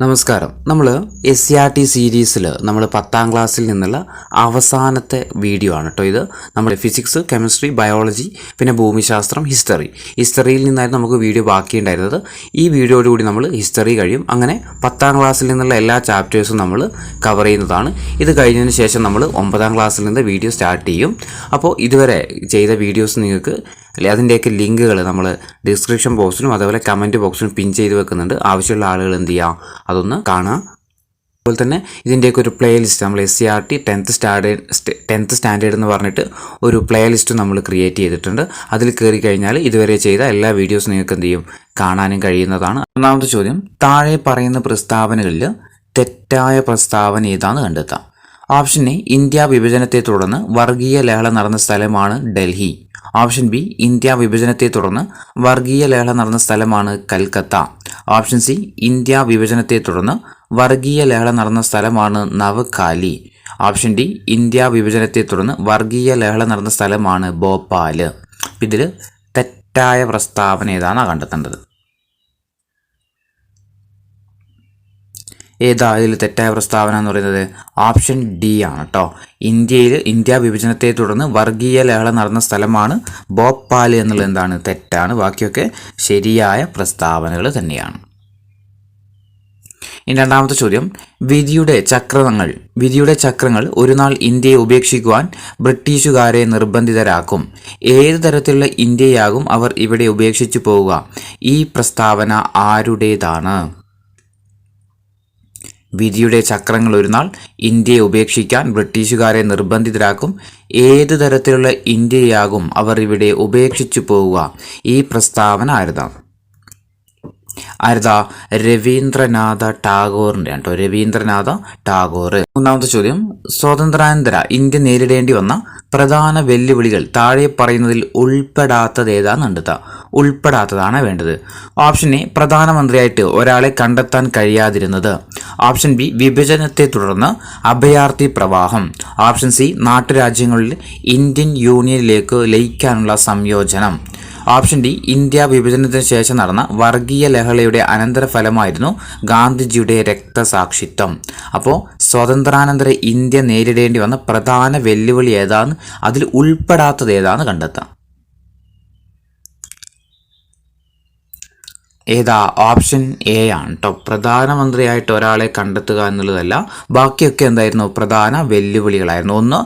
നമസ്കാരം. നമ്മൾ SCRT സീരീസിൽ നമ്മൾ 10ാം ക്ലാസ്സിൽ നിന്നുള്ള അവസാനത്തെ വീഡിയോ ആണ് കേട്ടോ ഇത്. നമ്മൾ ഫിസിക്സ്, കെമിസ്ട്രി, ബയോളജി, പിന്നെ ഭൂമിശാസ്ത്രം, ഹിസ്റ്ററിയിൽ നിന്നായിരുന്നു നമുക്ക് വീഡിയോ ബാക്കിയുണ്ടായിരുന്നത്. ഈ വീഡിയോയോടുകൂടി നമ്മൾ ഹിസ്റ്ററി കഴിയും. അങ്ങനെ 10ാം ക്ലാസ്സിൽ നിന്നുള്ള എല്ലാ ചാപ്റ്റേഴ്സും നമ്മൾ കവർ ചെയ്യുന്നതാണ്. ഇത് കഴിഞ്ഞതിന് ശേഷം നമ്മൾ 9ാം ക്ലാസ്സിൽ നിന്ന് വീഡിയോ സ്റ്റാർട്ട് ചെയ്യും. അപ്പോൾ ഇതുവരെ ചെയ്ത വീഡിയോസ് നിങ്ങൾക്ക് അതിൻ്റെയൊക്കെ ലിങ്കുകൾ നമ്മൾ ഡിസ്ക്രിപ്ഷൻ ബോക്സിലും അതേപോലെ കമൻറ്റ് ബോക്സിലും പിൻ ചെയ്ത് വെക്കുന്നുണ്ട്. ആവശ്യമുള്ള ആളുകൾ എന്ത് ചെയ്യുക, അതൊന്ന് കാണുക. അതുപോലെ തന്നെ ഇതിൻ്റെയൊക്കെ ഒരു പ്ലേ ലിസ്റ്റ് നമ്മൾ SCRT 10th സ്റ്റാൻഡേർഡ് എന്ന് പറഞ്ഞിട്ട് ഒരു പ്ലേ ലിസ്റ്റ് നമ്മൾ ക്രിയേറ്റ് ചെയ്തിട്ടുണ്ട്. അതിൽ കയറി കഴിഞ്ഞാൽ ഇതുവരെ ചെയ്ത എല്ലാ വീഡിയോസും നിങ്ങൾക്ക് എന്ത് ചെയ്യും, കാണാനും കഴിയുന്നതാണ്. ഒന്നാമത്തെ ചോദ്യം, താഴെ പറയുന്ന പ്രസ്താവനകളിൽ തെറ്റായ പ്രസ്താവന ഏതാണെന്ന് കണ്ടെത്താം. ഓപ്ഷൻ എ, ഇന്ത്യ വിഭജനത്തെ തുടർന്ന് വർഗീയ ലഹള നടന്ന സ്ഥലമാണ് ഡൽഹി. ഓപ്ഷൻ ബി, ഇന്ത്യ വിഭജനത്തെ തുടർന്ന് വർഗീയ ലഹള നടന്ന സ്ഥലമാണ് കൽക്കത്ത. ഓപ്ഷൻ സി, ഇന്ത്യ വിഭജനത്തെ തുടർന്ന് വർഗീയ ലഹള നടന്ന സ്ഥലമാണ് നവഖാലി. ഓപ്ഷൻ ഡി, ഇന്ത്യ വിഭജനത്തെ തുടർന്ന് വർഗീയ ലഹള നടന്ന സ്ഥലമാണ് ഭോപ്പാല്. ഇതിൽ തെറ്റായ പ്രസ്താവന ഏതാണ് കണ്ടെത്തേണ്ടത്. ഏതാ ഇതിൽ തെറ്റായ പ്രസ്താവന എന്ന് പറയുന്നത്? ഓപ്ഷൻ ഡി ആണ് കേട്ടോ. ഇന്ത്യ വിഭജനത്തെ തുടർന്ന് വർഗീയ ലഹള നടന്ന സ്ഥലമാണ് ഭോപ്പാൽ എന്നുള്ളത് എന്താണ്, തെറ്റാണ്. ബാക്കിയൊക്കെ ശരിയായ പ്രസ്താവനകൾ തന്നെയാണ്. ഇനി രണ്ടാമത്തെ ചോദ്യം, വിധിയുടെ ചക്രങ്ങൾ ഒരു നാൾ ഇന്ത്യയെ ഉപേക്ഷിക്കുവാൻ ബ്രിട്ടീഷുകാരെ നിർബന്ധിതരാക്കും. ഏത് തരത്തിലുള്ള ഇന്ത്യയാകും അവർ ഇവിടെ ഉപേക്ഷിച്ചു പോവുക? ഈ പ്രസ്താവന ആരുടേതാണ്? വിധിയുടെ ചക്രങ്ങൾ ഒരു നാൾ ഇന്ത്യയെ ഉപേക്ഷിക്കാൻ ബ്രിട്ടീഷുകാരെ നിർബന്ധിതരാക്കും. ഏത് തരത്തിലുള്ള ഇന്ത്യയാകും അവർ ഇവിടെ ഉപേക്ഷിച്ചു പോവുക? ഈ പ്രസ്താവന ആരുതാ? രവീന്ദ്രനാഥ ടാഗോറിൻ്റെ കേട്ടോ, രവീന്ദ്രനാഥ ടാഗോർ. മൂന്നാമത്തെ ചോദ്യം, സ്വാതന്ത്ര്യാനന്തര ഇന്ത്യ നേരിടേണ്ടി വന്ന പ്രധാന വെല്ലുവിളികൾ താഴെ പറയുന്നതിൽ ഉൾപ്പെടാത്തത് ഏതാന്ന് കണ്ടെത്തുക. ഉൾപ്പെടാത്തതാണ് വേണ്ടത്. ഓപ്ഷൻ എ, പ്രധാനമന്ത്രിയായിട്ട് ഒരാളെ കണ്ടെത്താൻ കഴിയാതിരുന്നത്. ഓപ്ഷൻ ബി, വിഭജനത്തെ തുടർന്ന് അഭയാർത്ഥി പ്രവാഹം. ഓപ്ഷൻ സി, നാട്ടുരാജ്യങ്ങളിൽ ഇന്ത്യൻ യൂണിയനിലേക്ക് ലയിക്കാനുള്ള സംയോജനം. ഓപ്ഷൻ ഡി, ഇന്ത്യ വിഭജനത്തിന് ശേഷം നടന്ന വർഗീയ ലഹളയുടെ അനന്തരഫലമായിരുന്നു ഗാന്ധിജിയുടെ രക്തസാക്ഷിത്വം. അപ്പോൾ സ്വാതന്ത്ര്യാനന്തര ഇന്ത്യ നേരിടേണ്ടി വന്ന പ്രധാന വെല്ലുവിളി ഏതാന്ന്, അതിൽ ഉൾപ്പെടാത്തത് ഏതാന്ന് കണ്ടെത്താം. ഏതാ? ഓപ്ഷൻ എ ആണ് കേട്ടോ. പ്രധാനമന്ത്രിയായിട്ട് ഒരാളെ കണ്ടെത്തുക എന്നുള്ളതല്ല, ബാക്കിയൊക്കെ എന്തായിരുന്നു, പ്രധാന വെല്ലുവിളികളായിരുന്നു. ഒന്ന്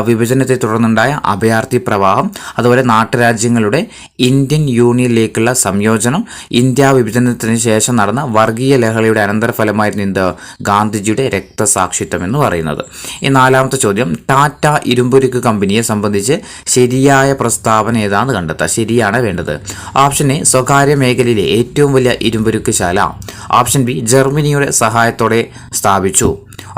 വിഭജനത്തെ തുടർന്നുണ്ടായ അഭയാർത്ഥി പ്രവാഹം, അതുപോലെ നാട്ടുരാജ്യങ്ങളുടെ ഇന്ത്യൻ യൂണിയനിലേക്കുള്ള സംയോജനം, ഇന്ത്യ വിഭജനത്തിന് ശേഷം നടന്ന വർഗീയ ലഹളയുടെ അനന്തരഫലമായിരുന്നു ഗാന്ധിജിയുടെ രക്തസാക്ഷിത്വം എന്ന് പറയുന്നത്. ഈ നാലാമത്തെ ചോദ്യം, ടാറ്റ ഇരുമ്പുരുക്ക് കമ്പനിയെ സംബന്ധിച്ച് ശരിയായ പ്രസ്താവന ഏതാണെന്ന് കണ്ടെത്തുക. ശരിയാണ് വേണ്ടത്. ഓപ്ഷൻ എ, സ്വകാര്യ മേഖലയിലെ ഏറ്റവും വലിയ ഇരുമ്പുരുക്കുശാല. ഓപ്ഷൻ ബി, ജർമ്മനിയുടെ സഹായത്തോടെ സ്ഥാപിച്ചു.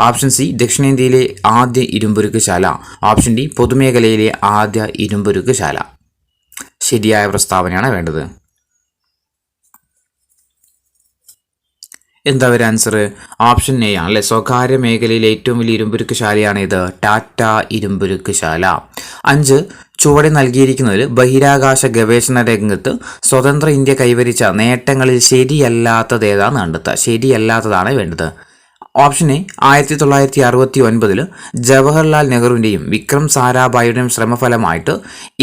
ഓപ്ഷൻ സി, ദക്ഷിണേന്ത്യയിലെ ആദ്യ ഇരുമ്പുരുക്കുശാല. ഓപ്ഷൻ ഡി, പൊതുമേഖലയിലെ ആദ്യ ഇരുമ്പുരുക്കുശാല. ശരിയായ പ്രസ്താവനയാണ് വേണ്ടത്. എന്താ ഒരു ആൻസർ? ഓപ്ഷൻ എ ആണ് അല്ലേ. സ്വകാര്യ മേഖലയിലെ ഏറ്റവും വലിയ ഇരുമ്പുരുക്കുശാലയാണ് ഇത്, ടാറ്റ ഇരുമ്പുരുക്കുശാല. 5, ചുവടെ നൽകിയിരിക്കുന്നതിൽ ബഹിരാകാശ ഗവേഷണ രംഗത്ത് സ്വതന്ത്ര ഇന്ത്യ കൈവരിച്ച നേട്ടങ്ങളിൽ ശരിയല്ലാത്തത് ഏതാന്ന് കണ്ടെത്തുക. ശരിയല്ലാത്തതാണ് വേണ്ടത്. ഓപ്ഷൻ എ, 1969 ജവഹർലാൽ നെഹ്റുവിൻ്റെയും വിക്രം സാരാഭായിയുടെയും ശ്രമഫലമായിട്ട്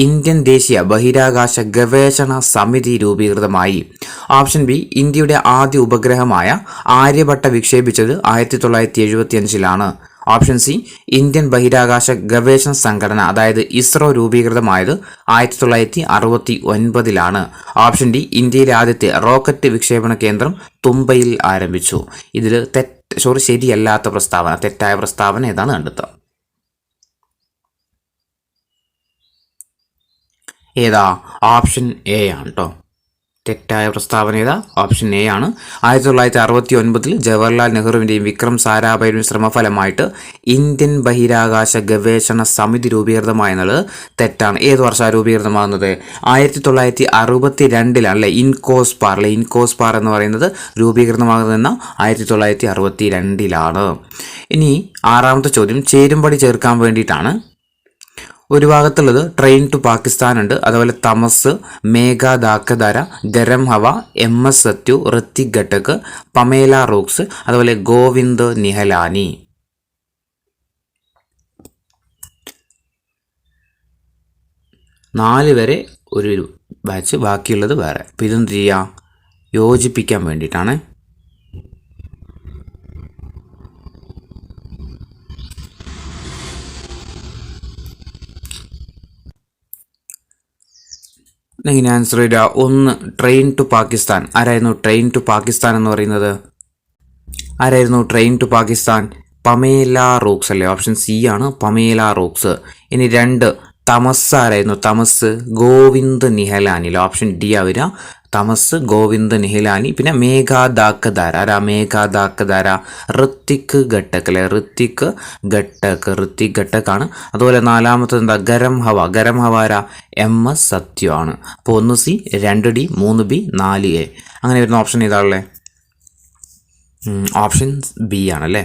ഇന്ത്യൻ ദേശീയ ബഹിരാകാശ ഗവേഷണ സമിതി രൂപീകൃതമായി. ഓപ്ഷൻ ബി, ഇന്ത്യയുടെ ആദ്യ ഉപഗ്രഹമായ ആര്യഭട്ട വിക്ഷേപിച്ചത് 1975 ഓപ്ഷൻ സി, ഇന്ത്യൻ ബഹിരാകാശ ഗവേഷണ സംഘടന അതായത് ഇസ്രോ രൂപീകൃതമായത് 1969 ഓപ്ഷൻ ഡി, ഇന്ത്യയിലെ ആദ്യത്തെ റോക്കറ്റ് വിക്ഷേപണ കേന്ദ്രം തുമ്പയിൽ ആരംഭിച്ചു. ഇതിൽ ശരിയല്ലാത്ത പ്രസ്താവന, തെറ്റായ പ്രസ്താവന ഏതാണ് കണ്ടെത്തുക. ഏതാ? ഓപ്ഷൻ എ ആണ് കേട്ടോ. തെറ്റായ പ്രസ്താവന ഏതാ? ഓപ്ഷൻ എ ആണ്. 1969 ജവഹർലാൽ നെഹ്റുവിൻ്റെയും വിക്രം സാരാഭായിയുടെയും ശ്രമഫലമായിട്ട് ഇന്ത്യൻ ബഹിരാകാശ ഗവേഷണ സമിതി രൂപീകൃതമായ എന്നുള്ളത് തെറ്റാണ്. ഏത് വർഷമാണ് രൂപീകൃതമാകുന്നത്? 1962 അല്ലേ. ഇൻകോസ്പാർ എന്ന് പറയുന്നത് രൂപീകൃതമാകുന്നതെന്ന 1962. ഇനി ആറാമത്തെ ചോദ്യം ചേരുംപടി ചേർക്കാൻ വേണ്ടിയിട്ടാണ്. ഒരു ഭാഗത്തുള്ളത് ട്രെയിൻ ടു പാകിസ്ഥാൻ ഉണ്ട്, അതുപോലെ തമസ്, മേഘാദാക്കധാര, ഗരം ഹവ, MS Sathyu, Hrithik Ghatak, Pamela rocks, അതുപോലെ ഗോവിന്ദ് നിഹലാനി. 4 വരെ ഒരു ബാച്ച്, ബാക്കിയുള്ളത് വേറെ. അപ്പോൾ ഇതെന്ത് ചെയ്യുക, യോജിപ്പിക്കാൻ വേണ്ടിയിട്ടാണ്. എങ്ങനെ ആൻസർ വരിക? 1 ട്രെയിൻ ടു പാകിസ്ഥാൻ. ആരായിരുന്നു ട്രെയിൻ ടു പാകിസ്ഥാൻ എന്ന് പറയുന്നത്? ആരായിരുന്നു train to Pakistan? Pamela Rooks അല്ലേ? ഓപ്ഷൻ സി ആണ്, പമേല റോക്സ്. ഇനി 2 തമസ്. ആരായിരുന്നു തമസ്? ഗോവിന്ദ് നിഹലാനി. ഓപ്ഷൻ ഡി ആവുക, തമസ് ഗോവിന്ദ് നിഹലാനി. പിന്നെ മേഘാദാക്കധാര. ആരാ മേഘാദാക്കധാര? ഋത്തിക് ഘട്ടക് അല്ലേ? ഋത്തിക് ഘട്ടക്കാണ്. അതുപോലെ 4മത്തത് എന്താ? ഗരം ഹവ. ഗരം ഹവ ആരാ? MS സത്യു ആണ്. അപ്പോൾ 1 C, 2 D, 3 B, 4 A. അങ്ങനെ വരുന്ന ഓപ്ഷൻ ഏതാണല്ലേ? ഓപ്ഷൻ ബി ആണല്ലേ.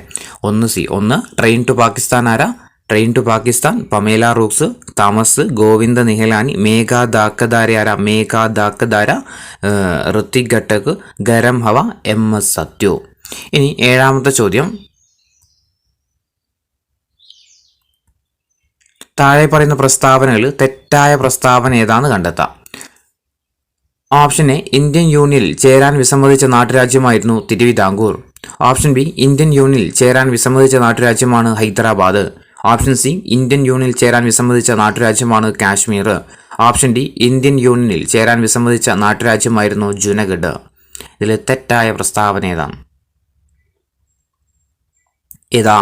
1 C. 1 train to Pakistan. ആരാ? Train to Pakistan Pamela Rooks, Tamas Govind Nihalani, മേഘാദാക്കധാര. ആരാ? മേഘാദാക്കധാര ഋത്തിക് ഘട്ടക്, ഗരം ഹവ MS സത്യു. ഇനി 7മത്തെ ചോദ്യം, താഴെ പറയുന്ന പ്രസ്താവനകൾ തെറ്റായ പ്രസ്താവന ഏതാണെന്ന് കണ്ടെത്താം. ഓപ്ഷൻ എ, ഇന്ത്യൻ യൂണിയനിൽ ചേരാൻ വിസമ്മതിച്ച നാട്ടുരാജ്യമായിരുന്നു തിരുവിതാംകൂർ. ഓപ്ഷൻ ബി, ഇന്ത്യൻ യൂണിയനിൽ ചേരാൻ വിസമ്മതിച്ച നാട്ടുരാജ്യമാണ് ഹൈദരാബാദ്. ഓപ്ഷൻ സി, ഇന്ത്യൻ യൂണിയനിൽ ചേരാൻ വിസമ്മതിച്ച നാട്ടുരാജ്യമാണ് കാശ്മീർ. ഓപ്ഷൻ ഡി, ഇന്ത്യൻ യൂണിയനിൽ ചേരാൻ വിസമ്മതിച്ച നാട്ടുരാജ്യമായിരുന്നു ജുനഗഡ്. ഇതിൽ തെറ്റായ പ്രസ്താവന ഏതാണ്? ഏതാ?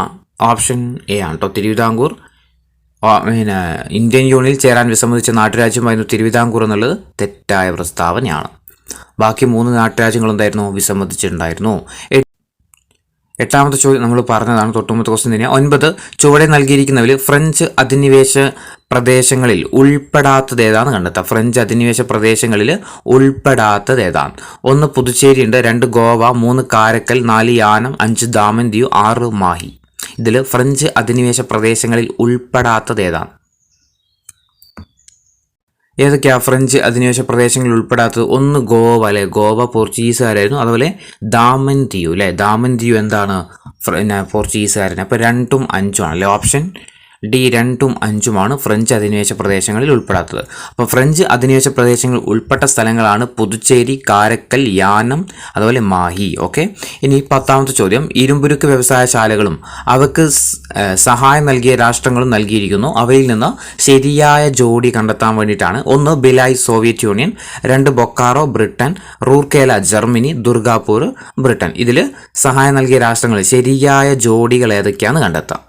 ഓപ്ഷൻ എ ആണ് കേട്ടോ, തിരുവിതാംകൂർ. പിന്നെ ഇന്ത്യൻ യൂണിയനിൽ ചേരാൻ വിസമ്മതിച്ച നാട്ടുരാജ്യമായിരുന്നു തിരുവിതാംകൂർ എന്നുള്ളത് തെറ്റായ പ്രസ്താവനയാണ്. ബാക്കി 3 നാട്ടുരാജ്യങ്ങൾ എന്തായിരുന്നു? വിസമ്മതിച്ചിട്ടുണ്ടായിരുന്നു. 8മത്തെ ചോദ്യം നമ്മൾ പറഞ്ഞതാണ്, തൊട്ടുമുമ്പത്തെ ക്വസ്റ്റ്യൻ തന്നെയാണ്. 9 ചുവടെ നൽകിയിരിക്കുന്നവരിൽ ഫ്രഞ്ച് അധിനിവേശ പ്രദേശങ്ങളിൽ ഉൾപ്പെടാത്തത് ഏതാണെന്ന് കണ്ടെത്താം. ഫ്രഞ്ച് അധിനിവേശ പ്രദേശങ്ങളിൽ ഉൾപ്പെടാത്തത് ഏതാണ്? 1 പുതുച്ചേരി ഉണ്ട്, 2 ഗോവ, 3 കാരക്കൽ, 4 യാനം, 5 ദാമൻ ദിയു, 6 മാഹി. ഇതിൽ ഫ്രഞ്ച് അധിനിവേശ പ്രദേശങ്ങളിൽ ഉൾപ്പെടാത്തത് ഏതാണ്? ഏതൊക്കെയാ ഫ്രഞ്ച് അധിനിവേശ പ്രദേശങ്ങളിൽ ഉൾപ്പെടാത്തത്? 1 ഗോവ അല്ലെ? ഗോവ പോർച്ചുഗീസുകാരായിരുന്നു. അതുപോലെ ദാമൻ ദിയു അല്ലെ? ദാമൻ ദിയു എന്താണ്? പോർച്ചുഗീസുകാരൻ. അപ്പോൾ 2ഉം 5ഉം ആണ് അല്ലെ? ഓപ്ഷൻ ഡി 2ഉം 5ഉമാണ് ഫ്രഞ്ച് അധിനിവേശ പ്രദേശങ്ങളിൽ ഉൾപ്പെടാത്തത്. അപ്പോൾ ഫ്രഞ്ച് അധിനിവേശ പ്രദേശങ്ങളിൽ ഉൾപ്പെട്ട സ്ഥലങ്ങളാണ് പുതുച്ചേരി, കാരക്കൽ, യാനം, അതുപോലെ മാഹി. ഓക്കെ. ഇനി 10മത്തെ ചോദ്യം, ഇരുമ്പുരുക്ക് വ്യവസായശാലകളും അവർക്ക് സഹായം നൽകിയ രാഷ്ട്രങ്ങളും നൽകിയിരിക്കുന്നു. അവയിൽ നിന്ന് ശരിയായ ജോഡി കണ്ടെത്താൻ വേണ്ടിയിട്ടാണ്. 1 Bhilai Soviet union, 2 Bokaro Britain, Rourkela Germany, Durgapur Britain. ഇതിൽ സഹായം നൽകിയ രാഷ്ട്രങ്ങൾ ശരിയായ ജോഡികൾ ഏതൊക്കെയാണെന്ന് കണ്ടെത്താം.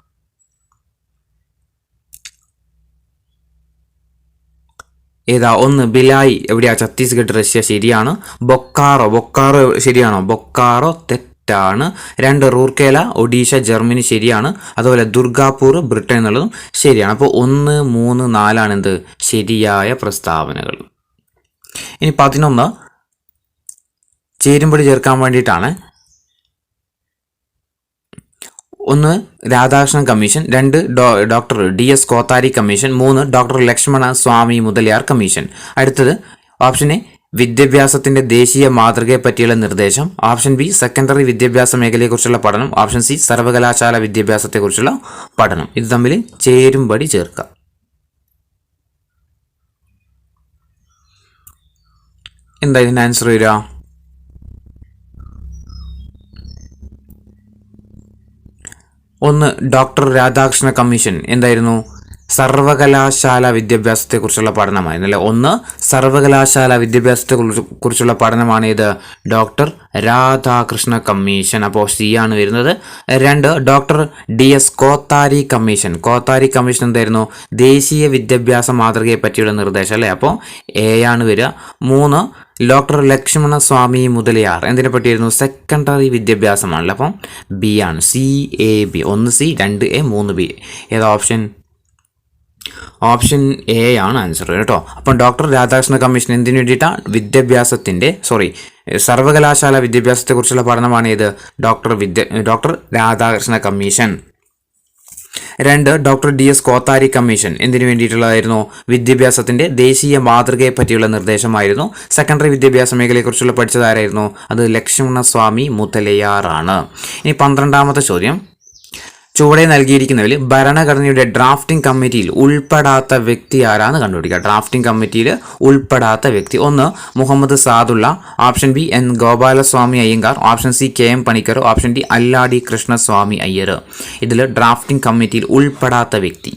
ഏതാ? 1 ബിലായ് എവിടെയാ? ഛത്തീസ്ഗഡ് റഷ്യ ശരിയാണ്. ബൊക്കാറോ ശരിയാണോ? ബൊക്കാറോ തെറ്റാണ്. 2 റൂർക്കേല ഒഡീഷ ജർമ്മനി ശരിയാണ്. അതുപോലെ ദുർഗാപൂർ ബ്രിട്ടൻ എന്നുള്ളതും ശരിയാണ്. അപ്പോൾ 1, 3, 4 ആണ് എന്ത്? ശരിയായ പ്രസ്താവനകൾ. ഇനി 11 ചേരുംപടി ചേർക്കാൻ വേണ്ടിയിട്ടാണ്. 1 Radhakrishnan commission, 2 doctor DS Kothari commission, 3 doctor Lakshmana Swami Mudaliar commission. അടുത്തത് ഓപ്ഷൻ എ വിദ്യാഭ്യാസത്തിന്റെ ദേശീയ മാതൃകയെ പറ്റിയുള്ള നിർദ്ദേശം. ഓപ്ഷൻ ബി സെക്കൻഡറി വിദ്യാഭ്യാസ മേഖലയെക്കുറിച്ചുള്ള പഠനം. ഓപ്ഷൻ സി സർവകലാശാല വിദ്യാഭ്യാസത്തെക്കുറിച്ചുള്ള പഠനം. ഇത് തമ്മിൽ ചേരുംപടി ചേർക്കാം. എന്താ ഇതിന് ആൻസർ വരിക? ഒന്ന് ഡോക്ടർ രാധാകൃഷ്ണ കമ്മീഷൻ എന്തായിരുന്നു? സർവകലാശാല വിദ്യാഭ്യാസത്തെക്കുറിച്ചുള്ള പഠനമായിരുന്നു അല്ലേ? 1 സർവകലാശാല വിദ്യാഭ്യാസത്തെക്കുറിച്ചുള്ള പഠനമാണ് ഇത് ഡോക്ടർ രാധാകൃഷ്ണ കമ്മീഷൻ. അപ്പോൾ സി ആണ് വരുന്നത്. 2 doctor DS Kothari commission. Kothari commission എന്തായിരുന്നു? ദേശീയ വിദ്യാഭ്യാസ മാതൃകയെ പറ്റിയുള്ള നിർദ്ദേശം അല്ലേ? അപ്പോൾ എ ആണ് വരിക. 3 ഡോക്ടർ ലക്ഷ്മണ സ്വാമി മുതലിയാർ എന്തിനെ പറ്റിയായിരുന്നു? സെക്കൻഡറി വിദ്യാഭ്യാസമാണല്ലോ. അപ്പം ബി ആണ്. CAB. 1 C, 2 A, 3 B. ഏതാ ഓപ്ഷൻ? ഓപ്ഷൻ എ ആണ് ആൻസർ കേട്ടോ. അപ്പം ഡോക്ടർ രാധാകൃഷ്ണ കമ്മീഷൻ എന്തിനു വേണ്ടിയിട്ടാണ്? സർവകലാശാല വിദ്യാഭ്യാസത്തെക്കുറിച്ചുള്ള പഠനമാണ് ഇത് doctor Radhakrishna commission. 2 doctor DS Kothari commission എന്തിനു വേണ്ടിയിട്ടുള്ളതായിരുന്നു? വിദ്യാഭ്യാസത്തിന്റെ ദേശീയ മാതൃകയെ പറ്റിയുള്ള നിർദ്ദേശമായിരുന്നു. സെക്കൻഡറി വിദ്യാഭ്യാസ മേഖലയെക്കുറിച്ചുള്ള പഠിച്ചതാരായിരുന്നു? അത് ലക്ഷ്മണസ്വാമി മുതലയാർ ആണ്. ഇനി 12ാമത്തെ ചോദ്യം, ചുവടെ നൽകിയിരിക്കുന്നതിൽ ഭരണഘടനയുടെ ഡ്രാഫ്റ്റിംഗ് കമ്മിറ്റിയിൽ ഉൾപ്പെടാത്ത വ്യക്തി ആരാന്ന് കണ്ടുപിടിക്കുക. ഡ്രാഫ്റ്റിംഗ് കമ്മിറ്റിയിൽ ഉൾപ്പെടാത്ത വ്യക്തി: 1 Muhammad Saadulla, option B N Gopalaswami Ayyangar, option C KM Panikkar, option D Alladi Krishnaswamy Iyer. ഇതിൽ ഡ്രാഫ്റ്റിംഗ് കമ്മിറ്റിയിൽ ഉൾപ്പെടാത്ത വ്യക്തി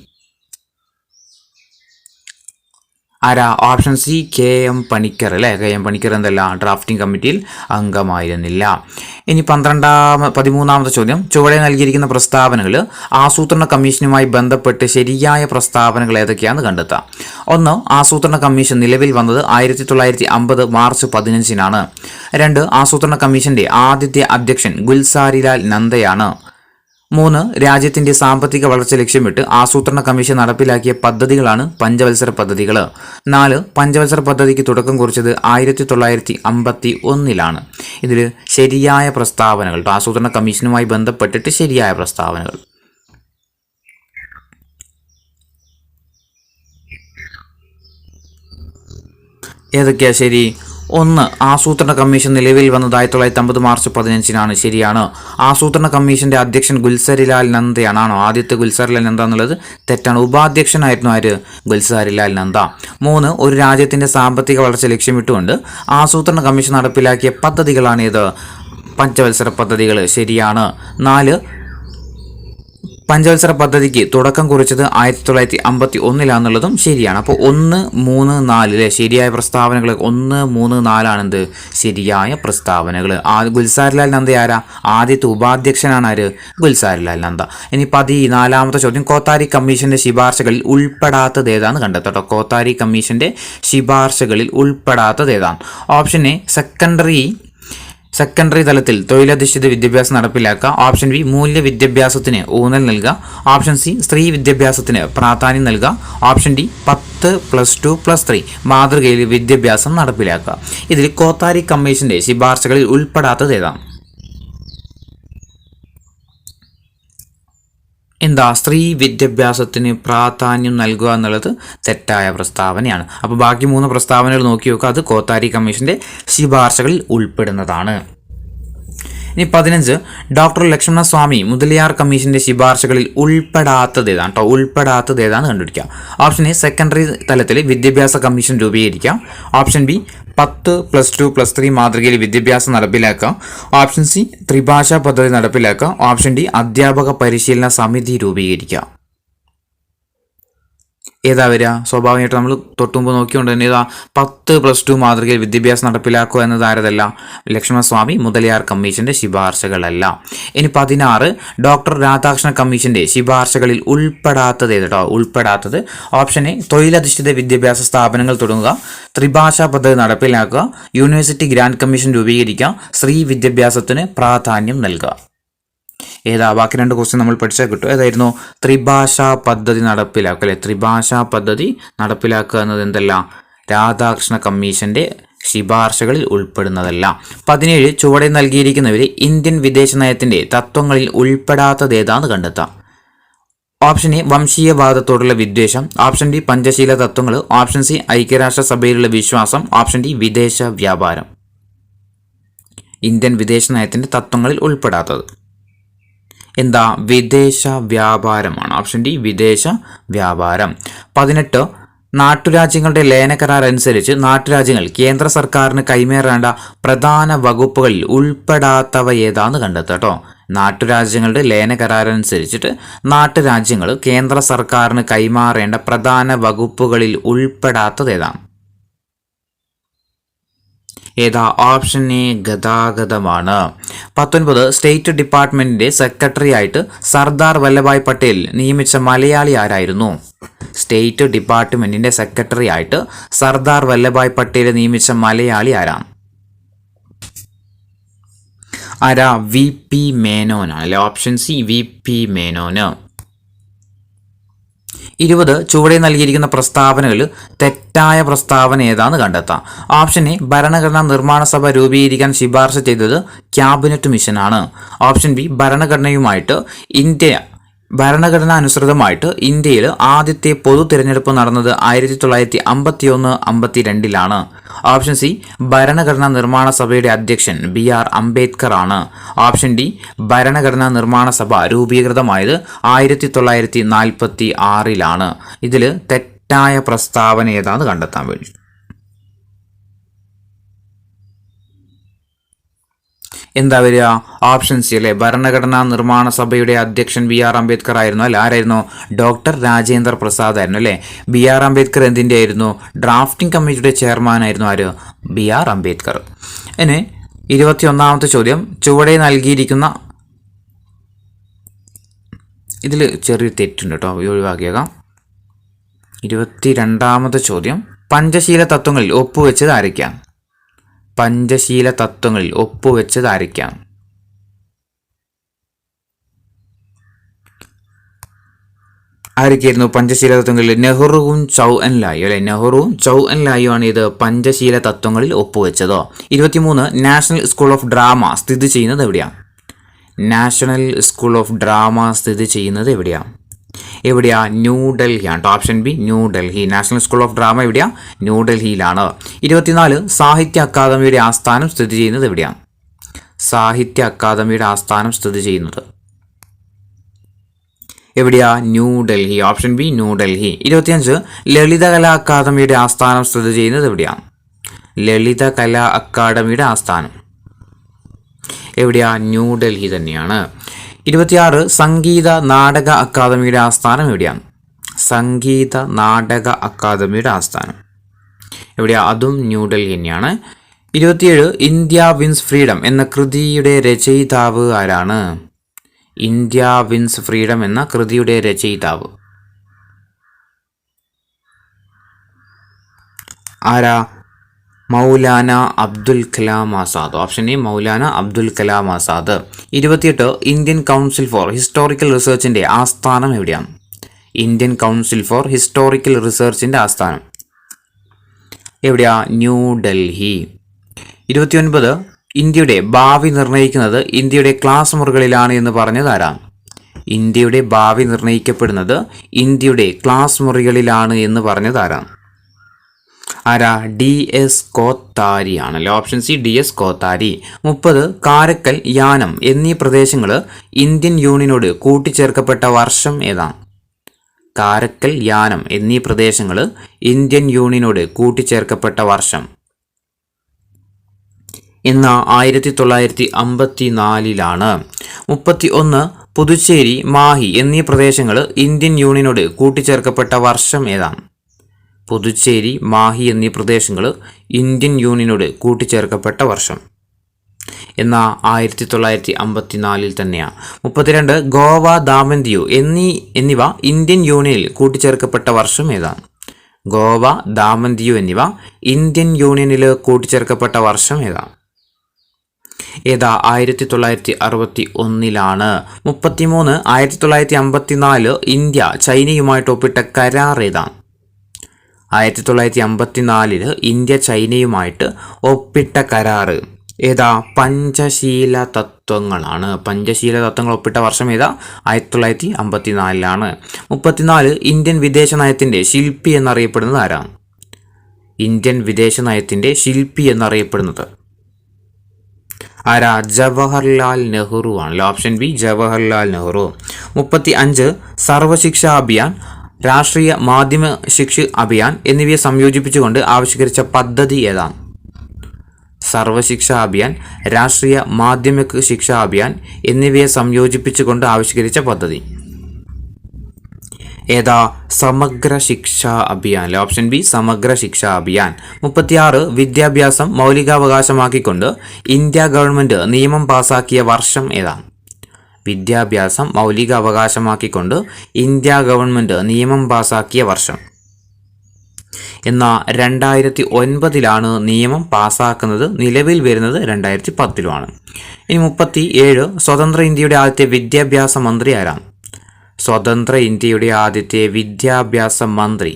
ആരാ? ഓപ്ഷൻ സി KM പണിക്കർ അല്ലേ. KM പണിക്കർ എന്തല്ല ഡ്രാഫ്റ്റിംഗ് കമ്മിറ്റിയിൽ അംഗമായിരുന്നില്ല. ഇനി 13ാമത്തെ ചോദ്യം, ചുവടെ നൽകിയിരിക്കുന്ന പ്രസ്താവനകൾ ആസൂത്രണ കമ്മീഷനുമായി ബന്ധപ്പെട്ട് ശരിയായ പ്രസ്താവനകൾ ഏതൊക്കെയാണെന്ന് കണ്ടെത്താം. 1 ആസൂത്രണ കമ്മീഷൻ നിലവിൽ വന്നത് 1950 മാർച്ച് 15-നാണ്. 2 ആസൂത്രണ കമ്മീഷന്റെ ആദ്യത്തെ അധ്യക്ഷൻ ഗുൽസാരിലാൽ നന്ദയാണ്. 3 രാജ്യത്തിന്റെ സാമ്പത്തിക വളർച്ച ലക്ഷ്യമിട്ട് ആസൂത്രണ കമ്മീഷൻ നടപ്പിലാക്കിയ പദ്ധതികളാണ് പഞ്ചവത്സര പദ്ധതികൾ. 4 പഞ്ചവത്സര പദ്ധതിക്ക് തുടക്കം കുറിച്ചത് 1951-ലാണ്. ഇതിൽ ശരിയായ പ്രസ്താവനകൾ, ആസൂത്രണ കമ്മീഷനുമായി ബന്ധപ്പെട്ടിട്ട് ശരിയായ പ്രസ്താവനകൾ ഏതൊക്കെയാ ശരി? 1 ആസൂത്രണ കമ്മീഷൻ നിലവിൽ വന്നത് 1950 മാർച്ച് 15-നാണ്. ശരിയാണ്. ആസൂത്രണ കമ്മീഷന്റെ അധ്യക്ഷൻ ഗുൽസാരിലാൽ നന്ദയാണ്. ആണോ? ആദ്യത്തെ ഗുൽസാരിലാൽ നന്ദ എന്നുള്ളത് തെറ്റാണ്. ഉപാധ്യക്ഷനായിരുന്നു ആര്? ഗുൽസാരിലാൽ നന്ദ. 3 ഒരു രാജ്യത്തിന്റെ സാമ്പത്തിക വളർച്ച ലക്ഷ്യമിട്ടുകൊണ്ട് ആസൂത്രണ കമ്മീഷൻ നടപ്പിലാക്കിയ പദ്ധതികളാണ് ഇത് പഞ്ചവത്സര പദ്ധതികൾ. ശരിയാണ്. 4 പഞ്ചവത്സര പദ്ധതിക്ക് തുടക്കം കുറിച്ചത് 1951-ലാന്നുള്ളതും ശരിയാണ്. അപ്പോൾ 1, 3, 4 ശരിയായ പ്രസ്താവനകൾ 1, 3, 4 ശരിയായ പ്രസ്താവനകൾ. ഗുൽസാരിലാൽ നന്ദ ആരാ? ആദ്യത്തെ ഉപാധ്യക്ഷനാണ് ആര്? ഗുൽസാരിലാൽ നന്ദ. ഇനി 14ാമത്തെ ചോദ്യം, കോത്താരി കമ്മീഷന്റെ ശുപാർശകളിൽ ഉൾപ്പെടാത്തത് ഏതാന്ന് കണ്ടെത്തട്ടോ. കോത്താരി കമ്മീഷന്റെ ശുപാർശകളിൽ ഉൾപ്പെടാത്തത് ഏതാണ്? ഓപ്ഷൻ എ സെക്കൻഡറി തലത്തിൽ തൊഴിലധിഷ്ഠിത വിദ്യാഭ്യാസം നടപ്പിലാക്കുക. ഓപ്ഷൻ ബി മൂല്യ വിദ്യാഭ്യാസത്തിന് ഊന്നൽ നൽകുക. ഓപ്ഷൻ സി സ്ത്രീ വിദ്യാഭ്യാസത്തിന് പ്രാധാന്യം നൽകുക. ഓപ്ഷൻ ഡി 10 +2 +3 മാതൃകയിൽ വിദ്യാഭ്യാസം നടപ്പിലാക്കുക. ഇതിൽ കോത്താരി കമ്മീഷന്റെ ശുപാർശകളിൽ ഉൾപ്പെടാത്തത് ഏതാണ്? എന്താ? സ്ത്രീ വിദ്യാഭ്യാസത്തിന് പ്രാധാന്യം നൽകുക എന്നുള്ളത് തെറ്റായ പ്രസ്താവനയാണ്. അപ്പോൾ ബാക്കി 3 പ്രസ്താവനകൾ നോക്കി നോക്കുക. അത് കോത്താരി കമ്മീഷന്റെ ശുപാർശകളിൽ ഉൾപ്പെടുന്നതാണ്. ഇനി 15 ഡോക്ടർ ലക്ഷ്മണസ്വാമി മുതലിയാർ കമ്മീഷന്റെ ശുപാർശകളിൽ ഉൾപ്പെടാത്തത് ഏതാണ് കേട്ടോ? ഉൾപ്പെടാത്തത് ഏതാണെന്ന് കണ്ടുപിടിക്കുക. ഓപ്ഷൻ എ സെക്കൻഡറി തലത്തിൽ വിദ്യാഭ്യാസ കമ്മീഷൻ രൂപീകരിക്കുക. ഓപ്ഷൻ ബി 10 +2 +3 മാതൃകയിൽ വിദ്യാഭ്യാസം നടപ്പിലാക്കുക. ഓപ്ഷൻ സി ത്രിഭാഷാ പദ്ധതി നടപ്പിലാക്കുക. ഓപ്ഷൻ ഡി അധ്യാപക പരിശീലന സമിതി രൂപീകരിക്കുക. ഏതാ വരിക? സ്വാഭാവികമായിട്ട് നമ്മൾ തൊട്ടുമുമ്പ് നോക്കിക്കൊണ്ട് തന്നെ ഇതാ 10 +2 മാതൃകയിൽ വിദ്യാഭ്യാസം നടപ്പിലാക്കുക എന്നത് ആരതല്ല? ലക്ഷ്മണസ്വാമി മുതലിയാർ കമ്മീഷന്റെ ശുപാർശകളല്ല. ഇനി 16 ഡോക്ടർ രാധാകൃഷ്ണ കമ്മീഷന്റെ ശുപാർശകളിൽ ഉൾപ്പെടാത്തത് ഏതോ? ഉൾപ്പെടാത്തത് ഓപ്ഷൻ എ തൊഴിലധിഷ്ഠിത വിദ്യാഭ്യാസ സ്ഥാപനങ്ങൾ തുടങ്ങുക, ത്രിഭാഷാ പദ്ധതി നടപ്പിലാക്കുക, യൂണിവേഴ്സിറ്റി ഗ്രാന്റ് കമ്മീഷൻ രൂപീകരിക്കുക, സ്ത്രീ വിദ്യാഭ്യാസത്തിന് പ്രാധാന്യം നൽകുക. ഏതാ? ബാക്കി 2 ക്വസ്റ്റ്യൻ നമ്മൾ പഠിച്ചാൽ കിട്ടും. ഏതായിരുന്നു? ത്രിഭാഷാ പദ്ധതി നടപ്പിലാക്കുക അല്ലെ. ത്രിഭാഷാ പദ്ധതി നടപ്പിലാക്കുക എന്നത് എന്തല്ല? രാധാകൃഷ്ണ കമ്മീഷന്റെ ശുപാർശകളിൽ ഉൾപ്പെടുന്നതല്ല. 17 ചുവടെ നൽകിയിരിക്കുന്നവർ ഇന്ത്യൻ വിദേശ നയത്തിന്റെ തത്വങ്ങളിൽ ഉൾപ്പെടാത്തത് ഏതാന്ന് കണ്ടെത്താം. ഓപ്ഷൻ എ വംശീയവാദത്തോടുള്ള വിദ്വേഷം. ഓപ്ഷൻ ഡി പഞ്ചശീല തത്വങ്ങൾ. ഓപ്ഷൻ സി ഐക്യരാഷ്ട്രസഭയിലുള്ള വിശ്വാസം. ഓപ്ഷൻ ഡി വിദേശ വ്യാപാരം. ഇന്ത്യൻ വിദേശ നയത്തിന്റെ തത്വങ്ങളിൽ ഉൾപ്പെടാത്തത് എന്താ? വിദേശ വ്യാപാരമാണ്. ഓപ്ഷൻ ഡി വിദേശ വ്യാപാരം. 18 നാട്ടുരാജ്യങ്ങളുടെ ലയന കരാർ അനുസരിച്ച് നാട്ടുരാജ്യങ്ങൾ കേന്ദ്ര സർക്കാരിന് കൈമാറേണ്ട പ്രധാന വകുപ്പുകളിൽ ഉൾപ്പെടാത്തവ ഏതാന്ന് കണ്ടെത്താട്ടോ. നാട്ടുരാജ്യങ്ങളുടെ ലയന കരാർ അനുസരിച്ചിട്ട് നാട്ടുരാജ്യങ്ങൾ കേന്ദ്ര സർക്കാരിന് കൈമാറേണ്ട പ്രധാന വകുപ്പുകളിൽ ഉൾപ്പെടാത്തത് ഏതാണ്? ഏതാ? ഓപ്ഷൻ എ ഗതാഗതമാണ്. 19 സ്റ്റേറ്റ് ഡിപ്പാർട്ട്മെന്റിന്റെ സെക്രട്ടറി ആയിട്ട് സർദാർ വല്ലഭായ് പട്ടേൽ നിയമിച്ച മലയാളി ആരായിരുന്നു? സ്റ്റേറ്റ് ഡിപ്പാർട്ട്മെന്റിന്റെ സെക്രട്ടറി ആയിട്ട് സർദാർ വല്ലഭായ് പട്ടേൽ നിയമിച്ച മലയാളി ആരാണ്? ആരാ? VP മേനോനാണ് അല്ലെ. ഓപ്ഷൻ സി VP മേനോന്. 20 ചുവടെ നൽകിയിരിക്കുന്ന പ്രസ്താവനകളിൽ തെറ്റായ പ്രസ്താവന ഏതാന്ന് കണ്ടെത്താം. ഓപ്ഷൻ എ ഭരണഘടനാ നിർമ്മാണ സഭ രൂപീകരിക്കാൻ ശുപാർശ ചെയ്തത് ക്യാബിനറ്റ് മിഷനാണ്. ഓപ്ഷൻ ബി ഭരണഘടനയുമായിട്ട് ഭരണഘടന അനുസൃതമായിട്ട് ഇന്ത്യയിൽ ആദ്യത്തെ പൊതു തിരഞ്ഞെടുപ്പ് നടന്നത് 1951-52 ഓപ്ഷൻ സി ഭരണഘടനാ നിർമ്മാണ സഭയുടെ അധ്യക്ഷൻ BR അംബേദ്കർ ആണ്. ഓപ്ഷൻ ഡി ഭരണഘടനാ നിർമ്മാണ സഭ രൂപീകൃതമായത് 1946 ഇതിൽ തെറ്റായ പ്രസ്താവന ഏതാന്ന് കണ്ടെത്താൻ വേണ്ടി. എന്താ വരിക? ഓപ്ഷൻ സി അല്ലേ, ഭരണഘടനാ നിർമ്മാണ സഭയുടെ അധ്യക്ഷൻ BR അംബേദ്കർ ആയിരുന്നു അല്ലെ. ആരായിരുന്നു? ഡോക്ടർ രാജേന്ദ്ര പ്രസാദ് ആയിരുന്നു അല്ലേ. BR അംബേദ്കർ എന്തിൻ്റെ ആയിരുന്നു? ഡ്രാഫ്റ്റിംഗ് കമ്മിറ്റിയുടെ ചെയർമാൻ ആയിരുന്നു. ആര്? BR അംബേദ്കർ. ഇനി 21ാമത്തെ ചോദ്യം, ചുവടെ നൽകിയിരിക്കുന്ന ഇതിൽ ചെറിയ തെറ്റുണ്ട് കേട്ടോ, ഒഴിവാക്കിയേക്കാം. 22ാമത്തെ ചോദ്യം, പഞ്ചശീല തത്വങ്ങളിൽ ഒപ്പുവെച്ചത് ആരൊക്കെയാണ്? പഞ്ചശീല തത്വങ്ങളിൽ ഒപ്പുവെച്ചത് ആരൊക്കെയാണ്? ആരൊക്കെയായിരുന്നു പഞ്ചശീല തത്വങ്ങളിൽ? നെഹ്റുവും ചൗ എൻ ലായും അല്ലെ. നെഹ്റുവും ചൗ എൻ ലായും ആണ് ഇത് പഞ്ചശീല തത്വങ്ങളിൽ ഒപ്പുവെച്ചതോ. 23 നാഷണൽ സ്കൂൾ ഓഫ് ഡ്രാമ സ്ഥിതി ചെയ്യുന്നത് എവിടെയാണ്? നാഷണൽ സ്കൂൾ ഓഫ് ഡ്രാമ സ്ഥിതി ചെയ്യുന്നത് എവിടെയാണ്? ന്യൂഡൽഹിയാണ്. Option B New Delhi. National school of drama എവിടെയാണ്? ന്യൂഡൽഹിയിലാണ്. 24 സാഹിത്യ അക്കാദമിയുടെ ആസ്ഥാനം സ്ഥിതി ചെയ്യുന്നത് എവിടെയാണ്? സാഹിത്യ അക്കാദമിയുടെ ആസ്ഥാനം സ്ഥിതി ചെയ്യുന്നത് ന്യൂഡൽഹി. Option B New Delhi. 25 ലളിതകലാ അക്കാദമിയുടെ ആസ്ഥാനം സ്ഥിതി ചെയ്യുന്നത് എവിടെയാണ്? ലളിതകലാ അക്കാദമിയുടെ ആസ്ഥാനം ന്യൂഡൽഹി തന്നെയാണ്. 26 സംഗീത നാടക അക്കാദമിയുടെ ആസ്ഥാനം എവിടെയാണ്? സംഗീത നാടക അക്കാദമിയുടെ ആസ്ഥാനം അതും ന്യൂഡൽഹി തന്നെയാണ്. 27 ഇന്ത്യ വിൻസ് ഫ്രീഡം എന്ന കൃതിയുടെ രചയിതാവ് ആരാണ്? ഇന്ത്യ വിൻസ് ഫ്രീഡം എന്ന കൃതിയുടെ രചയിതാവ് ആരാ? Maulana Abdul Kalam Azad. Option A Maulana Abdul Kalam Azad. 28 Indian council for historical റിസർച്ചിന്റെ ആസ്ഥാനം എവിടെയാണ്? ഇന്ത്യൻ കൗൺസിൽ ഫോർ ഹിസ്റ്റോറിക്കൽ റിസർച്ചിന്റെ ആസ്ഥാനം ന്യൂഡൽഹി. 29 ഇന്ത്യയുടെ ഭാവി നിർണ്ണയിക്കുന്നത് ഇന്ത്യയുടെ ക്ലാസ് മുറികളിലാണ് എന്ന് പറഞ്ഞത് ആരാണ്? ഇന്ത്യയുടെ ഭാവി നിർണ്ണയിക്കപ്പെടുന്നത് ഇന്ത്യയുടെ ക്ലാസ് മുറികളിലാണ് എന്ന് പറഞ്ഞത് ആരാണ്? DS കോത്താരി ആണല്ലോ. Option C DS Kothari. 30 Karaikal, Yanam എന്നീ പ്രദേശങ്ങൾ ഇന്ത്യൻ യൂണിയനോട് കൂട്ടിച്ചേർക്കപ്പെട്ട വർഷം ഏതാണ്? കാരക്കൽ, യാനം എന്നീ പ്രദേശങ്ങൾ ഇന്ത്യൻ യൂണിയനോട് കൂട്ടിച്ചേർക്കപ്പെട്ട വർഷം 1954. 31 പുതുച്ചേരി, മാഹി എന്നീ പ്രദേശങ്ങൾ ഇന്ത്യൻ യൂണിയനോട് കൂട്ടിച്ചേർക്കപ്പെട്ട വർഷം ഏതാണ്? പുതുച്ചേരി, മാഹി എന്നീ പ്രദേശങ്ങൾ ഇന്ത്യൻ യൂണിയനോട് കൂട്ടിച്ചേർക്കപ്പെട്ട വർഷം 1954 തന്നെയാണ്. 32 ഗോവ, ദാമൻ ദിയു എന്നിവ ഇന്ത്യൻ യൂണിയനിൽ കൂട്ടിച്ചേർക്കപ്പെട്ട വർഷം ഏതാണ്? ഗോവ, ദാമൻ ദിയു എന്നിവ ഇന്ത്യൻ യൂണിയനിൽ കൂട്ടിച്ചേർക്കപ്പെട്ട വർഷം ഏതാണ്? 1961. 33 1954 ഇന്ത്യ ചൈനയുമായിട്ട് ഒപ്പിട്ട കരാർ ഏതാണ്? 1954 ഇന്ത്യ ചൈനയുമായിട്ട് ഒപ്പിട്ട കരാറ് പഞ്ചശീല തത്വങ്ങളാണ്. പഞ്ചശീല തത്വങ്ങൾ ഒപ്പിട്ട വർഷം 1954. 34 ഇന്ത്യൻ വിദേശ നയത്തിന്റെ ശില്പി എന്നറിയപ്പെടുന്നത് ആരാണ്? ഇന്ത്യൻ വിദേശ നയത്തിന്റെ ശില്പി എന്നറിയപ്പെടുന്നത് ജവഹർലാൽ നെഹ്റു ആണല്ലോ. Option B Jawaharlal Nehru. 35 സർവശിക്ഷാ അഭിയാൻ, രാഷ്ട്രീയ മാധ്യമ ശിക്ഷ അഭിയാൻ എന്നിവയെ സംയോജിപ്പിച്ചുകൊണ്ട് ആവിഷ്കരിച്ച പദ്ധതി ഏതാണ്? സർവശിക്ഷാ അഭിയാൻ, രാഷ്ട്രീയ മാധ്യമ ശിക്ഷാ അഭിയാൻ എന്നിവയെ സംയോജിപ്പിച്ചുകൊണ്ട് ആവിഷ്കരിച്ച പദ്ധതി സമഗ്ര ശിക്ഷാ അഭിയാൻ. ഓപ്ഷൻ ബി സമഗ്ര ശിക്ഷാ അഭിയാൻ. 36 വിദ്യാഭ്യാസം മൗലികാവകാശമാക്കിക്കൊണ്ട് ഇന്ത്യ ഗവൺമെന്റ് നിയമം പാസാക്കിയ വർഷം ഏതാണ്? വിദ്യാഭ്യാസം മൗലികാവകാശമാക്കിക്കൊണ്ട് ഇന്ത്യ ഗവൺമെന്റ് നിയമം പാസാക്കിയ വർഷം 2009 നിയമം പാസാക്കുന്നത്. നിലവിൽ വരുന്നത് 2010 ഇനി 37 സ്വതന്ത്ര ഇന്ത്യയുടെ ആദ്യത്തെ വിദ്യാഭ്യാസ മന്ത്രി ആരാണ്? സ്വതന്ത്ര ഇന്ത്യയുടെ ആദ്യത്തെ വിദ്യാഭ്യാസ മന്ത്രി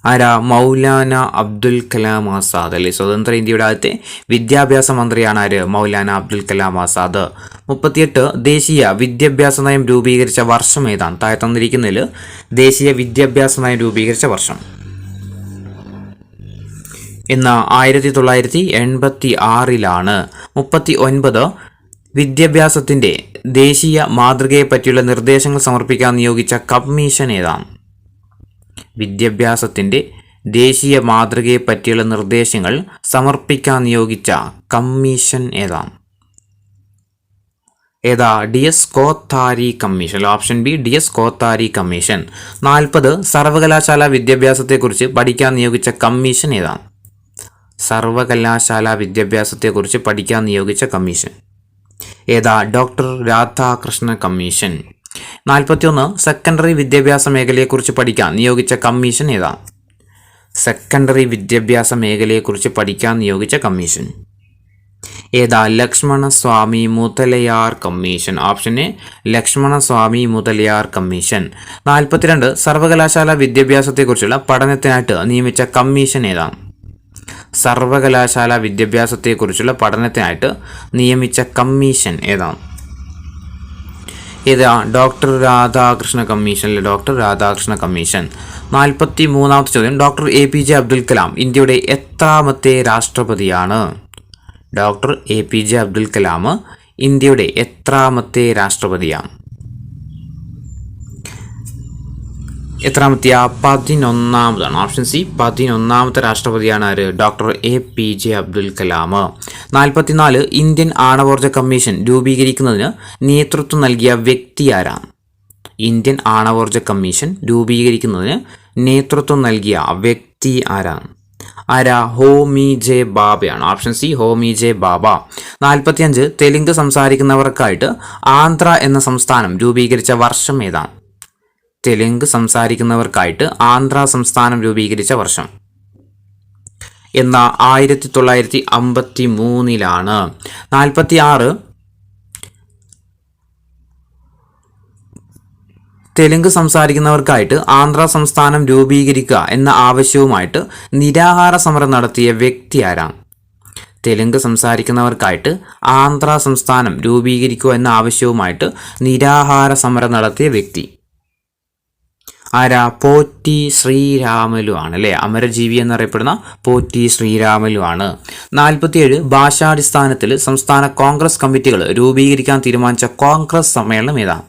ആരാ? മൗലാന അബ്ദുൽ കലാം ആസാദ് അല്ലെ. സ്വതന്ത്ര ഇന്ത്യയുടെ ആദ്യത്തെ വിദ്യാഭ്യാസ മന്ത്രിയാണ് ആര്? മൗലാന അബ്ദുൽ കലാം ആസാദ്. 38 ദേശീയ വിദ്യാഭ്യാസ നയം രൂപീകരിച്ച വർഷം ഏതാണ്? താഴെ തന്നിരിക്കുന്നതിൽ ദേശീയ വിദ്യാഭ്യാസ നയം രൂപീകരിച്ച വർഷം എന്ന 1986 39 വിദ്യാഭ്യാസത്തിൻ്റെ ദേശീയ മാതൃകയെ പറ്റിയുള്ള നിർദ്ദേശങ്ങൾ സമർപ്പിക്കാൻ നിയോഗിച്ച കമ്മീഷൻ ഏതാണ്? വിദ്യാഭ്യാസത്തിൻ്റെ ദേശീയ മാതൃകയെ പറ്റിയുള്ള നിർദ്ദേശങ്ങൾ സമർപ്പിക്കാൻ നിയോഗിച്ച കമ്മീഷൻ ഏതാണ്? ഏതാ? DS Kothari commission. Option B DS Kothari commission. 40 സർവകലാശാല വിദ്യാഭ്യാസത്തെക്കുറിച്ച് പഠിക്കാൻ നിയോഗിച്ച കമ്മീഷൻ ഏതാണ്? സർവകലാശാല വിദ്യാഭ്യാസത്തെക്കുറിച്ച് പഠിക്കാൻ നിയോഗിച്ച കമ്മീഷൻ ഏതാ? Doctor Radhakrishna commission. 41 സെക്കൻഡറി വിദ്യാഭ്യാസ മേഖലയെക്കുറിച്ച് പഠിക്കാൻ നിയോഗിച്ച കമ്മീഷൻ ഏതാണ്? സെക്കൻഡറി വിദ്യാഭ്യാസ മേഖലയെക്കുറിച്ച് പഠിക്കാൻ നിയോഗിച്ച കമ്മീഷൻ ഏതാ? Lakshmanaswami Mudaliar commission. Option A Lakshmanaswami Mudaliar commission. 42 സർവകലാശാല വിദ്യാഭ്യാസത്തെക്കുറിച്ചുള്ള പഠനത്തിനായിട്ട് നിയമിച്ച കമ്മീഷൻ ഏതാണ്? സർവകലാശാല വിദ്യാഭ്യാസത്തെക്കുറിച്ചുള്ള പഠനത്തിനായിട്ട് നിയമിച്ച കമ്മീഷൻ ഏതാണ്? ഏതാ? Doctor Radhakrishna commission. Doctor Radhakrishna commission. 43ാമത്തെ ചോദ്യം, ഡോക്ടർ APJ അബ്ദുൽ കലാം ഇന്ത്യയുടെ എത്രാമത്തെ രാഷ്ട്രപതിയാണ്? ഡോക്ടർ APJ അബ്ദുൽ കലാം ഇന്ത്യയുടെ എത്രാമത്തെ രാഷ്ട്രപതിയാണ്? എത്രാമത്തെയാ? 11ാമതാണ്. ഓപ്ഷൻ സി 11ാമത്തെ രാഷ്ട്രപതിയാണ് ആര്? Doctor APJ Abdul Kalam. 44 Indian ആണവോർജ കമ്മീഷൻ രൂപീകരിക്കുന്നതിന് നേതൃത്വം നൽകിയ വ്യക്തി ആരാണ്? ഇന്ത്യൻ ആണവോർജ കമ്മീഷൻ രൂപീകരിക്കുന്നതിന് നേതൃത്വം നൽകിയ വ്യക്തി ആരാണ്? ആരാ? ഹോമി ജെ ബാബയാണ്. Option C Homi J Bhabha. 45 Telugu സംസാരിക്കുന്നവർക്കായിട്ട് ആന്ധ്ര എന്ന സംസ്ഥാനം രൂപീകരിച്ച വർഷം ഏതാണ്? തെലുങ്ക് സംസാരിക്കുന്നവർക്കായിട്ട് ആന്ധ്ര സംസ്ഥാനം രൂപീകരിച്ച വർഷം എന്ന 1953 46 തെലുങ്ക് സംസാരിക്കുന്നവർക്കായിട്ട് ആന്ധ്ര സംസ്ഥാനം രൂപീകരിക്കുക എന്ന ആവശ്യവുമായിട്ട് നിരാഹാര സമരം നടത്തിയ വ്യക്തി ആരാണ്? തെലുങ്ക് സംസാരിക്കുന്നവർക്കായിട്ട് ആന്ധ്ര സംസ്ഥാനം രൂപീകരിക്കുക എന്ന ആവശ്യവുമായിട്ട് നിരാഹാര സമരം നടത്തിയ വ്യക്തി ആരാ? പോറ്റി ശ്രീരാമലു ആണ് അല്ലേ. അമരജീവി എന്നറിയപ്പെടുന്ന പോറ്റി ശ്രീരാമലു ആണ്. 47 ഭാഷാടിസ്ഥാനത്തിൽ സംസ്ഥാന കോൺഗ്രസ് കമ്മിറ്റികൾ രൂപീകരിക്കാൻ തീരുമാനിച്ച കോൺഗ്രസ് സമ്മേളനം ഏതാണ്?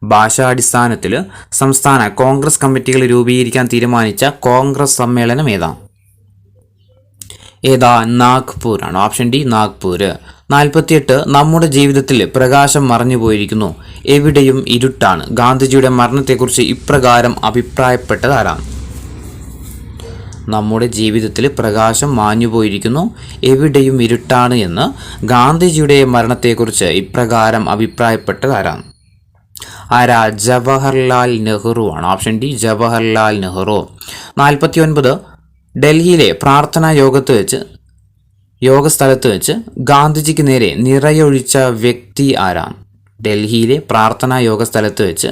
ഭാഷാടിസ്ഥാനത്തിൽ സംസ്ഥാന കോൺഗ്രസ് കമ്മിറ്റികൾ രൂപീകരിക്കാൻ തീരുമാനിച്ച കോൺഗ്രസ് സമ്മേളനം ഏതാണ്? ഏതാ? നാഗ്പൂർ ആണ്. Option D Nagpur. 48 നമ്മുടെ ജീവിതത്തിൽ പ്രകാശം മറഞ്ഞു പോയിരിക്കുന്നു, എവിടെയും ഇരുട്ടാണ്. ഗാന്ധിജിയുടെ മരണത്തെക്കുറിച്ച് ഇപ്രകാരം അഭിപ്രായപ്പെട്ടത് ആരാണ്? നമ്മുടെ ജീവിതത്തിൽ പ്രകാശം മാഞ്ഞു പോയിരിക്കുന്നു, എവിടെയും ഇരുട്ടാണ് എന്ന് ഗാന്ധിജിയുടെ മരണത്തെക്കുറിച്ച് ഇപ്രകാരം അഭിപ്രായപ്പെട്ടത് ആരാണ്? ആരാ? ജവഹർലാൽ നെഹ്റു ആണ്. Option D Jawaharlal Nehru. 49 ഡൽഹിയിലെ പ്രാർത്ഥനാ യോഗസ്ഥലത്ത് വെച്ച് ഗാന്ധിജിക്ക് നേരെ നിറയൊഴിച്ച വ്യക്തി ആരാണ്? ഡൽഹിയിലെ പ്രാർത്ഥനാ യോഗസ്ഥലത്ത് വെച്ച്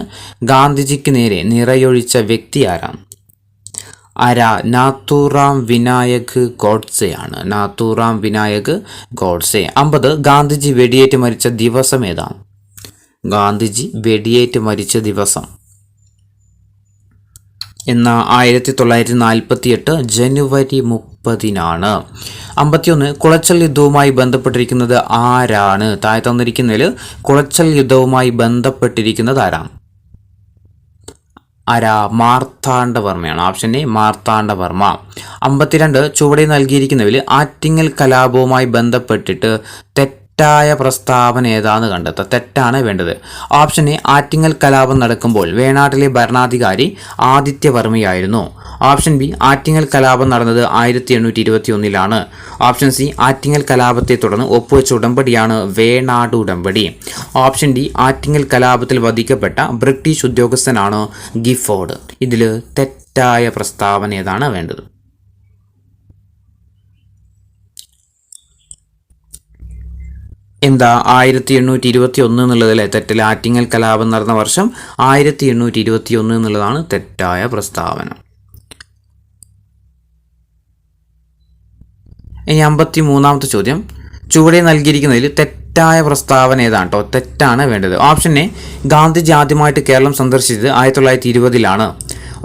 ഗാന്ധിജിക്ക് നേരെ നിറയൊഴിച്ച വ്യക്തി ആരാണ്? ആരാ? നാഥൂറാം വിനായക് ഗോഡ്സെ ആണ്. നാഥൂറാം വിനായക് ഗോഡ്സെ. 50 ഗാന്ധിജി വെടിയേറ്റ് മരിച്ച ദിവസം ഏതാണ്? ഗാന്ധിജി വെടിയേറ്റ് മരിച്ച ദിവസം എന്ന 1948 ജനുവരി 30 51 കുളച്ചൽ യുദ്ധവുമായി ബന്ധപ്പെട്ടിരിക്കുന്നത് ആരാണ്? താഴെ തന്നിരിക്കുന്നതിൽ കുളച്ചൽ യുദ്ധവുമായി ബന്ധപ്പെട്ടിരിക്കുന്നത് ആരാണ്? ആരാ? മാർത്താണ്ഡവർമ്മയാണ്. Option A Marthanda Varma. 52 ചുവടെ നൽകിയിരിക്കുന്നതിൽ ആറ്റിങ്ങൽ കലാപവുമായി ബന്ധപ്പെട്ടിട്ട് തെറ്റായ പ്രസ്താവന ഏതാന്ന് കണ്ടെത്തുക. തെറ്റാണ് വേണ്ടത്. ഓപ്ഷൻ എ ആറ്റിങ്ങൽ കലാപം നടക്കുമ്പോൾ വേണാട്ടിലെ ഭരണാധികാരി ആദിത്യവർമ്മയായിരുന്നു. ഓപ്ഷൻ ബി ആറ്റിങ്ങൽ കലാപം നടന്നത് 1821 ഓപ്ഷൻ സി ആറ്റിങ്ങൽ കലാപത്തെ തുടർന്ന് ഒപ്പുവെച്ച ഉടമ്പടിയാണ് വേണാട് ഉടമ്പടി. ഓപ്ഷൻ ഡി ആറ്റിങ്ങൽ കലാപത്തിൽ വധിക്കപ്പെട്ട ബ്രിട്ടീഷ് ഉദ്യോഗസ്ഥനാണ് ഗിഫോർഡ്. ഇതിൽ തെറ്റായ പ്രസ്താവന ഏതാണ് വേണ്ടത്? എന്താ? 1821 എന്നുള്ളതല്ലേ തെറ്റില്ല. ആറ്റിങ്ങൽ കലാപം നടന്ന വർഷം 1821 എന്നുള്ളതാണ് തെറ്റായ പ്രസ്താവന. ഇനി 53ാമത്തെ ചോദ്യം, ചുവടെ നൽകിയിരിക്കുന്നതിൽ തെറ്റായ പ്രസ്താവന ഏതാണ് കേട്ടോ? തെറ്റാണ് വേണ്ടത്. ഓപ്ഷൻ എ, ഗാന്ധിജി ആദ്യമായിട്ട് കേരളം സന്ദർശിച്ചത് 1920-ലാണ്.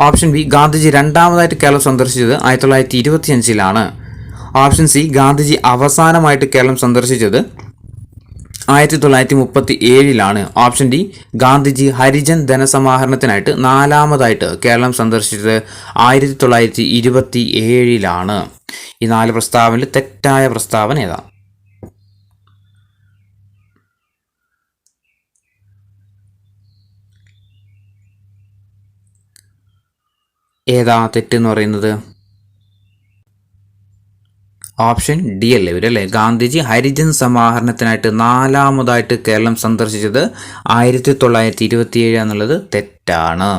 ഓപ്ഷൻ ബി, ഗാന്ധിജി രണ്ടാമതായിട്ട് കേരളം സന്ദർശിച്ചത് 1925-ലാണ്. ഓപ്ഷൻ സി, ഗാന്ധിജി അവസാനമായിട്ട് കേരളം സന്ദർശിച്ചത് 1937-ലാണ്. ഓപ്ഷൻ ഡി, ഗാന്ധിജി ഹരിജൻ ധനസമാഹരണത്തിനായിട്ട് 4ാമതായിട്ട് കേരളം സന്ദർശിച്ചത് 1927-ലാണ്. ഈ 4 പ്രസ്താവനയിൽ തെറ്റായ പ്രസ്താവന ഏതാ? ഏതാ തെറ്റെന്ന് പറയുന്നത്? ഓപ്ഷൻ ഡി അല്ലേ ഇവരല്ലേ? ഗാന്ധിജി ഹരിജൻ സമാഹരണത്തിനായിട്ട് 4ാമതായിട്ട് കേരളം സന്ദർശിച്ചത് 1927 എന്നുള്ളത് തെറ്റാണ്.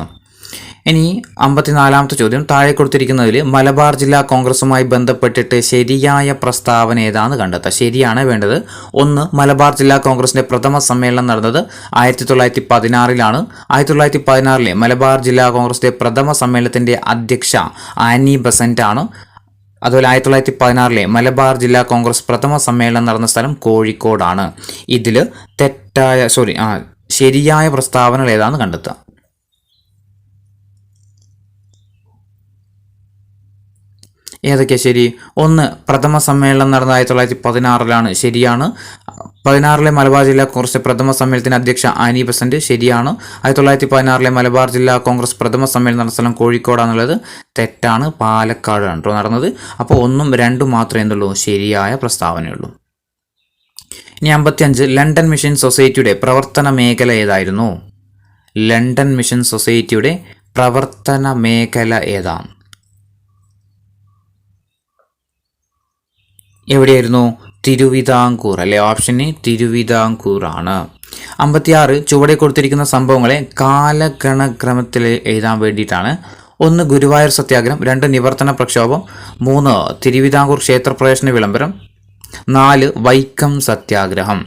ഇനി 54ാമത്തെ ചോദ്യം, താഴെ കൊടുത്തിരിക്കുന്നതിൽ മലബാർ ജില്ലാ കോൺഗ്രസുമായി ബന്ധപ്പെട്ടിട്ട് ശരിയായ പ്രസ്താവന ഏതാണെന്ന് കണ്ടെത്തുക. ശരിയാണ് വേണ്ടത്. 1, മലബാർ ജില്ലാ കോൺഗ്രസിന്റെ പ്രഥമ സമ്മേളനം നടന്നത് 1916-ലാണ്. 1916-ലെ മലബാർ ജില്ലാ കോൺഗ്രസിന്റെ പ്രഥമ സമ്മേളനത്തിന്റെ അധ്യക്ഷ ആനി ബസന്റ് ആണ്. അതുപോലെ 1916-ലെ മലബാർ ജില്ലാ കോൺഗ്രസ് പ്രഥമ സമ്മേളനം നടന്ന സ്ഥലം കോഴിക്കോടാണ്. ഇതിൽ ശരിയായ പ്രസ്താവനകൾ ഏതാണെന്ന് കണ്ടെത്തുക. ഏതൊക്കെയാണ് ശരി? 1, പ്രഥമ സമ്മേളനം നടന്ന 1916-ലാണ്. ശരിയാണ്. 16-ലെ മലബാർ ജില്ലാ കോൺഗ്രസ് പ്രഥമ സമ്മേളനത്തിന്റെ അധ്യക്ഷ ആനി ബസന്റ് ശരിയാണ്. 1916-ലെ മലബാർ ജില്ലാ കോൺഗ്രസ് പ്രഥമ സമ്മേളനം നടന്ന സ്ഥലം കോഴിക്കോടാന്നുള്ളത് തെറ്റാണ്. പാലക്കാടാണ് കേട്ടോ നടന്നത്. അപ്പോൾ 1ഉം 2ഉം മാത്രമേ എന്തുള്ളൂ ശരിയായ പ്രസ്താവനയുള്ളൂ. ഇനി 55, ലണ്ടൻ മിഷൻ സൊസൈറ്റിയുടെ പ്രവർത്തന മേഖല ഏതായിരുന്നു? ലണ്ടൻ മിഷൻ സൊസൈറ്റിയുടെ പ്രവർത്തന മേഖല ഏതാണ്? എവിടെയായിരുന്നു? തിരുവിതാംകൂർ അല്ലേ? ഓപ്ഷൻ എ തിരുവിതാംകൂർ ആണ്. 56, ചുവടെ കൊടുത്തിരിക്കുന്ന സംഭവങ്ങളെ കാലഗണക്രമത്തിൽ എഴുതാൻ വേണ്ടിയിട്ടാണ്. 1, ഗുരുവായൂർ സത്യാഗ്രഹം. 2, നിവർത്തന പ്രക്ഷോഭം. 3, തിരുവിതാംകൂർ ക്ഷേത്രപ്രവേശന വിളംബരം. 4, വൈക്കം സത്യാഗ്രഹം.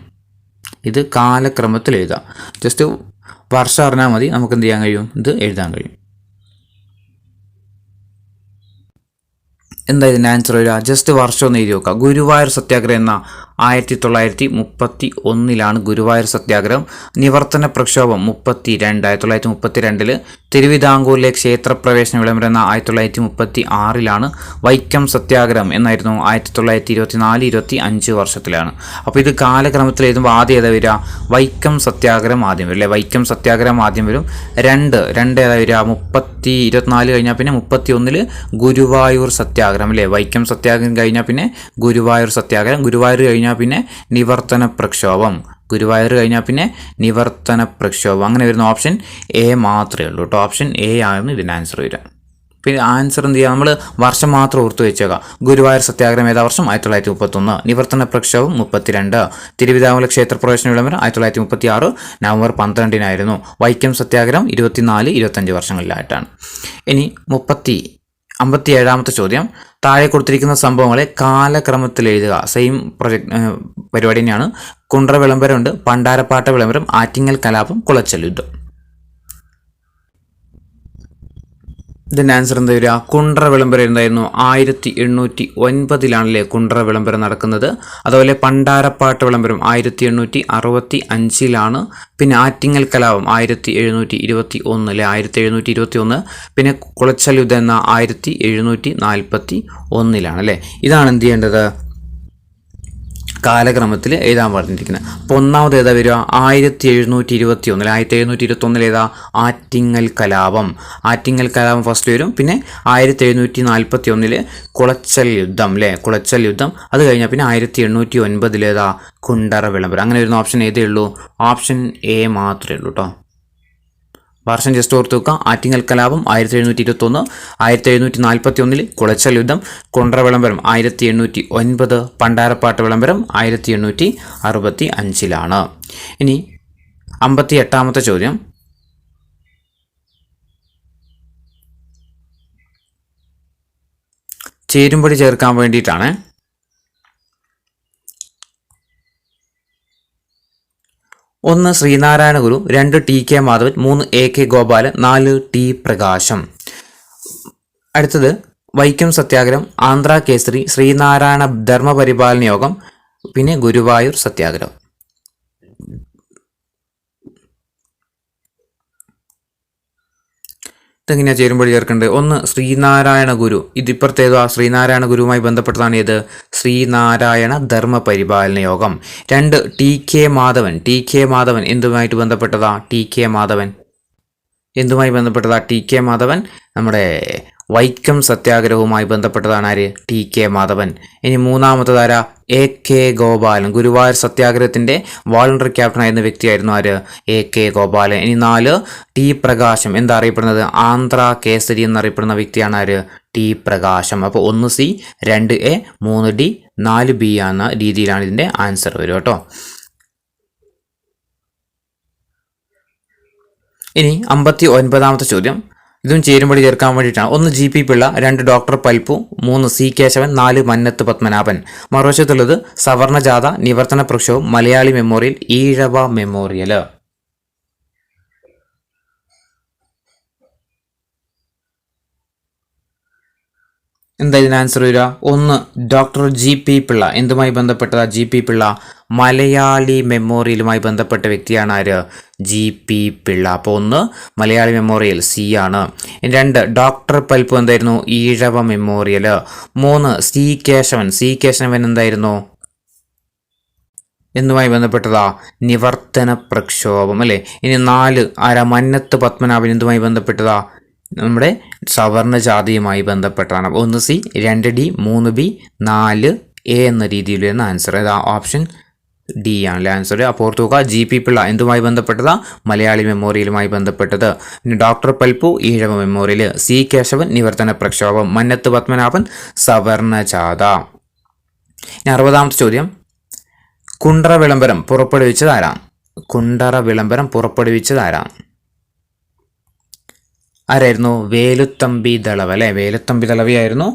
ഇത് കാലക്രമത്തിൽ എഴുതാം. ജസ്റ്റ് വർഷം അറിഞ്ഞാൽ മതി, നമുക്ക് എന്ത് ചെയ്യാൻ കഴിയും? ഇത് എഴുതാൻ കഴിയും. എന്താ ഇതിൻ്റെ ആൻസർ വരിക? ജസ്റ്റ് വർഷം ഒന്ന് എഴുതി നോക്കുക. ഗുരുവായൂർ സത്യാഗ്രഹം എന്ന 1931-ലാണ് ഗുരുവായൂർ സത്യാഗ്രഹം. നിവർത്തന പ്രക്ഷോഭം 1932 തിരുവിതാംകൂറിലെ ക്ഷേത്രപ്രവേശന വിളംബരം എന്ന 1936-ലാണ്. വൈക്കം സത്യാഗ്രഹം എന്നായിരുന്നു 1924-25 വർഷത്തിലാണ്. അപ്പോൾ ഇത് കാലക്രമത്തിൽ എഴുതുമ്പോൾ ആദ്യം ഏതാ വരിക? വൈക്കം സത്യാഗ്രഹം ആദ്യം വരും അല്ലേ? വൈക്കം സത്യാഗ്രഹം ആദ്യം വരും. 2 ഏതാ വരിക? 24 കഴിഞ്ഞാൽ പിന്നെ 31 ഗുരുവായൂർ സത്യാഗ്രഹം അല്ലേ? വൈക്കം സത്യാഗ്രഹം കഴിഞ്ഞാൽ പിന്നെ ഗുരുവായൂർ സത്യാഗ്രഹം. ഗുരുവായൂർ കഴിഞ്ഞാൽ പിന്നെ നിവർത്തന പ്രക്ഷോഭം. ഗുരുവായൂർ കഴിഞ്ഞാൽ പിന്നെ നിവർത്തന പ്രക്ഷോഭം. അങ്ങനെ വരുന്ന ഓപ്ഷൻ എ മാത്രമേ ഉള്ളൂ കേട്ടോ. ഓപ്ഷൻ എ ആയിരുന്നു ഇതിൻ്റെ ആൻസർ വരിക. പിന്നെ ആൻസർ എന്ത് ചെയ്യുക? നമ്മൾ വർഷം മാത്രം ഓർത്ത് വെച്ചേക്കാം. ഗുരുവായൂർ സത്യാഗ്രഹം ഏതാ വർഷം? 1931. നിവർത്തന പ്രക്ഷോഭം 32. തിരുവിതാംകൂർ ക്ഷേത്രപ്രവേശന വിളംബരം 1936 നവംബർ 12-നായിരുന്നു. വൈക്കം സത്യാഗ്രഹം 24-25 വർഷങ്ങളിലായിട്ടാണ്. ഇനി 57ാമത്തെ ചോദ്യം, താഴെ കൊടുത്തിരിക്കുന്ന സംഭവങ്ങളെ കാലക്രമത്തിൽ എഴുതുക. സെയിം പരിപാടി തന്നെയാണ്. കുണ്ട്ര വിളംബരമുണ്ട്, പണ്ടാരപ്പാട്ട വിളംബരം, ആറ്റിങ്ങൽ കലാപം, കുളച്ചൽ യുദ്ധം. ഇതിൻ്റെ ആൻസർ എന്താ വരിക? കുണ്ട്ര വിളംബരം എന്തായിരുന്നു? 1809-ലാണല്ലേ കുണ്ട്ര വിളംബരം നടക്കുന്നത്. അതുപോലെ പണ്ടാരപ്പാട്ട് വിളംബരം 1865-ലാണ്. പിന്നെ ആറ്റിങ്ങൽ കലാപം 1721 അല്ലെ? 1721. പിന്നെ കുളച്ചൽ യുദ്ധം എന്ന 1741-ലാണ് അല്ലേ? ഇതാണ് എന്ത് ചെയ്യേണ്ടത്? കാലക്രമത്തിൽ എഴുതാൻ പറഞ്ഞിരിക്കുന്നത്. അപ്പോൾ ഒന്നാമത് ഏതാ വരിക? 1721 1721 ഏതാ? ആറ്റിങ്ങൽ കലാപം. ആറ്റിങ്ങൽ കലാപം ഫസ്റ്റ് വരും. പിന്നെ 1741 കുളച്ചൽ യുദ്ധം അല്ലേ? കുളച്ചൽ യുദ്ധം. അത് കഴിഞ്ഞാൽ പിന്നെ 1809 ഏതാ? കുണ്ടറ വിളംബരം. അങ്ങനെ വരുന്ന ഓപ്ഷൻ ഏതേ ഉള്ളൂ? ഓപ്ഷൻ എ മാത്രമേ ഉള്ളൂ കേട്ടോ. വർഷം ജസ്റ്റ് ഓർത്ത് വെക്കുക. ആറ്റിങ്ങൽ കലാപം 1721, 1741 കുളച്ചൽ യുദ്ധം, കുണ്ട്ര വിളംബരം 1809, പണ്ടാരപ്പാട്ട് വിളംബരം 1865-ലാണ്. ഇനി 58ാമത്തെ ചോദ്യം, ചേരുംപടി ചേർക്കാൻ വേണ്ടിയിട്ടാണ്. 1 ശ്രീനാരായണ ഗുരു, 2 T K. Madhavan, 3 AK. Gopalan, 4 T. പ്രകാശം. അടുത്തത് വൈക്കം സത്യാഗ്രഹം, ആന്ധ്ര കേസരി, ശ്രീനാരായണ ധർമ്മപരിപാലന യോഗം, പിന്നെ ഗുരുവായൂർ സത്യാഗ്രഹം. ഇതെങ്ങനെയാണ് ചേരുമ്പോൾ ചേർക്കേണ്ടത്? ഒന്ന് ശ്രീനാരായണ ഗുരു, ഇതിപ്പുറത്തേതോ ശ്രീനാരായണ ഗുരുവുമായി ബന്ധപ്പെട്ടതാണ് ഏത്? ശ്രീനാരായണ ധർമ്മപരിപാലന യോഗം. 2 ടി.കെ. മാധവൻ. ടി.കെ. മാധവൻ എന്തുമായിട്ട് ബന്ധപ്പെട്ടതാ? ടി.കെ. മാധവൻ എന്തുമായി ബന്ധപ്പെട്ടതാ? ടി.കെ. മാധവൻ നമ്മുടെ വൈക്കം സത്യാഗ്രഹവുമായി ബന്ധപ്പെട്ടതാണ് ആര്? ടി.കെ. മാധവൻ. ഇനി മൂന്നാമത്തതാര? എ.കെ. ഗോപാലൻ. ഗുരുവായൂർ സത്യാഗ്രഹത്തിൻ്റെ വോളണ്ടറി ക്യാപ്റ്റൻ ആയിരുന്ന വ്യക്തിയായിരുന്നു ആര്? എ.കെ. ഗോപാലൻ. ഇനി 4 ടി പ്രകാശം. എന്താ അറിയപ്പെടുന്നത്? ആന്ധ്ര കേസരി എന്നറിയപ്പെടുന്ന വ്യക്തിയാണ് ആര്? ടി പ്രകാശം. അപ്പോൾ 1 C, 2 A, 3 D, 4 B എന്ന രീതിയിലാണ് ഇതിൻ്റെ ആൻസർ വരും കേട്ടോ. ഇനി 59ാമത്തെ ചോദ്യം. ഇതും ചേരുമ്പടി ചേർക്കാൻ വേണ്ടിയിട്ടാണ്. 1 G.P. Pillai, 2 doctor Palpu, 3 C. Kesavan, 4 Mannathu Padmanabhan. മറുവശത്തുള്ളത് സവർണജാഥ, നിവർത്തന പ്രക്ഷോഭം, മലയാളി മെമ്മോറിയൽ, ഈഴവ മെമ്മോറിയൽ. എന്താ ഇതിന് ആൻസർ വരിക? 1 ഡോക്ടർ G.P. പിള്ള. എന്തുമായി ബന്ധപ്പെട്ടതാ G.P. പിള്ള? മലയാളി മെമ്മോറിയലുമായി ബന്ധപ്പെട്ട വ്യക്തിയാണ് ആര്? G.P. പിള്ള. അപ്പോൾ 1 മലയാളി മെമ്മോറിയൽ C ആണ്. 2 ഡോക്ടർ പൽപ്പു എന്തായിരുന്നു? Ezhava memorial. 3 C. Kesavan. C. Kesavan എന്തായിരുന്നു? എന്തുമായി ബന്ധപ്പെട്ടതാ? നിവർത്തന പ്രക്ഷോഭം അല്ലേ. ഇനി 4 ആരാ? മന്നത്ത് പത്മനാഭൻ. എന്തുമായി ബന്ധപ്പെട്ടതാ? നമ്മുടെ സവർണജാതിയുമായി ബന്ധപ്പെട്ടാണ്. 1 C, 2 D, 3 B, 4 A എന്ന രീതിയിൽ വരുന്ന ആൻസർ ഏതാ? ഓപ്ഷൻ D ആണല്ലേ ആൻസർ. അപ്പോൾ ഓർത്തുക, G.P. പിള്ള എന്തുമായി ബന്ധപ്പെട്ടതാ? മലയാളി മെമ്മോറിയലുമായി ബന്ധപ്പെട്ടത്. പിന്നെ doctor Palpu Ezhava memorial, C. Kesavan നിവർത്തന പ്രക്ഷോഭം, മന്നത്ത് പത്മനാഭൻ സവർണജാഥ. ഇനി 60ാമത്തെ ചോദ്യം. കുണ്ടറ വിളംബരം പുറപ്പെടുവിച്ചതാരാണ്? കുണ്ടറ വിളംബരം പുറപ്പെടുവിച്ചതാരാണ്? ആരായിരുന്നു? വേലുത്തമ്പി ദളവ അല്ലേ. വേലുത്തമ്പി ദളവയായിരുന്നു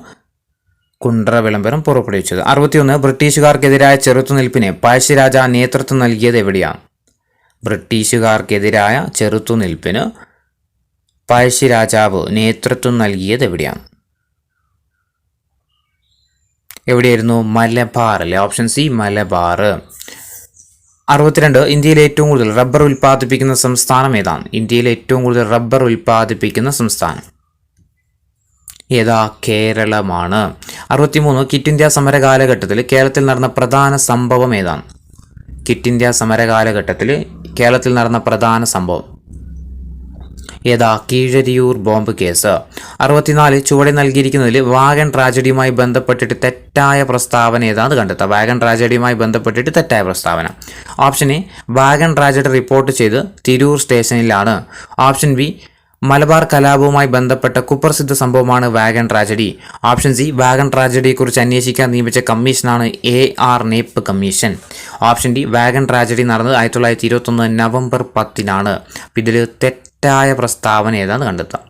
കുണ്ടറ വിളംബരം പുറപ്പെടുവിച്ചത്. 61 ബ്രിട്ടീഷുകാർക്കെതിരായ ചെറുത്തുനിൽപ്പിന് പഴശ്ശിരാജ നേതൃത്വം നൽകിയത് എവിടെയാണ്? ബ്രിട്ടീഷുകാർക്കെതിരായ ചെറുത്തുനിൽപ്പിന് പഴശ്ശിരാജാവ് നേതൃത്വം നൽകിയത് എവിടെയാണ്? എവിടെയായിരുന്നു? മലബാർ അല്ലേ. Option C Malabar. 62 ഇന്ത്യയിലെ ഏറ്റവും കൂടുതൽ റബ്ബർ ഉൽപ്പാദിപ്പിക്കുന്ന സംസ്ഥാനം ഏതാണ്? ഇന്ത്യയിലെ ഏറ്റവും കൂടുതൽ റബ്ബർ ഉൽപ്പാദിപ്പിക്കുന്ന സംസ്ഥാനം ഏതാ? കേരളമാണ്. 63 ക്വിറ്റ് ഇന്ത്യ സമര കാലഘട്ടത്തിൽ കേരളത്തിൽ നടന്ന പ്രധാന സംഭവം ഏതാണ്? ക്വിറ്റ് ഇന്ത്യ സമര കാലഘട്ടത്തിൽ കേരളത്തിൽ നടന്ന പ്രധാന സംഭവം ഏതാ? Keezhariyur bomb case. 64 ചുവടെ നൽകിയിരിക്കുന്നതിൽ വാഗൺ ട്രാജഡിയുമായി ബന്ധപ്പെട്ടിട്ട് തെറ്റായ പ്രസ്താവന ഏതാണെന്ന് കണ്ടെത്തുക. വാഗൺ ട്രാജഡിയുമായി ബന്ധപ്പെട്ടിട്ട് തെറ്റായ പ്രസ്താവന. Option A wagon tragedy report ചെയ്ത് തിരൂർ സ്റ്റേഷനിലാണ്. ഓപ്ഷൻ ബി മലബാർ കലാപവുമായി ബന്ധപ്പെട്ട കുപ്രസിദ്ധ സംഭവമാണ് wagon tragedy. Option C wagon ട്രാജഡിയെക്കുറിച്ച് അന്വേഷിക്കാൻ നിയമിച്ച കമ്മീഷനാണ് A.R. Knapp commission. Option D wagon tragedy നടന്നത് 1921 നവംബർ 10-നാണ്. അപ്പം ഇതിൽ തെറ്റായ പ്രസ്താവന ഏതാണെന്ന് കണ്ടെത്താം.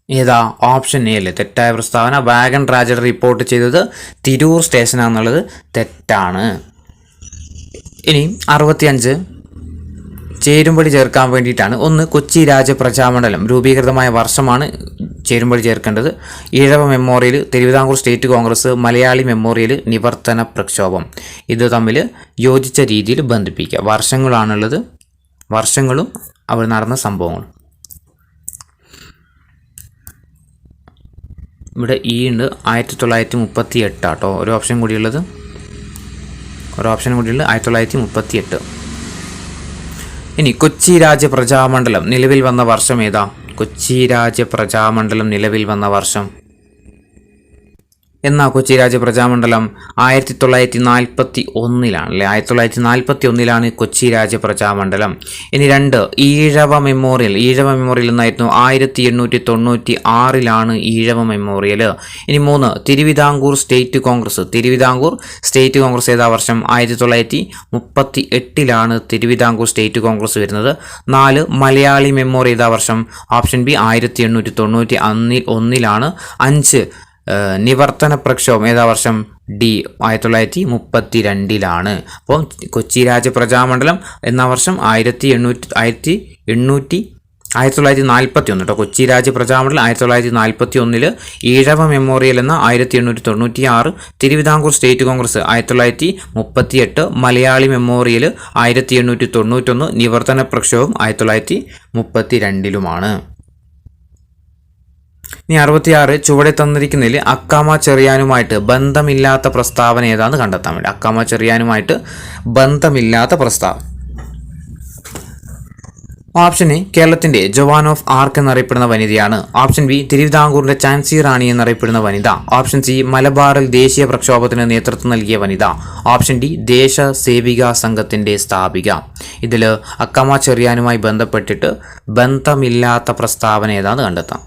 ഏതാ? ഓപ്ഷൻ എ അല്ലേ തെറ്റായ പ്രസ്താവന. വാഗൺ ട്രാജഡി റിപ്പോർട്ട് ചെയ്തത് തിരൂർ സ്റ്റേഷനാണെന്നുള്ളത് തെറ്റാണ്. ഇനി 65 ചേരുംപടി ചേർക്കാൻ വേണ്ടിയിട്ടാണ്. 1 കൊച്ചി രാജപ്രജാമണ്ഡലം രൂപീകൃതമായ വർഷമാണ് ചേരുംപടി ചേർക്കേണ്ടത്. Ezhava memorial, Thiruvithamkoor state Congress, Malayali memorial, നിവർത്തന പ്രക്ഷോഭം. ഇത് തമ്മിൽ യോജിച്ച രീതിയിൽ ബന്ധിപ്പിക്കുക. വർഷങ്ങളാണുള്ളത്, വർഷങ്ങളും അവർ നടന്ന സംഭവങ്ങളും. ഇവിടെ ഈ ഉണ്ട് 1938 കേട്ടോ. ഒരു ഓപ്ഷൻ കൂടിയുള്ളത് 1938. ഇനി കൊച്ചി രാജപ്രജാമണ്ഡലം നിലവിൽ വന്ന വർഷം ഏതാ? കൊച്ചി രാജപ്രജാമണ്ഡലം നിലവിൽ വന്ന വർഷം എന്നാ? കൊച്ചി രാജപ്രജാമണ്ഡലം 1941-ലാണല്ലേ. 1941-ലാണ് കൊച്ചി രാജപ്രജാമണ്ഡലം. ഇനി 2 ഈഴവ മെമ്മോറിയൽ. ഈഴവ മെമ്മോറിയൽ എന്നായിരുന്നു 1896-ലാണ് ഈഴവ മെമ്മോറിയൽ. ഇനി 3 തിരുവിതാംകൂർ സ്റ്റേറ്റ് കോൺഗ്രസ്. തിരുവിതാംകൂർ സ്റ്റേറ്റ് കോൺഗ്രസ് ഏതാ വർഷം? 1938-ലാണ് തിരുവിതാംകൂർ സ്റ്റേറ്റ് കോൺഗ്രസ് വരുന്നത്. 4 മലയാളി മെമ്മോറിയൽ ഏതാ വർഷം? Option B 1891-ലാണ്. 5 നിവർത്തന പ്രക്ഷോഭം ഏതാ വർഷം? ഡി 1932-ലാണ്. അപ്പോൾ കൊച്ചി രാജപ്രജാമണ്ഡലം എന്ന വർഷം 1891 1941 കേട്ടോ. കൊച്ചി രാജ്യ പ്രജാമണ്ഡലം 1941 ഈഴവ മെമ്മോറിയൽ എന്ന 1896, തിരുവിതാംകൂർ സ്റ്റേറ്റ് കോൺഗ്രസ് 1938, മലയാളി മെമ്മോറിയൽ 1891, നിവർത്തന പ്രക്ഷോഭം 1932. ഇനി 66 ചുവടെ തന്നിരിക്കുന്നതിൽ അക്കാമ ചെറിയാനുമായിട്ട് ബന്ധമില്ലാത്ത പ്രസ്താവന ഏതാണെന്ന് കണ്ടെത്താൻ വേണ്ടി. അക്കാമ ചെറിയാനുമായിട്ട് ബന്ധമില്ലാത്ത പ്രസ്താവന. ഓപ്ഷൻ എ കേരളത്തിന്റെ ജവാൻ ഓഫ് ആർക്ക് എന്നറിയപ്പെടുന്ന വനിതയാണ്. ഓപ്ഷൻ ബി തിരുവിതാംകൂറിന്റെ ചാൻസി റാണി എന്നറിയപ്പെടുന്ന വനിത. ഓപ്ഷൻ സി മലബാറിൽ ദേശീയ പ്രക്ഷോഭത്തിന് നേതൃത്വം നൽകിയ വനിത. ഓപ്ഷൻ ഡി ദേശ സേവികാ സംഘത്തിന്റെ സ്ഥാപിക. ഇതിൽ അക്കാമ ചെറിയാനുമായി ബന്ധപ്പെട്ടിട്ട് ബന്ധമില്ലാത്ത പ്രസ്താവന ഏതാണെന്ന് കണ്ടെത്താം.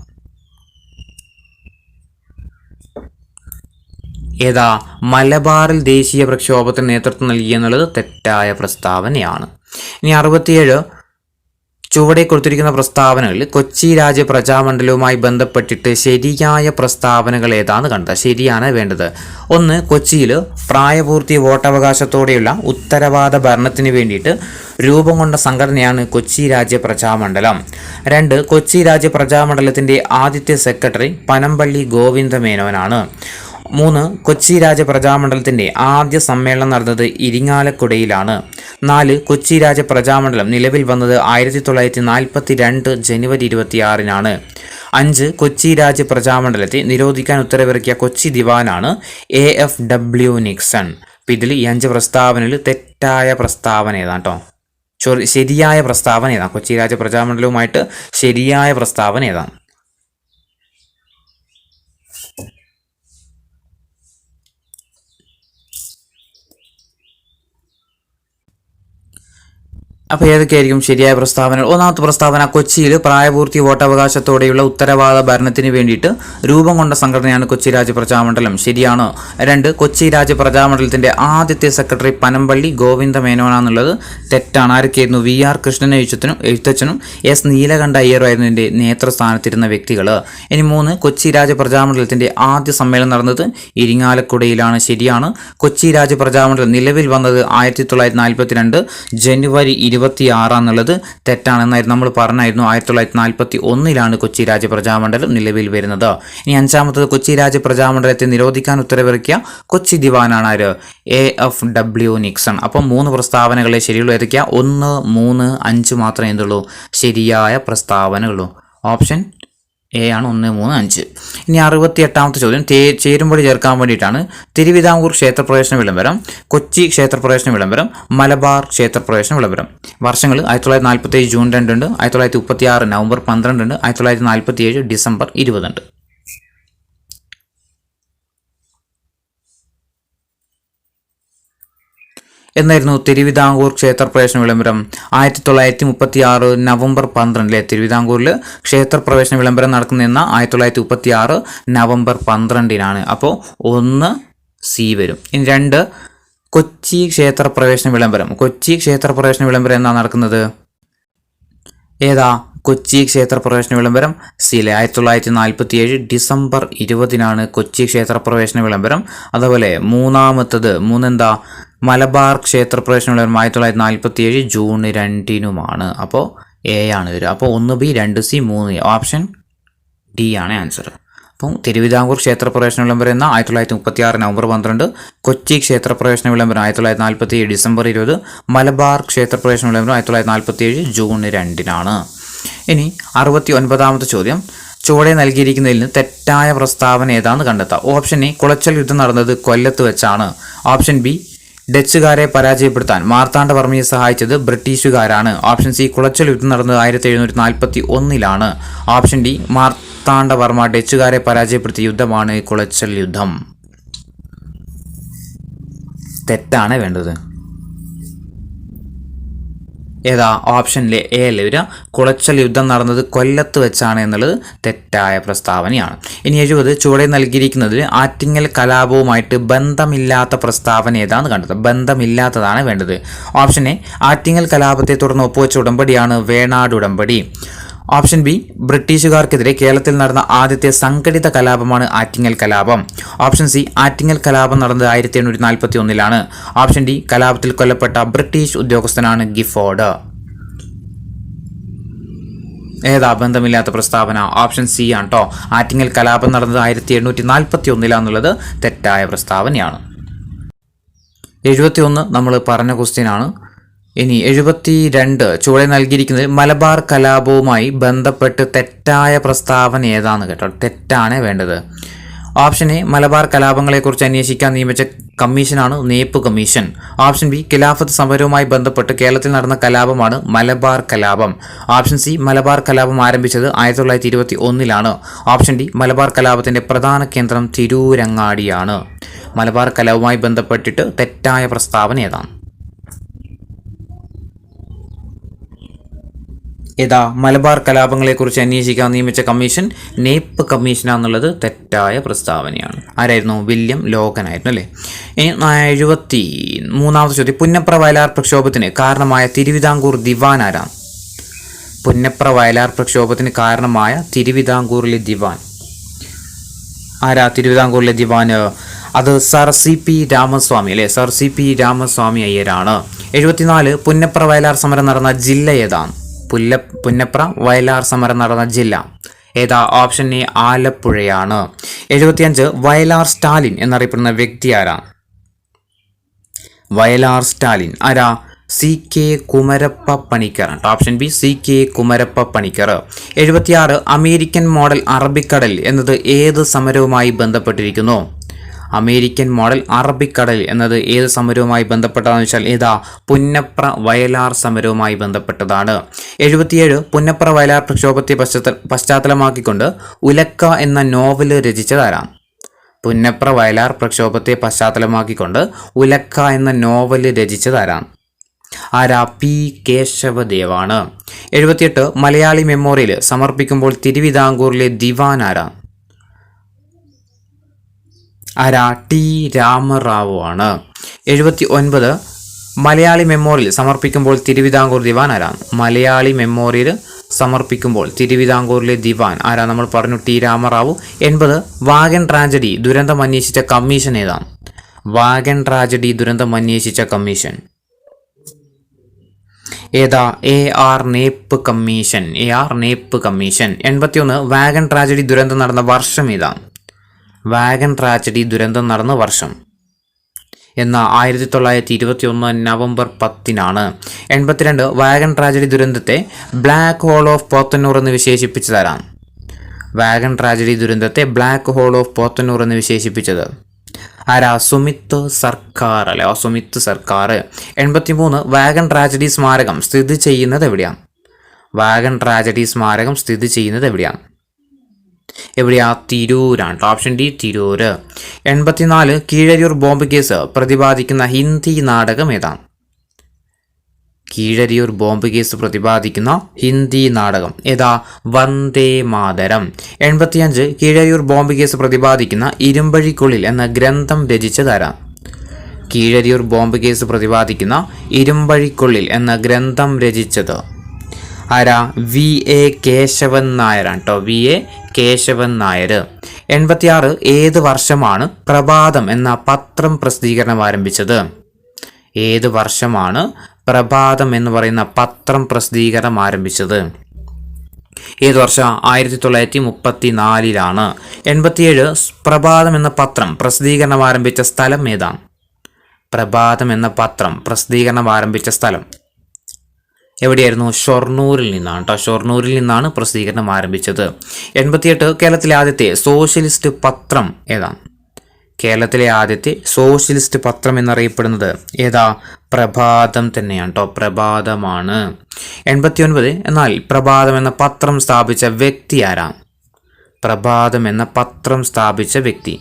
ഏതാ? മലബാറിൽ ദേശീയ പ്രക്ഷോഭത്തിന് നേതൃത്വം നൽകി എന്നുള്ളത് തെറ്റായ പ്രസ്താവനയാണ്. ഇനി 67 ചുവടെ കൊടുത്തിരിക്കുന്ന പ്രസ്താവനകളിൽ കൊച്ചി രാജ്യ പ്രജാമണ്ഡലവുമായി ബന്ധപ്പെട്ടിട്ട് ശരിയായ പ്രസ്താവനകൾ ഏതാണെന്ന് കണ്ടെത്താം. ശരിയാണ് വേണ്ടത്. 1 കൊച്ചിയിൽ പ്രായപൂർത്തി വോട്ടവകാശത്തോടെയുള്ള ഉത്തരവാദ ഭരണത്തിന് വേണ്ടിയിട്ട് രൂപം കൊണ്ട സംഘടനയാണ് കൊച്ചി രാജ്യ പ്രജാമണ്ഡലം. 2 കൊച്ചി രാജ്യ പ്രജാമണ്ഡലത്തിൻ്റെ ആദ്യത്തെ സെക്രട്ടറി പനമ്പള്ളി ഗോവിന്ദ മേനോനാണ്. 3 കൊച്ചി രാജ്യ പ്രജാമണ്ഡലത്തിൻ്റെ ആദ്യ സമ്മേളനം നടന്നത് ഇരിങ്ങാലക്കുടയിലാണ്. 4 കൊച്ചി രാജ്യ പ്രജാമണ്ഡലം നിലവിൽ വന്നത് 1942 ജനുവരി 26-നാണ്. 5 കൊച്ചി രാജ്യ പ്രജാമണ്ഡലത്തെ നിരോധിക്കാൻ ഉത്തരവിറക്കിയ കൊച്ചി ദിവാനാണ് AFW നിക്സൺ. അപ്പം ഇതിൽ ഈ 5 പ്രസ്താവനയിൽ തെറ്റായ പ്രസ്താവന ഏതാണ് കേട്ടോ. ശരിയായ പ്രസ്താവന ഏതാണ്? കൊച്ചി രാജ്യ പ്രജാമണ്ഡലവുമായിട്ട് ശരിയായ പ്രസ്താവന ഏതാണ്? അപ്പോൾ ഏതൊക്കെയായിരിക്കും ശരിയായ പ്രസ്താവന? ഒന്നാമത്തെ പ്രസ്താവന കൊച്ചിയിൽ പ്രായപൂർത്തി വോട്ടവകാശത്തോടെയുള്ള ഉത്തരവാദ ഭരണത്തിന് വേണ്ടിയിട്ട് രൂപം കൊണ്ട സംഘടനയാണ് കൊച്ചി രാജ്യ പ്രജാമണ്ഡലം. ശരിയാണ്. 2 കൊച്ചി രാജ്യ പ്രജാമണ്ഡലത്തിൻ്റെ ആദ്യത്തെ സെക്രട്ടറി പനമ്പള്ളി ഗോവിന്ദ മേനോനാന്നുള്ളത് തെറ്റാണ്. ആരൊക്കെയായിരുന്നു? VR കൃഷ്ണൻ എഴുത്തച്ഛനും S നീലകണ്ഠ അയ്യറുമായിരുന്നു ഇതിൻ്റെ നേതൃസ്ഥാനത്തിരുന്ന വ്യക്തികൾ. ഇനി 3 കൊച്ചി രാജ്യ പ്രജാമണ്ഡലത്തിൻ്റെ ആദ്യ സമ്മേളനം നടന്നത് ഇരിങ്ങാലക്കുടയിലാണ്. ശരിയാണ്. കൊച്ചി രാജ്യ പ്രജാമണ്ഡലം നിലവിൽ വന്നത് 1942 ജനുവരി 26 തെറ്റാണെന്നായിരുന്നു നമ്മൾ പറഞ്ഞായിരുന്നു. 1941 കൊച്ചി രാജ്യ പ്രജാമണ്ഡലം നിലവിൽ വരുന്നത്. ഇനി 5-മത്തത് കൊച്ചി രാജ്യ പ്രജാമണ്ഡലത്തെ നിരോധിക്കാൻ ഉത്തരവിറക്കിയ കൊച്ചി ദിവാനാണ് ആര്? AFW Nixon. അപ്പം 3 പ്രസ്താവനകളെ ശരിയുള്ളൂ. ഏതൊക്കെയാ? 1, 3, 5 മാത്രമേ എന്തുള്ളൂ ശരിയായ പ്രസ്താവനകളുള്ളൂ. ഓപ്ഷൻ A ആണ് 1, 3, 5. ഇനി 68-മത്തെ ചോദ്യം ചേരുംപടി ചേർക്കാൻ വേണ്ടിയിട്ടാണ്. തിരുവിതാംകൂർ ക്ഷേത്രപ്രവേശന വിളംബരം, കൊച്ചി ക്ഷേത്രപ്രവേശന വിളംബരം, മലബാർ ക്ഷേത്രപ്രവേശന വിളംബരം. വർഷങ്ങൾ 1947 ജൂൺ 2 ഉണ്ട്, 1936 നവംബർ 12 ഉണ്ട്, 1947 ഡിസംബർ 20 ഉണ്ട്. എന്നായിരുന്നു തിരുവിതാംകൂർ ക്ഷേത്രപ്രവേശന വിളംബരം? 1936 നവംബർ 12 തിരുവിതാംകൂറിൽ ക്ഷേത്രപ്രവേശന വിളംബരം നടക്കുന്നതെന്ന 1936 നവംബർ 12-നാണ്. അപ്പോൾ 1 C വരും. ഇനി 2 കൊച്ചി ക്ഷേത്രപ്രവേശന വിളംബരം. കൊച്ചി ക്ഷേത്രപ്രവേശന വിളംബരം എന്നാണ് നടക്കുന്നത്? ഏതാ? കൊച്ചി ക്ഷേത്രപ്രവേശന വിളംബരം സിയിലെ 1947 ഡിസംബർ 20-നാണ് കൊച്ചി ക്ഷേത്രപ്രവേശന വിളംബരം. അതുപോലെ 3-മത്തത് എന്താ? മലബാർ ക്ഷേത്രപ്രവേശന വിളംബരം 1947 ജൂൺ 2-നുമാണ്. അപ്പോൾ A ആണ് വരിക. അപ്പോൾ 1B 2C 3A. Option D ആണ് ആൻസർ. അപ്പം തിരുവിതാംകൂർ ക്ഷേത്രപ്രവേശന വിളംബരം എന്ന 1936 നവംബർ 12, കൊച്ചി ക്ഷേത്രപ്രവേശന വിളംബരം 1947 ഡിസംബർ 20, മലബാർ ക്ഷേത്രപ്രവേശന വിളംബരം 1947 ജൂൺ 2-നാണ്. ഇനി 69-മത്തെ ചോദ്യം ചുവടെ നൽകിയിരിക്കുന്നതിൽ നിന്ന് തെറ്റായ പ്രസ്താവന ഏതാണെന്ന് കണ്ടെത്താം. ഓപ്ഷൻ എ കുളച്ചൽ യുദ്ധം നടന്നത് കൊല്ലത്ത് വെച്ചാണ്. ഓപ്ഷൻ ബി ഡച്ചുകാരെ പരാജയപ്പെടുത്താൻ മാർത്താണ്ഡവർമ്മയെ സഹായിച്ചത് ബ്രിട്ടീഷുകാരാണ്. ഓപ്ഷൻ സി കുളച്ചൽ യുദ്ധം നടന്നത് 1741-ലാണ്. ഓപ്ഷൻ ഡി മാർത്താണ്ഡവർമ്മ ഡച്ചുകാരെ പരാജയപ്പെടുത്തിയ യുദ്ധമാണ് കുളച്ചൽ യുദ്ധം. തെറ്റാണ് വേണ്ടത്. ഏതാ? ഓപ്ഷനിലെ A അല്ലേ വരിക. കുളച്ചൽ യുദ്ധം നടന്നത് കൊല്ലത്ത് വെച്ചാണ് എന്നുള്ളത് തെറ്റായ പ്രസ്താവനയാണ്. ഇനി 70 ചുവടെ നൽകിയിരിക്കുന്നതിൽ ആറ്റിങ്ങൽ കലാപവുമായിട്ട് ബന്ധമില്ലാത്ത പ്രസ്താവന ഏതാണെന്ന് കണ്ടെത്തുക. ബന്ധമില്ലാത്തതാണ് വേണ്ടത്. ഓപ്ഷൻ എ ആറ്റിങ്ങൽ കലാപത്തെ തുടർന്ന് ഒപ്പുവെച്ച ഉടമ്പടിയാണ് വേണാട് ഉടമ്പടി. ഓപ്ഷൻ ബി ബ്രിട്ടീഷുകാർക്കെതിരെ കേരളത്തിൽ നടന്ന ആദ്യത്തെ സംഘടിത കലാപമാണ് ആറ്റിങ്ങൽ കലാപം. ഓപ്ഷൻ സി ആറ്റിങ്ങൽ കലാപം നടന്നത് 1841-ലാണ്. ഓപ്ഷൻ ഡി കലാപത്തിൽ കൊല്ലപ്പെട്ട ബ്രിട്ടീഷ് ഉദ്യോഗസ്ഥനാണ് ഗിഫോർഡ്. ഏതാ ബന്ധമില്ലാത്ത പ്രസ്താവന? ഓപ്ഷൻ സി ആണ് കേട്ടോ. ആറ്റിങ്ങൽ കലാപം നടന്നത് 1841 തെറ്റായ പ്രസ്താവനയാണ്. 71 നമ്മൾ പറഞ്ഞ ക്വസ്റ്റ്യൻ ആണ്. ഇനി 72 ചുവടെ നൽകിയിരിക്കുന്നത് മലബാർ കലാപവുമായി ബന്ധപ്പെട്ട് തെറ്റായ പ്രസ്താവന ഏതാന്ന് കേട്ടോ. തെറ്റാണ് വേണ്ടത്. ഓപ്ഷൻ എ മലബാർ കലാപങ്ങളെക്കുറിച്ച് അന്വേഷിക്കാൻ നിയമിച്ച കമ്മീഷനാണ് നേപ്പ് കമ്മീഷൻ. ഓപ്ഷൻ ബി ഖിലാഫത്ത് സമരവുമായി ബന്ധപ്പെട്ട് കേരളത്തിൽ നടന്ന കലാപമാണ് മലബാർ കലാപം. ഓപ്ഷൻ സി മലബാർ കലാപം ആരംഭിച്ചത് 1921 ഓപ്ഷൻ ഡി മലബാർ കലാപത്തിന്റെ പ്രധാന കേന്ദ്രം തിരൂരങ്ങാടിയാണ്. മലബാർ കലാപവുമായി ബന്ധപ്പെട്ടിട്ട് തെറ്റായ പ്രസ്താവന ഏതാണ്? ഏതാ മലബാർ കലാപങ്ങളെക്കുറിച്ച് അന്വേഷിക്കാൻ നിയമിച്ച കമ്മീഷൻ നേപ്പ് കമ്മീഷനാന്നുള്ളത് തെറ്റായ പ്രസ്താവനയാണ്. ആരായിരുന്നു? വില്യം ലോഗൻ ആയിരുന്നു അല്ലേ. ഇനി 73ാമത്തെ ചോദ്യം, പുന്നപ്ര വയലാർ പ്രക്ഷോഭത്തിന് കാരണമായ തിരുവിതാംകൂർ ദിവാൻ ആരാണ്? പുന്നപ്ര വയലാർ പ്രക്ഷോഭത്തിന് കാരണമായ തിരുവിതാംകൂറിലെ ദിവാൻ ആരാ? തിരുവിതാംകൂറിലെ ദിവാൻ അത് സർ സി പി രാമസ്വാമി അല്ലേ. സർ സി പി രാമസ്വാമി അയ്യരാണ്. 74 പുന്നപ്ര വയലാർ സമരം നടന്ന ജില്ല ഏതാണ്? പുന്നപ്ര വയലാർ സമരം നടന്ന ജില്ല ഏതാ? ഓപ്ഷൻ എ ആലപ്പുഴയാണ്. 75 വയലാർ സ്റ്റാലിൻ എന്നറിയപ്പെടുന്ന വ്യക്തി ആരാ? വയലാർ സ്റ്റാലിൻ ആരാ? C K Kumarappa Panicker. Option B C K Kumarappa Panicker. 76 American model അറബിക്കടൽ എന്നത് ഏത് സമരവുമായി ബന്ധപ്പെട്ടിരിക്കുന്നു? അമേരിക്കൻ മോഡൽ അറബിക്കടൽ എന്നത് ഏത് സമരവുമായി ബന്ധപ്പെട്ടതാണെന്ന് വെച്ചാൽ ഏതാ? പുന്നപ്ര വയലാർ സമരവുമായി ബന്ധപ്പെട്ടതാണ്. 77 പുന്നപ്ര വയലാർ പ്രക്ഷോഭത്തെ പശ്ചാത്തലമാക്കിക്കൊണ്ട് ഉലക്ക എന്ന നോവൽ രചിച്ചതാരാണ്? പുന്നപ്ര വയലാർ പ്രക്ഷോഭത്തെ പശ്ചാത്തലമാക്കിക്കൊണ്ട് ഉലക്ക എന്ന നോവൽ രചിച്ചതാരാണ്? ആരാ? പി കേശവദേവാണ്. 78 മലയാളി മെമ്മോറിയൽ സമർപ്പിക്കുമ്പോൾ തിരുവിതാംകൂറിലെ ദിവാൻ ആരാ? ആരാ? ടി രാമറാവു ആണ്. 79 മലയാളി മെമ്മോറിയൽ സമർപ്പിക്കുമ്പോൾ തിരുവിതാംകൂർ ദിവാൻ ആരാണ്? മലയാളി മെമ്മോറിയൽ സമർപ്പിക്കുമ്പോൾ തിരുവിതാംകൂറിലെ ദിവാൻ ആരാ? നമ്മൾ പറഞ്ഞു ടി രാമറാവു. 80 വാഗൻ ട്രാജഡി ദുരന്തം അന്വേഷിച്ച കമ്മീഷൻ ഏതാണ്? വാഗൻ ട്രാജഡി ദുരന്തം അന്വേഷിച്ച കമ്മീഷൻ ഏതാ? A R Knapp commission. A R Knapp commission. 81 wagon tragedy ദുരന്തം നടന്ന വർഷം ഏതാണ്? വാഗൻ ട്രാജഡി ദുരന്തം നടന്ന വർഷം എന്ന 1921 നവംബർ 10 82 വാഗൻ ട്രാജഡി ദുരന്തത്തെ ബ്ലാക്ക് ഹോൾ ഓഫ് പോത്തന്നൂർ എന്ന് വിശേഷിപ്പിച്ചതാരാണ്? വാഗൻ ട്രാജഡി ദുരന്തത്തെ ബ്ലാക്ക് ഹോൾ ഓഫ് പോത്തന്നൂർ എന്ന് വിശേഷിപ്പിച്ചത് ആരാ? സുമിത്ത് സർക്കാർ അല്ലെ. സുമിത്ത് സർക്കാർ. 83 വാഗൻ ട്രാജഡി സ്മാരകം സ്ഥിതി ചെയ്യുന്നത് എവിടെയാണ്? വാഗൻ ട്രാജഡി സ്മാരകം സ്ഥിതി ചെയ്യുന്നത് എവിടെയാണ്? എവിടെയാ? തിരൂരാണ്. Option D Tirur. 84 Keezhariyur bomb case പ്രതിപാദിക്കുന്ന ഹിന്ദി നാടകം ഏതാണ്? കീഴരിയൂർ ബോംബ് കേസ് പ്രതിപാദിക്കുന്ന ഹിന്ദി നാടകം ഏതാ? വന്ദേ മാതരം. 85 കീഴരിയൂർ ബോംബ് കേസ് പ്രതിപാദിക്കുന്ന ഇരുമ്പഴിക്കുള്ളിൽ എന്ന ഗ്രന്ഥം രചിച്ചതാരാണ്? കീഴരിയൂർ ബോംബ് കേസ് പ്രതിപാദിക്കുന്ന ഇരുമ്പഴിക്കുള്ളിൽ എന്ന ഗ്രന്ഥം രചിച്ചത് ആരാ? വി എ കേശവൻ നായരാണ് കേട്ടോ. V A Keshavan Nair. 86 ഏത് വർഷമാണ് പ്രഭാതം എന്ന പത്രം പ്രസിദ്ധീകരണം ആരംഭിച്ചത്? ഏത് വർഷമാണ് പ്രഭാതം എന്ന് പറയുന്ന പത്രം പ്രസിദ്ധീകരണം ആരംഭിച്ചത്? ഏത് വർഷം? 1934. 87 പ്രഭാതം എന്ന പത്രം പ്രസിദ്ധീകരണം ആരംഭിച്ച സ്ഥലം ഏതാണ്? പ്രഭാതം എന്ന പത്രം പ്രസിദ്ധീകരണം ആരംഭിച്ച സ്ഥലം എവിടെയായിരുന്നു? ഷൊർണൂരിൽ നിന്നാണ് കേട്ടോ. ഷൊർണൂരിൽ നിന്നാണ് പ്രസിദ്ധീകരണം ആരംഭിച്ചത്. 88 കേരളത്തിലെ ആദ്യത്തെ സോഷ്യലിസ്റ്റ് പത്രം ഏതാണ്? കേരളത്തിലെ ആദ്യത്തെ സോഷ്യലിസ്റ്റ് പത്രം എന്നറിയപ്പെടുന്നത് ഏതാ? പ്രഭാതം തന്നെയാണ് കേട്ടോ. പ്രഭാതമാണ്. 89 എന്നാൽ പ്രഭാതം എന്ന പത്രം സ്ഥാപിച്ച വ്യക്തി ആരാ? പ്രഭാതം എന്ന പത്രം സ്ഥാപിച്ച വ്യക്തി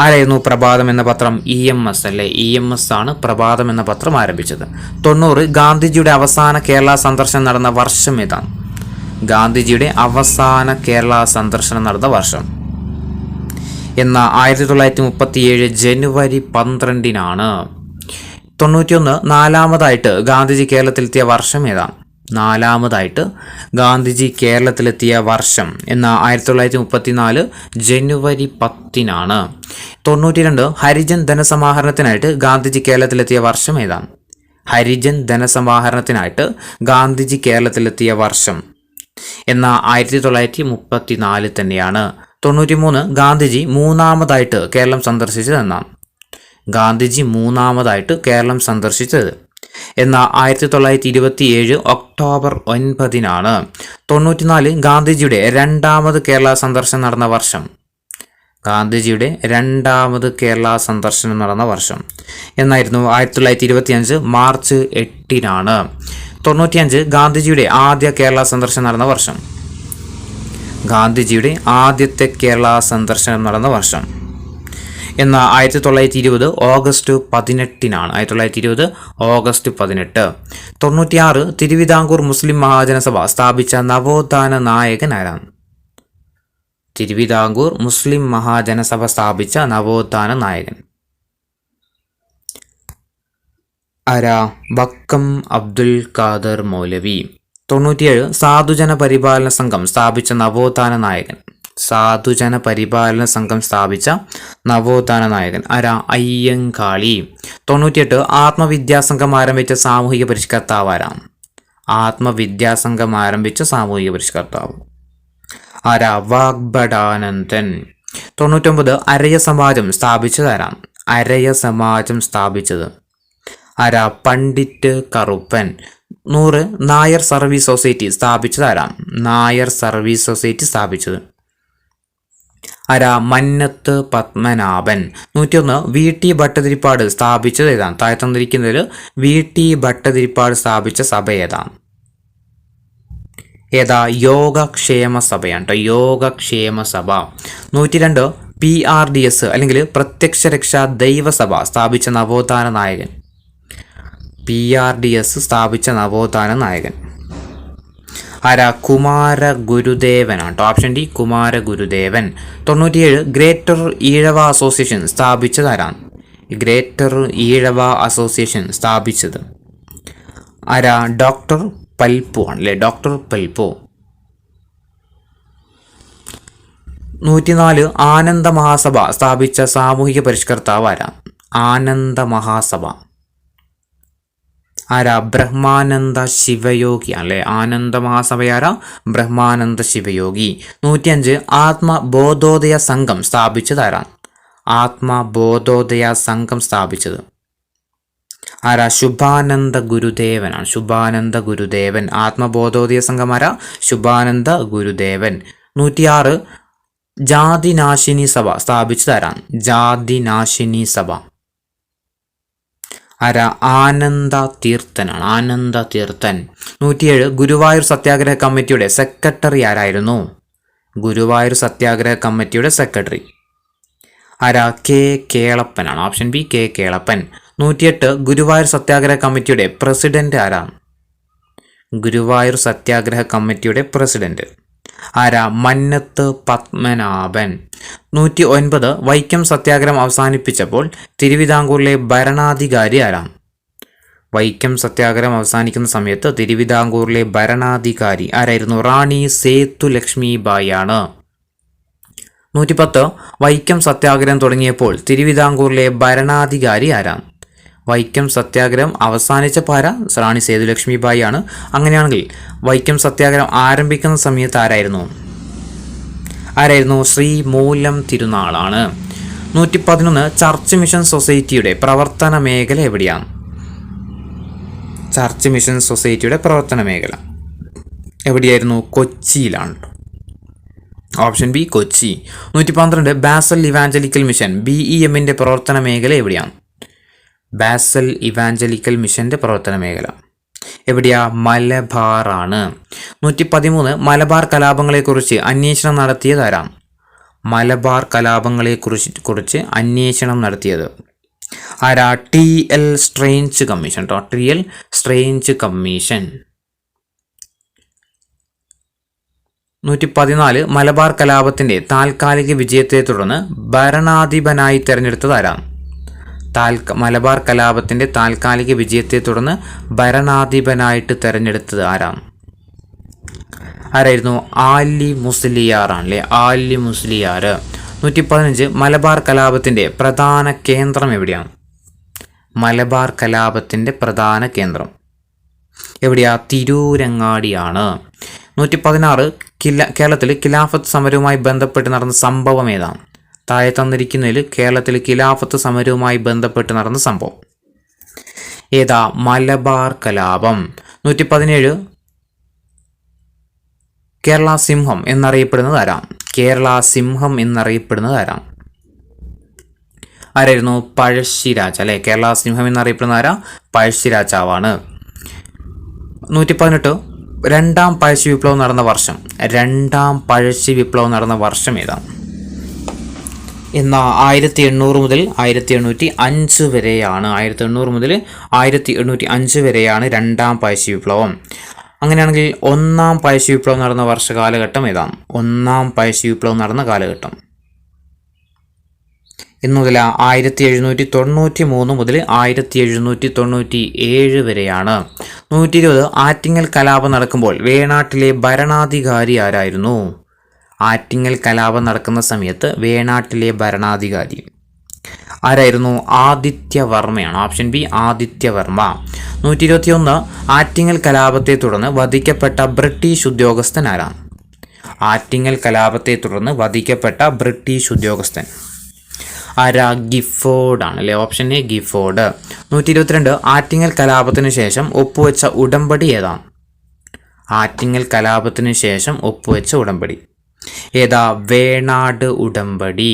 ആരായിരുന്നു? പ്രഭാതം എന്ന പത്രം EMS അല്ലേ. EMS ആണ് പ്രഭാതം എന്ന പത്രം ആരംഭിച്ചത്. 90 ഗാന്ധിജിയുടെ അവസാന കേരള സന്ദർശനം നടന്ന വർഷം ഏതാണ്? ഗാന്ധിജിയുടെ അവസാന കേരള സന്ദർശനം നടന്ന വർഷം എന്ന 1937 ജനുവരി 12. 91 നാലാമതായിട്ട് ഗാന്ധിജി കേരളത്തിലെത്തിയ വർഷം ഏതാണ്? നാലാമതായിട്ട് ഗാന്ധിജി കേരളത്തിലെത്തിയ വർഷം എന്ന 1934 ജനുവരി 10. 92 ഹരിജൻ ധനസമാഹരണത്തിനായിട്ട് ഗാന്ധിജി കേരളത്തിലെത്തിയ വർഷം ഏതാണ്? ഹരിജൻ ധനസമാഹരണത്തിനായിട്ട് ഗാന്ധിജി കേരളത്തിലെത്തിയ വർഷം എന്ന 1934 തന്നെയാണ്. 93 ഗാന്ധിജി മൂന്നാമതായിട്ട് കേരളം സന്ദർശിച്ചതെന്നാണ്. ഗാന്ധിജി മൂന്നാമതായിട്ട് കേരളം സന്ദർശിച്ചത് എന്നാൽ 1927 ഒക്ടോബർ 9 94 ഗാന്ധിജിയുടെ രണ്ടാമത് കേരള സന്ദർശനം നടന്ന വർഷം. ഗാന്ധിജിയുടെ രണ്ടാമത് കേരള സന്ദർശനം നടന്ന വർഷം എന്നായിരുന്നു 1925 മാർച്ച് 8. 95 ഗാന്ധിജിയുടെ ആദ്യ കേരള സന്ദർശനം നടന്ന വർഷം. ഗാന്ധിജിയുടെ ആദ്യത്തെ കേരള സന്ദർശനം നടന്ന വർഷം എന്നാൽ 1920 ഓഗസ്റ്റ് 18. 1920 ഓഗസ്റ്റ് 18. 96 തിരുവിതാംകൂർ മുസ്ലിം മഹാജനസഭ സ്ഥാപിച്ച നവോത്ഥാന നായകൻ ആരാണ്? തിരുവിതാംകൂർ മുസ്ലിം മഹാജനസഭ സ്ഥാപിച്ച നവോത്ഥാന നായകൻ ആരാ? വക്കം അബ്ദുൽ ഖാദർ മൗലവി. 97 സാധുജന പരിപാലന സംഘം സ്ഥാപിച്ച നവോത്ഥാന നായകൻ. സാധുജന പരിപാലന സംഘം സ്ഥാപിച്ച നവോത്ഥാന നായകൻ ആരാ? അയ്യങ്കാളി. 98 ആത്മവിദ്യാസംഘം ആരംഭിച്ച സാമൂഹിക പരിഷ്കർത്താവ് ആരാ? ആത്മവിദ്യാസംഘം ആരംഭിച്ച സാമൂഹിക പരിഷ്കർത്താവ് ആരാ? വാഗ്ഭടാനന്ദൻ. 99 അരയ സമാജം സ്ഥാപിച്ചത് ആരാ? അരയ സമാജം സ്ഥാപിച്ചത് ആരാ? പണ്ഡിറ്റ് കറുപ്പൻ. 100 നായർ സർവീസ് സൊസൈറ്റി സ്ഥാപിച്ചത് ആരാ? നായർ സർവീസ് സൊസൈറ്റി സ്ഥാപിച്ചത് ആരാ? മന്നത്ത് പത്മനാഭൻ. 101 വി ടി ഭട്ടതിരിപ്പാട് സ്ഥാപിച്ചത് ഏതാണ്? താഴെ തന്നിരിക്കുന്നതിൽ വി ടി ഭട്ടതിരിപ്പാട് സ്ഥാപിച്ച സഭ ഏതാണ്? ഏതാ? യോഗക്ഷേമ സഭയാണ് കേട്ടോ, യോഗക്ഷേമ സഭ. 102 PRDS അല്ലെങ്കിൽ പ്രത്യക്ഷ രക്ഷാ ദൈവസഭ സ്ഥാപിച്ച നവോത്ഥാന നായകൻ. PRDS സ്ഥാപിച്ച നവോത്ഥാന നായകൻ ആരാ? കുമാര ഗുരുദേവനാണ് കേട്ടോ, ഓപ്ഷൻ ഡി കുമാര ഗുരുദേവൻ. 97 ഗ്രേറ്റർ ഈഴവ അസോസിയേഷൻ സ്ഥാപിച്ചത് ആരാണ്? ഗ്രേറ്റർ ഈഴവ അസോസിയേഷൻ സ്ഥാപിച്ചത് ആരാ? ഡോക്ടർ പൽപ്പു ആണല്ലേ, ഡോക്ടർ പൽപ്പു. 104 ആനന്ദ മഹാസഭ സ്ഥാപിച്ച സാമൂഹിക പരിഷ്കർത്താവ് ആരാ? ആനന്ദ മഹാസഭ ആരാ? ബ്രഹ്മാനന്ദ ശിവയോഗി ആണല്ലേ, ആനന്ദ മഹാസഭ ആരാ? ബ്രഹ്മാനന്ദ ശിവയോഗി. 105 ആത്മബോധോദയ സംഘം സ്ഥാപിച്ചത് ആരാ? ആത്മബോധോദയ സംഘം സ്ഥാപിച്ചത് ആരാ? ശുഭാനന്ദ ഗുരുദേവനാണ്, ശുഭാനന്ദ ഗുരുദേവൻ. ആത്മബോധോദയ സംഘം ആരാ? ശുഭാനന്ദ ഗുരുദേവൻ. 106 ജാതിനാശിനി സഭ സ്ഥാപിച്ചത് ആരാ? ജാതിനാശിനി സഭ ആരാ? ആനന്ദ തീർത്ഥനാണ്, ആനന്ദ തീർത്ഥൻ. 107 ഗുരുവായൂർ സത്യാഗ്രഹ കമ്മിറ്റിയുടെ സെക്രട്ടറി ആരായിരുന്നു? ഗുരുവായൂർ സത്യാഗ്രഹ കമ്മിറ്റിയുടെ സെക്രട്ടറി ആരാ? കെ കേളപ്പനാണ്, option B K Kelappan. 108 Guruvayur Satyagraha കമ്മിറ്റിയുടെ പ്രസിഡന്റ് ആരാ? ഗുരുവായൂർ സത്യാഗ്രഹ കമ്മിറ്റിയുടെ പ്രസിഡന്റ് ആരാ? മന്നത്ത് പത്മനാഭൻ. 109 വൈക്കം സത്യാഗ്രഹം അവസാനിപ്പിച്ചപ്പോൾ തിരുവിതാംകൂറിലെ ഭരണാധികാരി ആരാ? വൈക്കം സത്യാഗ്രഹം അവസാനിക്കുന്ന സമയത്ത് തിരുവിതാംകൂറിലെ ഭരണാധികാരി ആരായിരുന്നു? റാണി സേതുലക്ഷ്മി ബായി ആണ്. 110 വൈക്കം സത്യാഗ്രഹം തുടങ്ങിയപ്പോൾ തിരുവിതാംകൂറിലെ ഭരണാധികാരി ആരാ? വൈക്കം സത്യാഗ്രഹം അവസാനിച്ചപ്പോൾ ആരാ? റാണി സേതുലക്ഷ്മി ബായി ആണ്. അങ്ങനെയാണെങ്കിൽ വൈക്കം സത്യാഗ്രഹം ആരംഭിക്കുന്ന സമയത്ത് ആരായിരുന്നു? ശ്രീ മൂലം തിരുനാളാണ്. 111 ചർച്ച് മിഷൻ സൊസൈറ്റിയുടെ പ്രവർത്തന മേഖല എവിടെയാണ്? ചർച്ച് മിഷൻ സൊസൈറ്റിയുടെ പ്രവർത്തന മേഖല എവിടെയായിരുന്നു? കൊച്ചിയിലാണ്. Option B Kochi. 112 Basel evangelical mission BEMന്റെ പ്രവർത്തന മേഖല എവിടെയാണ്? ബാസൽ ഇവാഞ്ചലിക്കൽ മിഷന്റെ പ്രവർത്തന മേഖല എവിടെയാ? മലബാറാണ്. 113 മലബാർ കലാപങ്ങളെക്കുറിച്ച് അന്വേഷണം നടത്തിയത് ആരാണ്? മലബാർ കലാപങ്ങളെക്കുറിച്ച് അന്വേഷണം നടത്തിയത് ആരാ? TL സ്ട്രേഞ്ച് കമ്മീഷൻ കേട്ടോ, TL സ്ട്രേഞ്ച് കമ്മീഷൻ. 114 മലബാർ കലാപത്തിന്റെ താൽക്കാലിക വിജയത്തെ തുടർന്ന് ഭരണാധിപനായി തെരഞ്ഞെടുത്തത് ആരാണ്? മലബാർ കലാപത്തിന്റെ താൽക്കാലിക വിജയത്തെ തുടർന്ന് ഭരണാധിപനായിട്ട് തെരഞ്ഞെടുത്തത് ആരാണ്? ആരായിരുന്നു? ആലി മുസ്ലിയാർ ആണല്ലേ, ആലി മുസ്ലിയാർ. 115 മലബാർ കലാപത്തിന്റെ പ്രധാന കേന്ദ്രം എവിടെയാണ്? മലബാർ കലാപത്തിൻ്റെ പ്രധാന കേന്ദ്രം എവിടെയാ? തിരൂരങ്ങാടിയാണ്. 116 കേരളത്തിൽ ഖിലാഫത്ത് സമരവുമായി ബന്ധപ്പെട്ട് നടന്ന സംഭവം ഏതാണ്? താഴെ തന്നിരിക്കുന്നതിൽ കേരളത്തിൽ ഖിലാഫത്ത് സമരവുമായി ബന്ധപ്പെട്ട് നടന്ന സംഭവം ഏതാ? മലബാർ കലാപം. 117 കേരള സിംഹം എന്നറിയപ്പെടുന്നത് ആരാം? കേരള സിംഹം എന്നറിയപ്പെടുന്നത് ആരാം? ആരായിരുന്നു? പഴശ്ശിരാജ അല്ലെ. കേരള സിംഹം എന്നറിയപ്പെടുന്ന ആരാ? പഴശ്ശിരാജാവാണ്. 118 രണ്ടാം പഴശ്ശി വിപ്ലവം നടന്ന വർഷം. രണ്ടാം പഴശ്ശി വിപ്ലവം നടന്ന വർഷം ഏതാണ്? എന്നാൽ 1800 മുതൽ 1805 വരെയാണ്. 1800 മുതൽ 1805 വരെയാണ് രണ്ടാം പഴശ്ശി വിപ്ലവം. അങ്ങനെയാണെങ്കിൽ ഒന്നാം പഴശ്ശി വിപ്ലവം നടന്ന വർഷ കാലഘട്ടം ഏതാണ്? ഒന്നാം പഴശ്ശി വിപ്ലവം നടന്ന കാലഘട്ടം എന്ന് മുതൽ 1793 മുതൽ 1797 വരെയാണ്. 120 ആറ്റിങ്ങൽ കലാപം നടക്കുമ്പോൾ വേണാട്ടിലെ ഭരണാധികാരി ആരായിരുന്നു? ആറ്റിങ്ങൽ കലാപം നടക്കുന്ന സമയത്ത് വേണാട്ടിലെ ഭരണാധികാരി ആരായിരുന്നു? ആദിത്യവർമ്മയാണ്. Option B Adityavarma. 121 ആറ്റിങ്ങൽ കലാപത്തെ തുടർന്ന് വധിക്കപ്പെട്ട ബ്രിട്ടീഷ് ഉദ്യോഗസ്ഥൻ ആരാണ്? ആറ്റിങ്ങൽ കലാപത്തെ തുടർന്ന് വധിക്കപ്പെട്ട ബ്രിട്ടീഷ് ഉദ്യോഗസ്ഥൻ ആരാ? ഗിഫോർഡ് ആണ് അല്ലെ. Option A Gifford. 122 ആറ്റിങ്ങൽ കലാപത്തിന് ശേഷം ഒപ്പുവെച്ച ഉടമ്പടി ഏതാണ്? ആറ്റിങ്ങൽ കലാപത്തിന് ശേഷം ഒപ്പുവെച്ച ഉടമ്പടി ഏതാ? വേണാട് ഉടമ്പടി.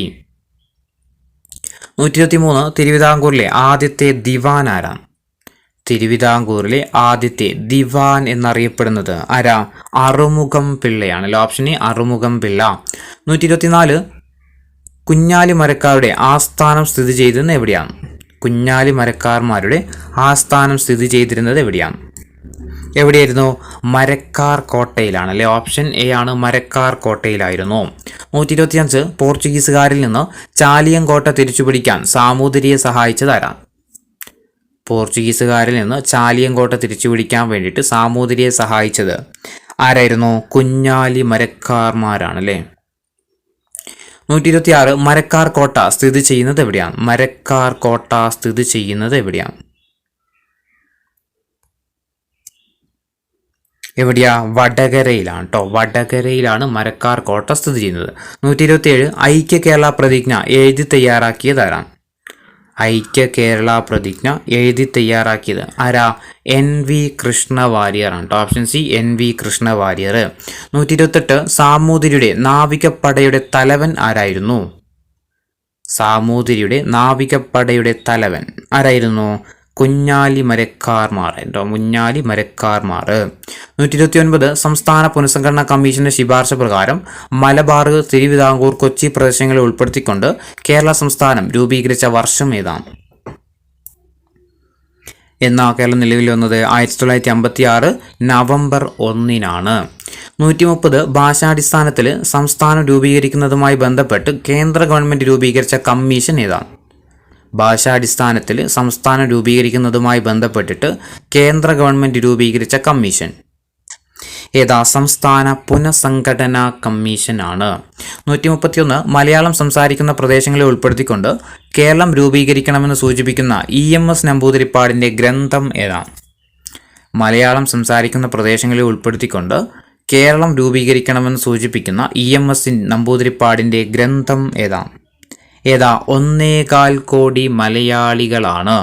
123 തിരുവിതാംകൂറിലെ ആദ്യത്തെ ദിവാൻ ആരാണ്? തിരുവിതാംകൂറിലെ ആദ്യത്തെ ദിവാൻ എന്നറിയപ്പെടുന്നത് ആരാ? അറുമുഖം പിള്ളയാണ് അല്ലെ. Option A Arumugam Pillai. 124 കുഞ്ഞാലി മരക്കാരുടെ ആസ്ഥാനം സ്ഥിതി ചെയ്തിരുന്നത് എവിടെയാണ്? കുഞ്ഞാലി മരക്കാർമാരുടെ ആസ്ഥാനം സ്ഥിതി ചെയ്തിരുന്നത് എവിടെയാണ്? എവിടെയായിരുന്നു? മരക്കാർ കോട്ടയിലാണ് അല്ലെ. ഓപ്ഷൻ എ ആണ് മരക്കാർ കോട്ടയിലായിരുന്നു. 125 പോർച്ചുഗീസുകാരിൽ നിന്ന് ചാലിയങ്കോട്ട തിരിച്ചുപിടിക്കാൻ സാമൂതിരിയെ സഹായിച്ചത് ആരാണ്? പോർച്ചുഗീസുകാരിൽ നിന്ന് ചാലിയങ്കോട്ട തിരിച്ചുപിടിക്കാൻ വേണ്ടിയിട്ട് സാമൂതിരിയെ സഹായിച്ചത് ആരായിരുന്നു? കുഞ്ഞാലി മരക്കാർമാരാണ് അല്ലേ. 126 മരക്കാർ കോട്ട സ്ഥിതി ചെയ്യുന്നത് എവിടെയാണ്? മരക്കാർ കോട്ട സ്ഥിതി ചെയ്യുന്നത് എവിടെയാണ്? എവിടെയാ? വടകരയിലാണ് കേട്ടോ. വടകരയിലാണ് മരക്കാർ കോട്ട സ്ഥിതി ചെയ്യുന്നത്. 127 ഐക്യ കേരള പ്രതിജ്ഞ എഴുതി തയ്യാറാക്കിയത് ആരാണ്? ഐക്യ കേരള പ്രതിജ്ഞ എഴുതി തയ്യാറാക്കിയത് ആരാ? NV കൃഷ്ണ വാര്യറാണ് കേട്ടോ. Option C NV Krishna Warrier. 128 സാമൂതിരിയുടെ നാവികപ്പടയുടെ തലവൻ ആരായിരുന്നു? സാമൂതിരിയുടെ നാവികപ്പടയുടെ തലവൻ ആരായിരുന്നു? കുഞ്ഞാലി മരക്കാർമാർ കേട്ടോ. കുഞ്ഞാലി മരക്കാർമാർ. 129 സംസ്ഥാന പുനഃസംഘടനാ കമ്മീഷന്റെ ശുപാർശ പ്രകാരം മലബാർ, തിരുവിതാംകൂർ, കൊച്ചി പ്രദേശങ്ങളെ ഉൾപ്പെടുത്തിക്കൊണ്ട് കേരള സംസ്ഥാനം രൂപീകരിച്ച വർഷം ഏതാണ്? എന്നാ കേരളം നിലവിൽ വന്നത് 1956 നവംബർ 1-നാണ്. 130 ഭാഷാടിസ്ഥാനത്തിൽ സംസ്ഥാനം രൂപീകരിക്കുന്നതുമായി ബന്ധപ്പെട്ട് കേന്ദ്ര ഗവൺമെന്റ് രൂപീകരിച്ച കമ്മീഷൻ ഏതാണ്? ഭാഷാടിസ്ഥാനത്തിൽ സംസ്ഥാനം രൂപീകരിക്കുന്നതുമായി ബന്ധപ്പെട്ടിട്ട് കേന്ദ്ര ഗവൺമെന്റ് രൂപീകരിച്ച കമ്മീഷൻ ഏതാ? സംസ്ഥാന പുനഃസംഘടനാ കമ്മീഷൻ ആണ്. 131 മലയാളം സംസാരിക്കുന്ന പ്രദേശങ്ങളെ ഉൾപ്പെടുത്തിക്കൊണ്ട് കേരളം രൂപീകരിക്കണമെന്ന് സൂചിപ്പിക്കുന്ന EMS നമ്പൂതിരിപ്പാടിന്റെ ഗ്രന്ഥം ഏതാണ്? മലയാളം സംസാരിക്കുന്ന പ്രദേശങ്ങളെ ഉൾപ്പെടുത്തിക്കൊണ്ട് കേരളം രൂപീകരിക്കണമെന്ന് സൂചിപ്പിക്കുന്ന EMS നമ്പൂതിരിപ്പാടിന്റെ ഗ്രന്ഥം ഏതാണ്? 1.25 കോടി മലയാളികളാണ്.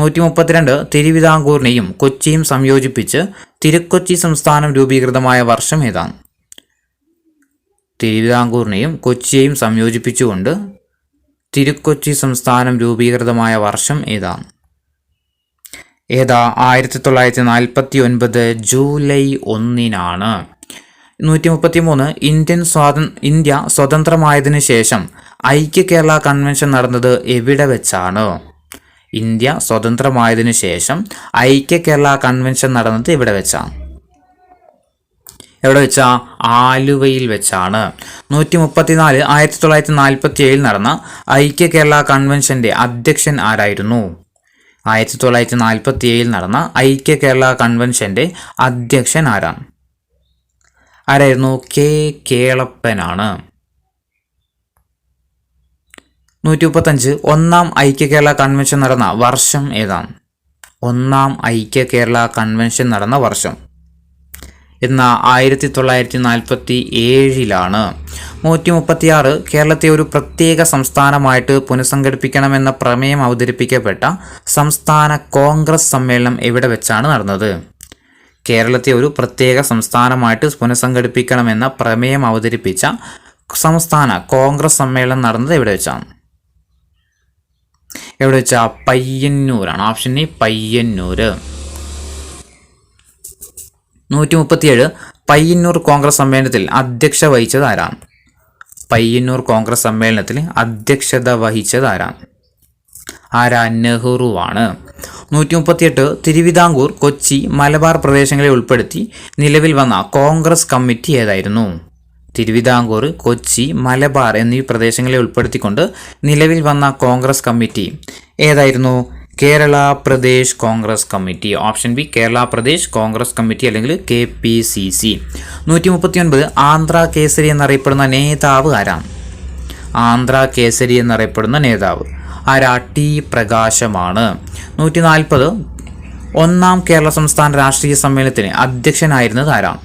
132 തിരുവിതാംകൂറിനെയും കൊച്ചിയും സംയോജിപ്പിച്ച് തിരുക്കൊച്ചി സംസ്ഥാനം രൂപീകൃതമായ വർഷം ഏതാണ്? തിരുവിതാംകൂറിനെയും കൊച്ചിയെയും സംയോജിപ്പിച്ചുകൊണ്ട് തിരുക്കൊച്ചി സംസ്ഥാനം രൂപീകൃതമായ വർഷം ഏതാണ്? 1949 ജൂലൈ 1-നാണ്. 133 ഇന്ത്യ സ്വതന്ത്രമായതിനു ശേഷം ഐക്യ കേരള കൺവെൻഷൻ നടന്നത് എവിടെ വെച്ചാണ്? ഇന്ത്യ സ്വതന്ത്രമായതിനു ശേഷം ഐക്യ കേരള കൺവെൻഷൻ നടന്നത് എവിടെ വെച്ചാണ്? ആലുവയിൽ വെച്ചാണ്. 134 1947 നടന്ന ഐക്യ കേരള കൺവെൻഷന്റെ അധ്യക്ഷൻ ആരായിരുന്നു? 1947 നടന്ന ഐക്യ കേരള കൺവെൻഷന്റെ അധ്യക്ഷൻ ആരായിരുന്നു? K. കേളപ്പനാണ്. 135 ഒന്നാം ഐക്യ കേരള കൺവെൻഷൻ നടന്ന വർഷം ഏതാണ്? ഒന്നാം ഐക്യ കേരള കൺവെൻഷൻ നടന്ന വർഷം എന്ന 1947 136 കേരളത്തെ ഒരു പ്രത്യേക സംസ്ഥാനമായിട്ട് പുനഃസംഘടിപ്പിക്കണമെന്ന പ്രമേയം അവതരിപ്പിക്കപ്പെട്ട സംസ്ഥാന കോൺഗ്രസ് സമ്മേളനം എവിടെ വെച്ചാണ് നടന്നത്? കേരളത്തെ ഒരു പ്രത്യേക സംസ്ഥാനമായിട്ട് പുനഃസംഘടിപ്പിക്കണമെന്ന പ്രമേയം അവതരിപ്പിച്ച സംസ്ഥാന കോൺഗ്രസ് സമ്മേളനം നടന്നത് എവിടെ വെച്ചാണ്? എവിടെ വെച്ചാ? പയ്യന്നൂരാണ്. Option A Payyanur. 137 പയ്യന്നൂർ കോൺഗ്രസ് സമ്മേളനത്തിൽ അധ്യക്ഷ വഹിച്ചത് ആരാണ്? പയ്യന്നൂർ കോൺഗ്രസ് സമ്മേളനത്തിൽ അധ്യക്ഷത വഹിച്ചത് ആരാണ്? നെഹ്റുവാണ്. 138 തിരുവിതാംകൂർ, കൊച്ചി, മലബാർ പ്രദേശങ്ങളെ ഉൾപ്പെടുത്തി നിലവിൽ വന്ന കോൺഗ്രസ് കമ്മിറ്റി ഏതായിരുന്നു? തിരുവിതാംകൂർ, കൊച്ചി, മലബാർ എന്നീ പ്രദേശങ്ങളെ ഉൾപ്പെടുത്തിക്കൊണ്ട് നിലവിൽ വന്ന കോൺഗ്രസ് കമ്മിറ്റി ഏതായിരുന്നു? Kerala Pradesh Congress committee. Option B Kerala Pradesh Congress committee അല്ലെങ്കിൽ KPCC. 139 ആന്ധ്ര കേസരി എന്നറിയപ്പെടുന്ന നേതാവ് ആരാണ്? ആന്ധ്ര കേസരി എന്നറിയപ്പെടുന്ന നേതാവ് ടി പ്രകാശമാണ്. 140 ഒന്നാം കേരള സംസ്ഥാന രാഷ്ട്രീയ സമ്മേളനത്തിന് അധ്യക്ഷനായിരുന്നത് ആരാണ്?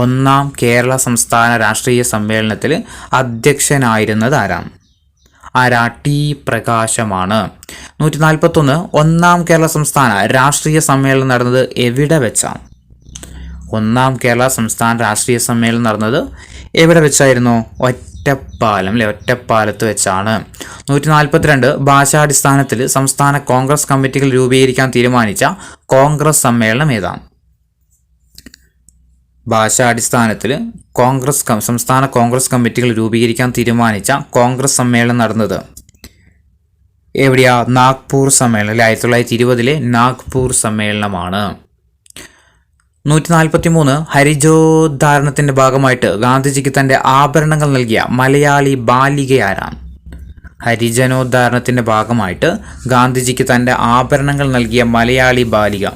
ഒന്നാം കേരള സംസ്ഥാന രാഷ്ട്രീയ സമ്മേളനത്തിൽ അധ്യക്ഷനായിരുന്നത് ആരാണ്? ടി പ്രകാശമാണ്. 141 ഒന്നാം കേരള സംസ്ഥാന രാഷ്ട്രീയ സമ്മേളനം നടന്നത് എവിടെ വെച്ചാണ്? ഒന്നാം കേരള സംസ്ഥാന രാഷ്ട്രീയ സമ്മേളനം നടന്നത് എവിടെ വെച്ചായിരുന്നു? ഒറ്റപ്പാലം അല്ലെ, ഒറ്റപ്പാലത്ത് വെച്ചാണ്. 142 ഭാഷാടിസ്ഥാനത്തിൽ സംസ്ഥാന കോൺഗ്രസ് കമ്മിറ്റികൾ രൂപീകരിക്കാൻ തീരുമാനിച്ച കോൺഗ്രസ് സമ്മേളനം ഏതാണ്? ഭാഷാടിസ്ഥാനത്തിൽ സംസ്ഥാന കോൺഗ്രസ് കമ്മിറ്റികൾ രൂപീകരിക്കാൻ തീരുമാനിച്ച കോൺഗ്രസ് സമ്മേളനം നടന്നത് എവിടെയാ? നാഗ്പൂർ സമ്മേളനം അല്ലെ, 1920 നാഗ്പൂർ സമ്മേളനമാണ്. 143 ഹരിജോദ്ധാരണത്തിന്റെ ഭാഗമായിട്ട് ഗാന്ധിജിക്ക് തന്റെ ആഭരണങ്ങൾ നൽകിയ മലയാളി ബാലിക ആരാണ്? ഹരിജനോദ്ധാരണത്തിന്റെ ഭാഗമായിട്ട് ഗാന്ധിജിക്ക് തന്റെ ആഭരണങ്ങൾ നൽകിയ മലയാളി ബാലിക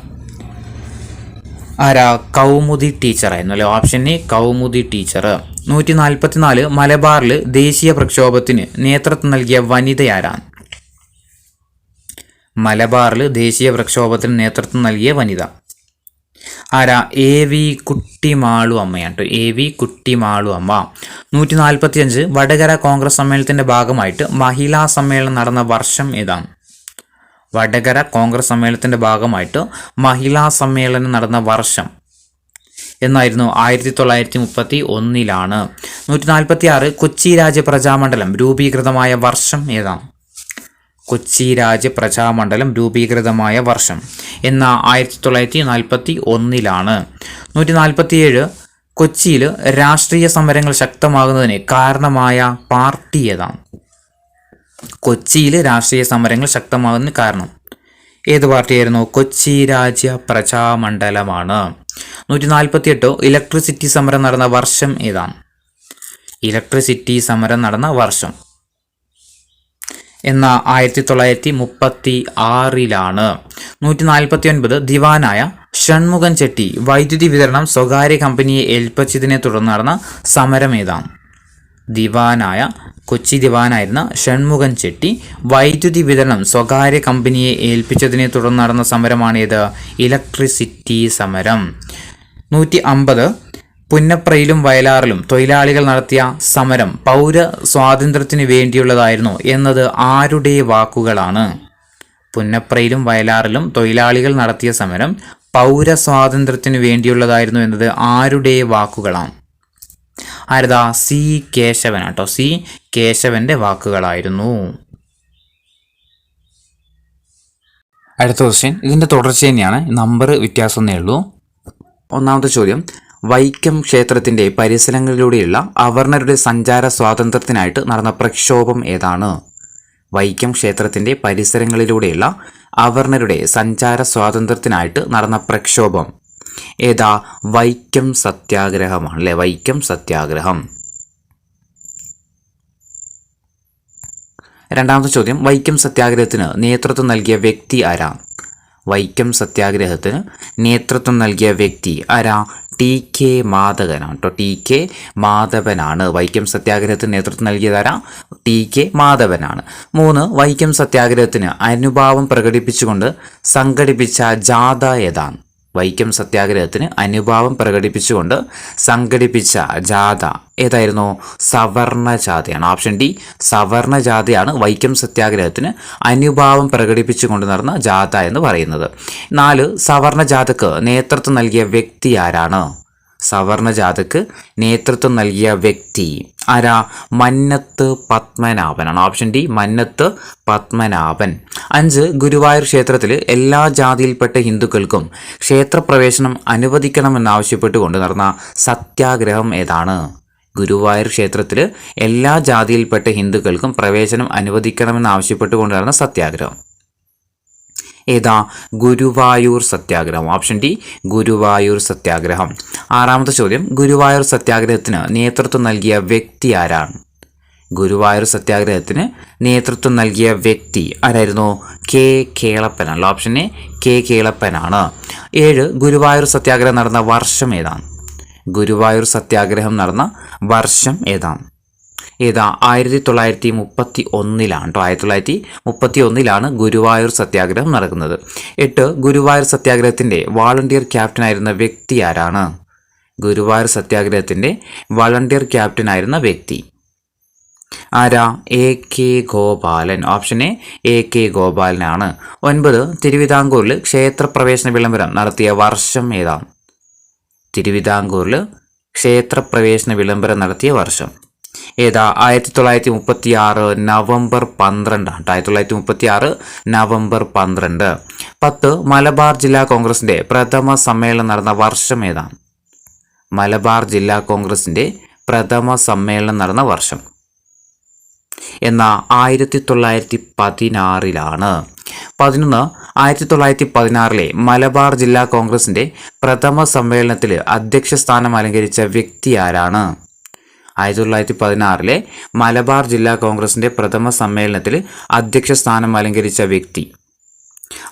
കൗമുദി ടീച്ചറായിരുന്നു അല്ലെ. Option A Kaumudi teacher. 144 മലബാറിൽ ദേശീയ പ്രക്ഷോഭത്തിന് നേതൃത്വം നൽകിയ വനിത ആരാണ്? മലബാറിൽ ദേശീയ പ്രക്ഷോഭത്തിന് നേതൃത്വം നൽകിയ വനിത AV കുട്ടിമാളു അമ്മയാണ്. AV കുട്ടിമാളു അമ്മ. 145 വടകര കോൺഗ്രസ് സമ്മേളനത്തിന്റെ ഭാഗമായിട്ട് മഹിളാ സമ്മേളനം നടന്ന വർഷം ഏതാണ്? വടകര കോൺഗ്രസ് സമ്മേളനത്തിന്റെ ഭാഗമായിട്ട് മഹിളാ സമ്മേളനം നടന്ന വർഷം എന്നായിരുന്നു? 1931. 146 കൊച്ചി രാജ്യ പ്രജാമണ്ഡലം രൂപീകൃതമായ വർഷം ഏതാണ്? കൊച്ചി രാജ്യ പ്രജാമണ്ഡലം രൂപീകൃതമായ വർഷം എന്ന 1941. 147 കൊച്ചിയിൽ രാഷ്ട്രീയ സമരങ്ങൾ ശക്തമാകുന്നതിന് കാരണമായ പാർട്ടി ഏതാണ്? കൊച്ചിയിൽ രാഷ്ട്രീയ സമരങ്ങൾ ശക്തമാകുന്നതിന് കാരണം ഏത് പാർട്ടിയായിരുന്നു? കൊച്ചി രാജ്യ പ്രജാമണ്ഡലമാണ്. 148 ഇലക്ട്രിസിറ്റി സമരം നടന്ന വർഷം ഏതാണ്? ഇലക്ട്രിസിറ്റി സമരം നടന്ന വർഷം എന്ന 1936. 149 ദിവാനായ ഷൺമുഖൻ ചെട്ടി വൈദ്യുതി വിതരണം സ്വകാര്യ കമ്പനിയെ ഏൽപ്പിച്ചതിനെ തുടർന്ന് നടന്ന സമരം ഏതാണ്? കൊച്ചി ദിവാനായിരുന്ന ഷൺമുഖൻ ചെട്ടി വൈദ്യുതി വിതരണം സ്വകാര്യ കമ്പനിയെ ഏൽപ്പിച്ചതിനെ തുടർന്ന് നടന്ന സമരമാണേത്? ഇലക്ട്രിസിറ്റി സമരം. 150 പുന്നപ്രയിലും വയലാറിലും തൊഴിലാളികൾ നടത്തിയ സമരം പൗര സ്വാതന്ത്ര്യത്തിന് വേണ്ടിയുള്ളതായിരുന്നു എന്നത് ആരുടെ വാക്കുകളാണ്? പുന്നപ്രയിലും വയലാറിലും തൊഴിലാളികൾ നടത്തിയ സമരം പൗര സ്വാതന്ത്ര്യത്തിന് വേണ്ടിയുള്ളതായിരുന്നു എന്നത് ആരുടെ വാക്കുകളാണ്? സി കേശവനാട്ടോ. സി കേശവന്റെ വാക്കുകളായിരുന്നു. അടുത്ത ക്വസ്റ്റ്യൻ ഇതിന്റെ തുടർച്ച തന്നെയാണ്, നമ്പർ വ്യത്യാസമേ ഉള്ളൂ. ഒന്നാമത്തെ ചോദ്യം, വൈക്കം ക്ഷേത്രത്തിന്റെ പരിസരങ്ങളിലൂടെയുള്ള അവർണരുടെ സഞ്ചാര സ്വാതന്ത്ര്യത്തിനായിട്ട് നടന്ന പ്രക്ഷോഭം ഏതാണ്? വൈക്കം ക്ഷേത്രത്തിന്റെ പരിസരങ്ങളിലൂടെയുള്ള അവർണരുടെ സഞ്ചാര സ്വാതന്ത്ര്യത്തിനായിട്ട് നടന്ന പ്രക്ഷോഭം ഏതാ? വൈക്കം സത്യാഗ്രഹമാണ് അല്ലെ, വൈക്കം സത്യാഗ്രഹം. രണ്ടാമത്തെ ചോദ്യം, വൈക്കം സത്യാഗ്രഹത്തിന് നേതൃത്വം നൽകിയ വ്യക്തി ആരാ? വൈക്കം സത്യാഗ്രഹത്തിന് നേതൃത്വം നൽകിയ വ്യക്തി ആരാ? TK മാധവനാണ് കേട്ടോ. TK മാധവനാണ് വൈക്കം സത്യാഗ്രഹത്തിന് നേതൃത്വം നൽകിയതാരാ? TK മാധവനാണ്. 3. വൈക്കം സത്യാഗ്രഹത്തിന് അനുഭാവം പ്രകടിപ്പിച്ചുകൊണ്ട് സംഘടിപ്പിച്ച ജാഥ ഏതാണ്? വൈക്കം സത്യാഗ്രഹത്തിന് അനുഭാവം പ്രകടിപ്പിച്ചുകൊണ്ട് സംഘടിപ്പിച്ച ജാഥ ഏതായിരുന്നു? സവർണ ജാഥയാണ്. ഓപ്ഷൻ ഡി സവർണ ജാഥയാണ് വൈക്കം സത്യാഗ്രഹത്തിന് അനുഭാവം പ്രകടിപ്പിച്ചുകൊണ്ട് നടന്ന ജാഥ എന്ന് പറയുന്നത്. 4. സവർണ ജാഥക്ക് നേതൃത്വം നൽകിയ വ്യക്തി ആരാണ്? സവർണ ജാഥക്ക് നേതൃത്വം നൽകിയ വ്യക്തി ആരാ? മന്നത്ത് പത്മനാഭനാണ്. Option D Mannathu Padmanabhan. 5. ഗുരുവായൂർ ക്ഷേത്രത്തിൽ എല്ലാ ജാതിയിൽപ്പെട്ട ഹിന്ദുക്കൾക്കും ക്ഷേത്രപ്രവേശനം അനുവദിക്കണമെന്നാവശ്യപ്പെട്ടുകൊണ്ട് നടന്ന സത്യാഗ്രഹം ഏതാണ്? ഗുരുവായൂർ ക്ഷേത്രത്തിൽ എല്ലാ ജാതിയിൽപ്പെട്ട ഹിന്ദുക്കൾക്കും പ്രവേശനം അനുവദിക്കണമെന്നാവശ്യപ്പെട്ടുകൊണ്ട് നടന്ന സത്യാഗ്രഹം ഏതാ? ഗുരുവായൂർ സത്യാഗ്രഹം. ഓപ്ഷൻ ഡി ഗുരുവായൂർ സത്യാഗ്രഹം. 6. ചോദ്യം, ഗുരുവായൂർ സത്യാഗ്രഹത്തിന് നേതൃത്വം നൽകിയ വ്യക്തി ആരാണ്? ഗുരുവായൂർ സത്യാഗ്രഹത്തിന് നേതൃത്വം നൽകിയ വ്യക്തി ആരായിരുന്നു? K കേളപ്പനാണ്. ഓപ്ഷൻ എ K കേളപ്പനാണ്. 7. ഗുരുവായൂർ സത്യാഗ്രഹം നടന്ന വർഷം ഏതാണ്? ഗുരുവായൂർ സത്യാഗ്രഹം നടന്ന വർഷം ഏതാണ്? 1931 1931 ഗുരുവായൂർ സത്യാഗ്രഹം നടക്കുന്നത്. 8. ഗുരുവായൂർ സത്യാഗ്രഹത്തിൻ്റെ വാളണ്ടിയർ ക്യാപ്റ്റനായിരുന്ന വ്യക്തി ആരാണ്? ഗുരുവായൂർ സത്യാഗ്രഹത്തിൻ്റെ വാളണ്ടിയർ ക്യാപ്റ്റനായിരുന്ന വ്യക്തി ആരാ? AK Gopalan. Option A AK ഗോപാലനാണ്. 9. തിരുവിതാംകൂറിൽ ക്ഷേത്രപ്രവേശന വിളംബരം നടത്തിയ വർഷം ഏതാണ്? തിരുവിതാംകൂറിൽ ക്ഷേത്രപ്രവേശന വിളംബരം നടത്തിയ വർഷം ഏതാ? 1936 നവംബർ 12. 1936 നവംബർ 12. 10. മലബാർ ജില്ലാ കോൺഗ്രസിൻ്റെ പ്രഥമ സമ്മേളനം നടന്ന വർഷം ഏതാണ്? മലബാർ ജില്ലാ കോൺഗ്രസിൻ്റെ പ്രഥമ സമ്മേളനം നടന്ന വർഷം എന്നാ 1916. 11. 1916 മലബാർ ജില്ലാ കോൺഗ്രസിൻ്റെ പ്രഥമ സമ്മേളനത്തിൽ അധ്യക്ഷ സ്ഥാനം അലങ്കരിച്ച വ്യക്തി ആരാണ്? 1916 മലബാർ ജില്ലാ കോൺഗ്രസിൻ്റെ പ്രഥമ സമ്മേളനത്തിൽ അധ്യക്ഷ സ്ഥാനം അലങ്കരിച്ച വ്യക്തി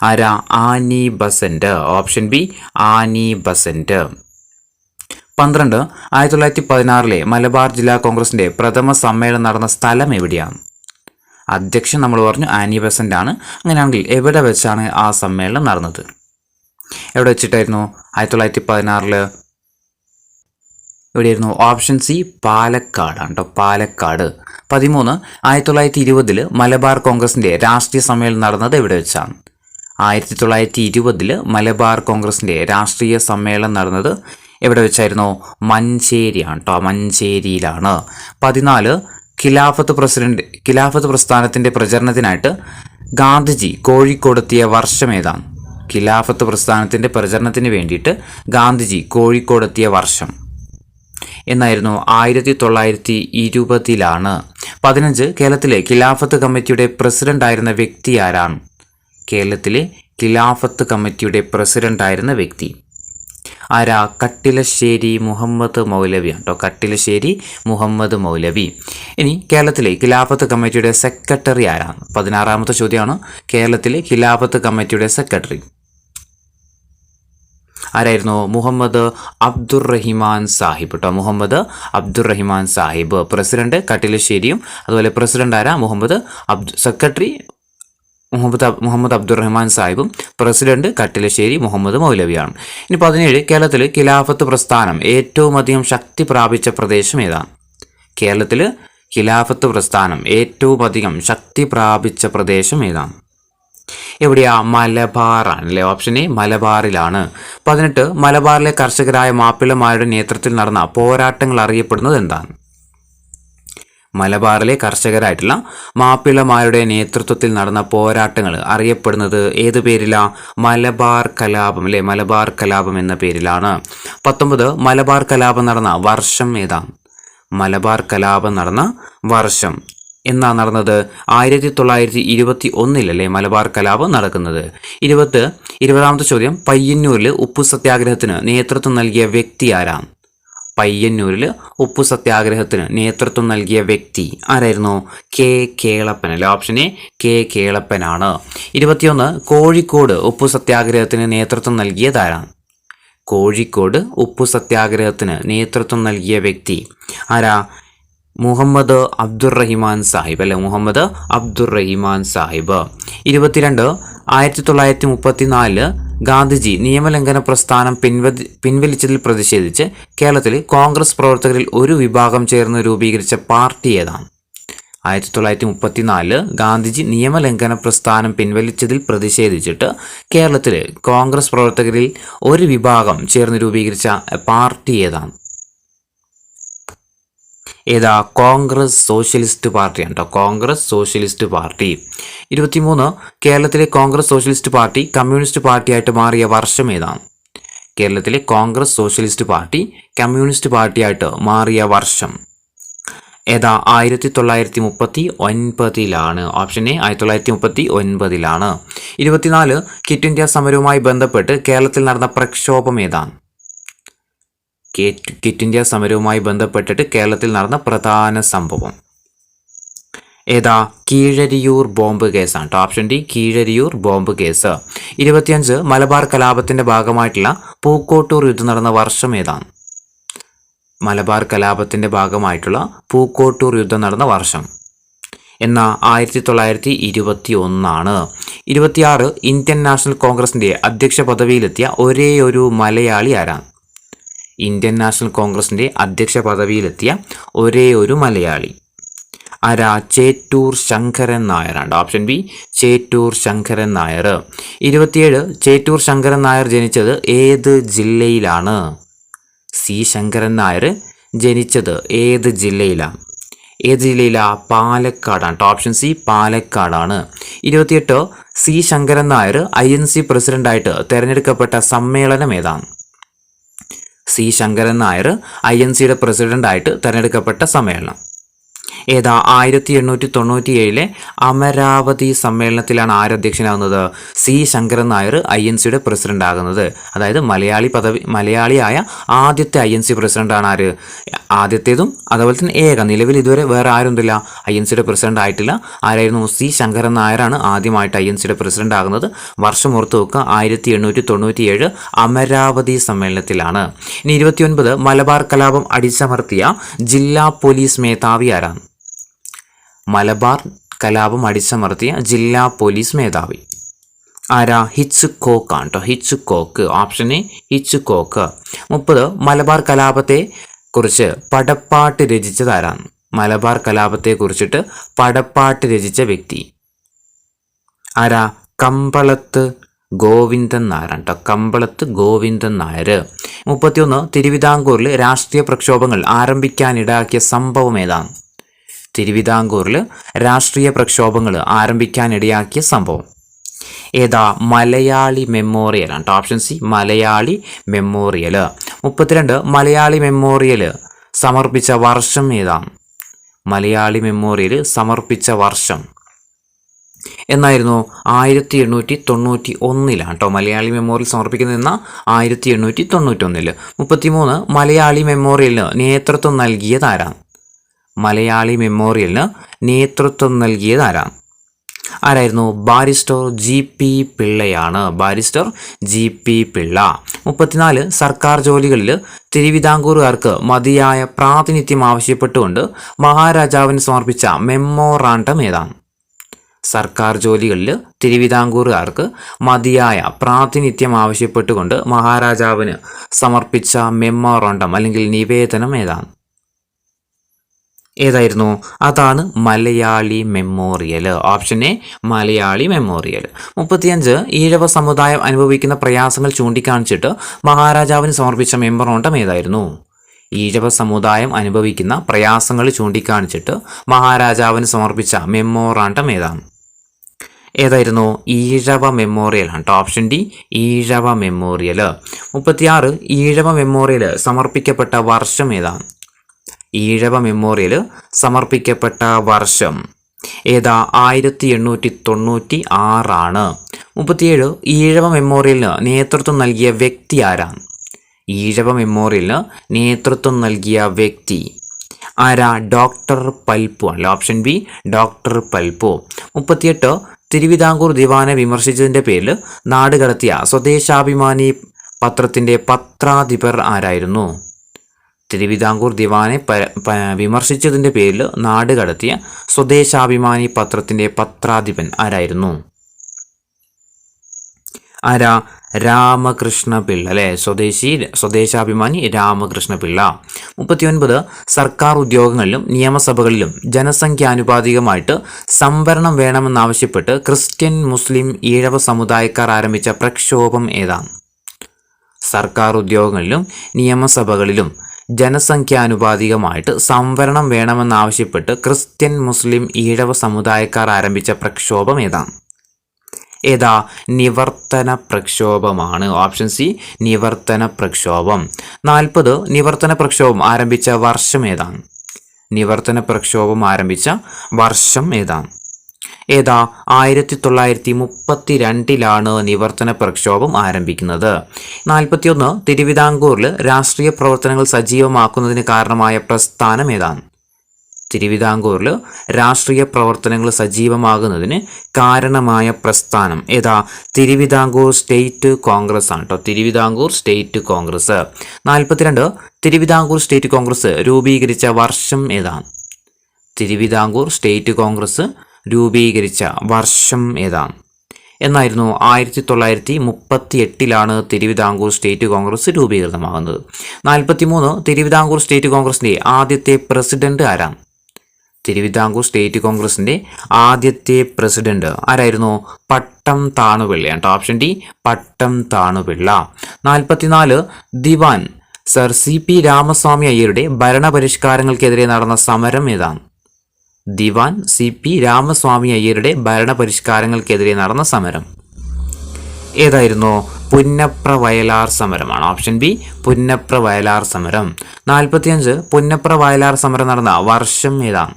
ആരാ? Annie Besant. Option B Annie Besant. 12. 1916 Malabar ജില്ലാ കോൺഗ്രസിൻ്റെ പ്രഥമ സമ്മേളനം നടന്ന സ്ഥലം എവിടെയാണ്? അധ്യക്ഷൻ നമ്മൾ പറഞ്ഞു ആനി ബസന്റ് ആണ്. അങ്ങനെയാണെങ്കിൽ എവിടെ വെച്ചാണ് ആ സമ്മേളനം നടന്നത്? എവിടെ വെച്ചിട്ടായിരുന്നു? 1916 എവിടെയായിരുന്നു? ഓപ്ഷൻ സി പാലക്കാടാണ് കേട്ടോ. പാലക്കാട്. 13. 1920 മലബാർ കോൺഗ്രസിൻ്റെ രാഷ്ട്രീയ സമ്മേളനം നടന്നത് എവിടെ വെച്ചാണ്? 1920 മലബാർ കോൺഗ്രസിൻ്റെ രാഷ്ട്രീയ സമ്മേളനം നടന്നത് എവിടെ വെച്ചായിരുന്നു? മഞ്ചേരിയാണ് കേട്ടോ. മഞ്ചേരിയിലാണ്. 14. ഖിലാഫത്ത് പ്രസ്ഥാനത്തിൻ്റെ പ്രചരണത്തിനായിട്ട് ഗാന്ധിജി കോഴിക്കോടെത്തിയ വർഷം ഏതാണ്? ഖിലാഫത്ത് പ്രസ്ഥാനത്തിൻ്റെ പ്രചരണത്തിന് വേണ്ടിയിട്ട് ഗാന്ധിജി കോഴിക്കോടെത്തിയ വർഷം എന്നായിരുന്നു? 1920. 15. കേരളത്തിലെ ഖിലാഫത്ത് കമ്മിറ്റിയുടെ പ്രസിഡന്റ് ആയിരുന്ന വ്യക്തി ആരാണ്? കേരളത്തിലെ ഖിലാഫത്ത് കമ്മിറ്റിയുടെ പ്രസിഡന്റ് ആയിരുന്ന വ്യക്തി ആരാ? കട്ടിലശ്ശേരി മുഹമ്മദ് മൗലവിയാണ് കേട്ടോ. കട്ടിലശ്ശേരി മുഹമ്മദ് മൗലവി. ഇനി കേരളത്തിലെ ഖിലാഫത്ത് കമ്മിറ്റിയുടെ സെക്രട്ടറി ആരാണ്? 16. ചോദ്യമാണ്. കേരളത്തിലെ ഖിലാഫത്ത് കമ്മിറ്റിയുടെ സെക്രട്ടറി ആരായിരുന്നു? മുഹമ്മദ് അബ്ദുറഹിമാൻ സാഹിബ് കേട്ടോ. മുഹമ്മദ് അബ്ദുറഹിമാൻ സാഹിബ്. പ്രസിഡന്റ് കട്ടിലശ്ശേരിയും അതുപോലെ പ്രസിഡന്റ് ആരാ? സെക്രട്ടറി മുഹമ്മദ് അബ്ദുറഹിമാൻ സാഹിബും പ്രസിഡന്റ് കട്ടിലശ്ശേരി മുഹമ്മദ് മൗലവിയാണ്. ഇനി 17. കേരളത്തിൽ ഖിലാഫത്ത് പ്രസ്ഥാനം ഏറ്റവും അധികം ശക്തി പ്രാപിച്ച പ്രദേശം ഏതാണ്? കേരളത്തിൽ ഖിലാഫത്ത് പ്രസ്ഥാനം ഏറ്റവും അധികം ശക്തി പ്രാപിച്ച പ്രദേശം ഏതാണ്? എവിടെയാ? മലബാറാണ് അല്ലേ. ഓപ്ഷൻ എ മലബാറിലാണ്. 18. മലബാറിലെ കർഷകരായ മാപ്പിളമാരുടെ നേതൃത്വത്തിൽ നടന്ന പോരാട്ടങ്ങൾ അറിയപ്പെടുന്നത് എന്താണ്? മലബാറിലെ കർഷകരായിട്ടുള്ള മാപ്പിളമാരുടെ നേതൃത്വത്തിൽ നടന്ന പോരാട്ടങ്ങൾ അറിയപ്പെടുന്നത് ഏത് പേരിലാ? മലബാർ കലാപം അല്ലേ. മലബാർ കലാപം എന്ന പേരിലാണ്. 19. മലബാർ കലാപം നടന്ന വർഷം ഏതാണ്? മലബാർ കലാപം നടന്ന വർഷം എന്നാ നടന്നത്? 1921 അല്ലേ മലബാർ കലാപം നടക്കുന്നത്. 20. ചോദ്യം, പയ്യന്നൂരിൽ ഉപ്പു സത്യാഗ്രഹത്തിന് നേതൃത്വം നൽകിയ വ്യക്തി ആരാണ്? പയ്യന്നൂരിൽ ഉപ്പു സത്യാഗ്രഹത്തിന് നേതൃത്വം നൽകിയ വ്യക്തി ആരായിരുന്നു? കെ കേളപ്പൻ അല്ലെ. ഓപ്ഷൻ എ കെ കേളപ്പനാണ്. 21 കോഴിക്കോട് ഉപ്പു സത്യാഗ്രഹത്തിന് നേതൃത്വം നൽകിയതാരാണ്? കോഴിക്കോട് ഉപ്പു സത്യാഗ്രഹത്തിന് നേതൃത്വം നൽകിയ വ്യക്തി ആരാ? മുഹമ്മദ് അബ്ദുറഹിമാൻ സാഹിബ് അല്ലെ. മുഹമ്മദ് അബ്ദുറഹിമാൻ സാഹിബ്. 22 1934 ഗാന്ധിജി നിയമലംഘന പ്രസ്ഥാനം പിൻവലിച്ചതിൽ പ്രതിഷേധിച്ച് കേരളത്തിൽ കോൺഗ്രസ് പ്രവർത്തകരിൽ ഒരു വിഭാഗം ചേർന്ന് രൂപീകരിച്ച പാർട്ടി ഏതാണ്? 1934 ഗാന്ധിജി നിയമലംഘന പ്രസ്ഥാനം പിൻവലിച്ചതിൽ പ്രതിഷേധിച്ചിട്ട് കേരളത്തിൽ കോൺഗ്രസ് പ്രവർത്തകരിൽ ഒരു വിഭാഗം ചേർന്ന് രൂപീകരിച്ച പാർട്ടി ഏതാണ്? ഏതാ? കോൺഗ്രസ് സോഷ്യലിസ്റ്റ് പാർട്ടിയാണ് കേട്ടോ. Congress socialist party. 23 കേരളത്തിലെ കോൺഗ്രസ് സോഷ്യലിസ്റ്റ് പാർട്ടി കമ്മ്യൂണിസ്റ്റ് പാർട്ടിയായിട്ട് മാറിയ വർഷം ഏതാണ്? കേരളത്തിലെ കോൺഗ്രസ് സോഷ്യലിസ്റ്റ് പാർട്ടി കമ്മ്യൂണിസ്റ്റ് പാർട്ടിയായിട്ട് മാറിയ വർഷം ഏതാ? 1939 ഓപ്ഷൻ എ 1939. 24 ക്വിറ്റ് ഇന്ത്യ സമരവുമായി ബന്ധപ്പെട്ട് കേരളത്തിൽ നടന്ന പ്രക്ഷോഭം ഏതാണ്? ക്വിറ്റ് ഇന്ത്യ സമരവുമായി ബന്ധപ്പെട്ടിട്ട് കേരളത്തിൽ നടന്ന പ്രധാന സംഭവം ഏതാ? കീഴരിയൂർ ബോംബ് കേസാണ് കേട്ടോ. Option D Keezhariyur bomb case. 25 Malabar കലാപത്തിന്റെ ഭാഗമായിട്ടുള്ള പൂക്കോട്ടൂർ യുദ്ധം നടന്ന വർഷം ഏതാണ്? മലബാർ കലാപത്തിന്റെ ഭാഗമായിട്ടുള്ള പൂക്കോട്ടൂർ യുദ്ധം നടന്ന വർഷം 1921. 26 ഇന്ത്യൻ നാഷണൽ കോൺഗ്രസിന്റെ അധ്യക്ഷ പദവിയിലെത്തിയ ഒരേ ഒരു മലയാളി ആരാണ്? ഇന്ത്യൻ നാഷണൽ കോൺഗ്രസിന്റെ അധ്യക്ഷ പദവിയിലെത്തിയ ഒരേ ഒരു മലയാളി ആരാ? ചേറ്റൂർ ശങ്കരൻ നായരാണ്. Option B Chettur Sankaran Nair. 27 ചേറ്റൂർ ശങ്കരൻ നായർ ജനിച്ചത് ഏത് ജില്ലയിലാണ്? സി ശങ്കരൻ നായർ ജനിച്ചത് ഏത് ജില്ലയിലാണ്? ഏത് ജില്ലയിലാ? പാലക്കാടാണ്. ഓപ്ഷൻ സി പാലക്കാടാണ്. 28 സി ശങ്കരൻ നായർ INC പ്രസിഡന്റായിട്ട് തെരഞ്ഞെടുക്കപ്പെട്ട സമ്മേളനം ഏതാണ്? സി ശങ്കരൻ നായർ INCയുടെ പ്രസിഡന്റായിട്ട് തെരഞ്ഞെടുക്കപ്പെട്ട സമ്മേളനം ഏതാ? 1897 അമരാവതി സമ്മേളനത്തിലാണ് ആര് അധ്യക്ഷനാകുന്നത്? സി ശങ്കരൻ നായർ INCയുടെ പ്രസിഡന്റ് ആകുന്നത്. അതായത് മലയാളിയായ ആദ്യത്തെ INC പ്രസിഡന്റാണ് ആര്? ആദ്യത്തേതും അതുപോലെ തന്നെ ഏക. നിലവിൽ ഇതുവരെ വേറെ ആരുമില്ല INCയുടെ പ്രസിഡന്റ് ആയിട്ടില്ല. ആരായിരുന്നു? സി ശങ്കരൻ നായരാണ് ആദ്യമായിട്ട് INCയുടെ പ്രസിഡന്റ് ആകുന്നത്. വർഷം ഓർത്ത് വെക്കുക, 1897 അമരാവതി സമ്മേളനത്തിലാണ്. ഇനി 29 മലബാർ കലാപം അടിച്ചമർത്തിയ ജില്ലാ പോലീസ് മേധാവി ആരാണ്? മലബാർ കലാപം അടിച്ചമർത്തിയ ജില്ലാ പോലീസ് മേധാവി ആരാ? ഹിച്ച്കോക്ക് ആണ് കേട്ടോ. Hitchcock. Option A Hitchcock. 30 Malabar കലാപത്തെ കുറിച്ച് പടപ്പാട്ട് രചിച്ചത് ആരാണ്? മലബാർ കലാപത്തെ കുറിച്ചിട്ട് പടപ്പാട്ട് രചിച്ച വ്യക്തി ആരാ? കമ്പളത്ത് ഗോവിന്ദൻ നായരാണ് കേട്ടോ. കമ്പളത്ത് ഗോവിന്ദൻ നായർ. 31 തിരുവിതാംകൂറിൽ രാഷ്ട്രീയ പ്രക്ഷോഭങ്ങൾ ആരംഭിക്കാനിടയാക്കിയ സംഭവം ഏതാണ്? തിരുവിതാംകൂറിൽ രാഷ്ട്രീയ പ്രക്ഷോഭങ്ങൾ ആരംഭിക്കാനിടയാക്കിയ സംഭവം ഏതാ? മലയാളി മെമ്മോറിയൽ ആണ്. Option C Malayali memorial. 32 Malayali memorial സമർപ്പിച്ച വർഷം ഏതാണ്? മലയാളി മെമ്മോറിയൽ സമർപ്പിച്ച വർഷം എന്നായിരുന്നു? 1891 കേട്ടോ. മലയാളി മെമ്മോറിയൽ സമർപ്പിക്കുന്നതെന്ന 1891. 33 മലയാളി മെമ്മോറിയലിന് നേതൃത്വം നൽകിയതാരാണ്? മലയാളി മെമ്മോറിയലിന് നേതൃത്വം നൽകിയതാരാണ്? ആരായിരുന്നു? ബാരിസ്റ്റർ GP പിള്ളയാണ്. Barrister GP Pillai. 34 സർക്കാർ ജോലികളിൽ തിരുവിതാംകൂറുകാർക്ക് മതിയായ പ്രാതിനിധ്യം ആവശ്യപ്പെട്ടുകൊണ്ട് മഹാരാജാവിന് സമർപ്പിച്ച മെമ്മോറാണ്ടം ഏതാണ്? സർക്കാർ ജോലികളിൽ തിരുവിതാംകൂറുകാർക്ക് മതിയായ പ്രാതിനിധ്യം ആവശ്യപ്പെട്ടുകൊണ്ട് മഹാരാജാവിന് സമർപ്പിച്ച മെമ്മോറാണ്ടം അല്ലെങ്കിൽ നിവേദനം ഏതാണ്? ഏതായിരുന്നു? അതാണ് Malayali memorial. Option A Malayali memorial. 35 Ezhava സമുദായം അനുഭവിക്കുന്ന പ്രയാസങ്ങൾ ചൂണ്ടിക്കാണിച്ചിട്ട് മഹാരാജാവിന് സമർപ്പിച്ച മെമ്മോറാണ്ടം ഏതായിരുന്നു? ഈഴവ സമുദായം അനുഭവിക്കുന്ന പ്രയാസങ്ങൾ ചൂണ്ടിക്കാണിച്ചിട്ട് മഹാരാജാവിന് സമർപ്പിച്ച മെമ്മോറാണ്ടം ഏതാണ്? ഏതായിരുന്നു? ഈഴവ മെമ്മോറിയൽ ആണ്. Option D Ezhava memorial. 36 Ezhava memorial സമർപ്പിക്കപ്പെട്ട വർഷം ഏതാണ്? ഈഴവ മെമ്മോറിയൽ സമർപ്പിക്കപ്പെട്ട വർഷം ഏതാ? 1896 ആണ്. 37 ഈഴവ മെമ്മോറിയലിന് നേതൃത്വം നൽകിയ വ്യക്തി ആരാണ്? ഈഴവ മെമ്മോറിയലിന് നേതൃത്വം നൽകിയ വ്യക്തി ആരാ? ഡോക്ടർ പൽപ്പു അല്ല. Option B doctor Palpu. 38 Thiruvithamkoor ദിവാനെ വിമർശിച്ചതിൻ്റെ പേരിൽ നാട് കടത്തിയ സ്വദേശാഭിമാനി പത്രത്തിൻ്റെ പത്രാധിപർ ആരായിരുന്നു? തിരുവിതാംകൂർ ദിവാനെ വിമർശിച്ചതിൻ്റെ പേരിൽ നാട് കടത്തിയ സ്വദേശാഭിമാനി പത്രത്തിൻ്റെ പത്രാധിപൻ ആരായിരുന്നു? ആരാ? രാമകൃഷ്ണ പിള്ള അല്ലേ. സ്വദേശാഭിമാനി രാമകൃഷ്ണ പിള്ള. 39 സർക്കാർ ഉദ്യോഗങ്ങളിലും നിയമസഭകളിലും ജനസംഖ്യാനുപാതികമായിട്ട് സംവരണം വേണമെന്നാവശ്യപ്പെട്ട് ക്രിസ്ത്യൻ, മുസ്ലിം, ഈഴവ സമുദായക്കാർ ആരംഭിച്ച പ്രക്ഷോഭം ഏതാണ്? സർക്കാർ ഉദ്യോഗങ്ങളിലും നിയമസഭകളിലും ജനസംഖ്യാനുപാതികമായിട്ട് സംവരണം വേണമെന്നാവശ്യപ്പെട്ട് ക്രിസ്ത്യൻ, മുസ്ലിം, ഈഴവ സമുദായക്കാർ ആരംഭിച്ച പ്രക്ഷോഭം ഏതാണ്? ഏതാ? നിവർത്തന പ്രക്ഷോഭമാണ്. ഓപ്ഷൻ സി നിവർത്തന പ്രക്ഷോഭം. 40 നിവർത്തന പ്രക്ഷോഭം ആരംഭിച്ച വർഷം ഏതാണ്? നിവർത്തന പ്രക്ഷോഭം ആരംഭിച്ച വർഷം ഏതാണ്? ഏതാ? 1932 നിവർത്തന പ്രക്ഷോഭം ആരംഭിക്കുന്നത്. 41 തിരുവിതാംകൂറിൽ രാഷ്ട്രീയ പ്രവർത്തനങ്ങൾ സജീവമാക്കുന്നതിന് കാരണമായ പ്രസ്ഥാനം ഏതാണ്? തിരുവിതാംകൂറിൽ രാഷ്ട്രീയ പ്രവർത്തനങ്ങൾ സജീവമാകുന്നതിന് കാരണമായ പ്രസ്ഥാനം ഏതാ? തിരുവിതാംകൂർ സ്റ്റേറ്റ് കോൺഗ്രസ് ആണ് കേട്ടോ. തിരുവിതാംകൂർ സ്റ്റേറ്റ് കോൺഗ്രസ്. 42 തിരുവിതാംകൂർ സ്റ്റേറ്റ് കോൺഗ്രസ് രൂപീകരിച്ച വർഷം ഏതാണ്? തിരുവിതാംകൂർ സ്റ്റേറ്റ് കോൺഗ്രസ് രൂപീകരിച്ച വർഷം ഏതാണ്? എന്നായിരുന്നു? 1938 തിരുവിതാംകൂർ സ്റ്റേറ്റ് കോൺഗ്രസ് രൂപീകൃതമാകുന്നത്. 43 തിരുവിതാംകൂർ സ്റ്റേറ്റ് കോൺഗ്രസിൻ്റെ ആദ്യത്തെ പ്രസിഡന്റ് ആരാണ്? തിരുവിതാംകൂർ സ്റ്റേറ്റ് കോൺഗ്രസിൻ്റെ ആദ്യത്തെ പ്രസിഡന്റ് ആരായിരുന്നു? പട്ടം താണുപിള്ളയാണ്. ഓപ്ഷൻ ഡി പട്ടം താണുപിള്ള. 44 ദിവാൻ സർ CP രാമസ്വാമി അയ്യരുടെ ഭരണപരിഷ്കാരങ്ങൾക്കെതിരെ നടന്ന സമരം ഏതാണ്? ദിവാൻ CP രാമസ്വാമി അയ്യരുടെ ഭരണപരിഷ്കാരങ്ങൾക്കെതിരെ നടന്ന സമരം ഏതായിരുന്നു? പുന്നപ്ര വയലാർ സമരമാണ്. ഓപ്ഷൻ ബി പുന്നപ്ര വയലാർ സമരം. 45 പുന്നപ്ര വയലാർ സമരം നടന്ന വർഷം ഏതാണ്?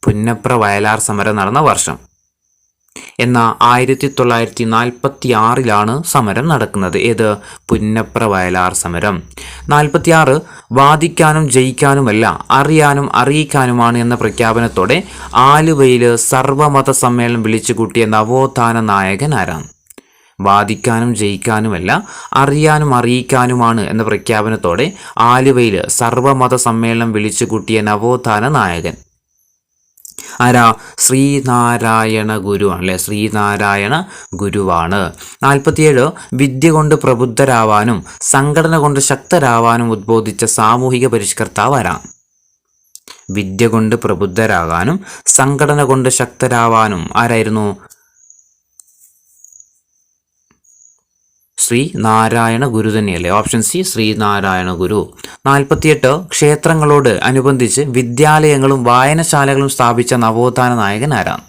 പുന്നപ്ര വയലാർ സമരം നടന്ന വർഷം എന്ന 1946 സമരം നടക്കുന്നത്. ഏത്? പുന്നപ്ര വയലാർ സമരം. 46 വാദിക്കാനും ജയിക്കാനുമല്ല അറിയാനും അറിയിക്കാനുമാണ് എന്ന പ്രഖ്യാപനത്തോടെ ആലുവയിൽ സർവമത സമ്മേളനം വിളിച്ചുകൂട്ടിയ നവോത്ഥാന നായകൻ ആരാണ്? വാദിക്കാനും ജയിക്കാനുമല്ല അറിയാനും അറിയിക്കാനുമാണ് എന്ന പ്രഖ്യാപനത്തോടെ ആലുവയിൽ സർവമത സമ്മേളനം വിളിച്ചുകൂട്ടിയ നവോത്ഥാന നായകൻ ആരാ? ശ്രീനാരായണ ഗുരു ആണല്ലേ. ശ്രീനാരായണ ഗുരുവാണ്. 47 വിദ്യ കൊണ്ട് പ്രബുദ്ധരാവാനും സംഘടന കൊണ്ട് ശക്തരാവാനും ഉദ്ബോധിച്ച സാമൂഹിക പരിഷ്കർത്താവ് ആരാണ്? വിദ്യ കൊണ്ട് പ്രബുദ്ധരാകാനും സംഘടന കൊണ്ട് ശക്തരാവാനും ആരായിരുന്നു? ശ്രീനാരായണ ഗുരു തന്നെയല്ലേ. ഓപ്ഷൻ സി ശ്രീനാരായണ ഗുരു. 48 ക്ഷേത്രങ്ങളോട് അനുബന്ധിച്ച് വിദ്യാലയങ്ങളും വായനശാലകളും സ്ഥാപിച്ച നവോത്ഥാന നായകൻ ആരാണ്?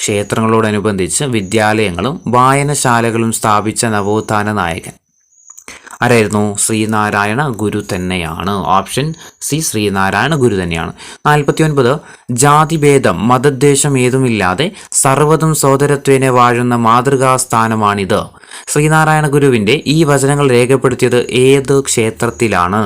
ക്ഷേത്രങ്ങളോടനുബന്ധിച്ച് വിദ്യാലയങ്ങളും വായനശാലകളും സ്ഥാപിച്ച നവോത്ഥാന നായകൻ ആരായിരുന്നു? ശ്രീനാരായണ ഗുരു തന്നെയാണ്. ഓപ്ഷൻ സി ശ്രീനാരായണ ഗുരു തന്നെയാണ്. 49 ജാതിഭേദം മതദ്വേഷം ഏതുമില്ലാതെ സർവ്വതും സോദരത്വേന വാഴുന്ന മാതൃകാസ്ഥാനമാണിത്. ശ്രീനാരായണ ഗുരുവിൻ്റെ ഈ വചനങ്ങൾ രേഖപ്പെടുത്തിയത് ഏത് ക്ഷേത്രത്തിലാണ്?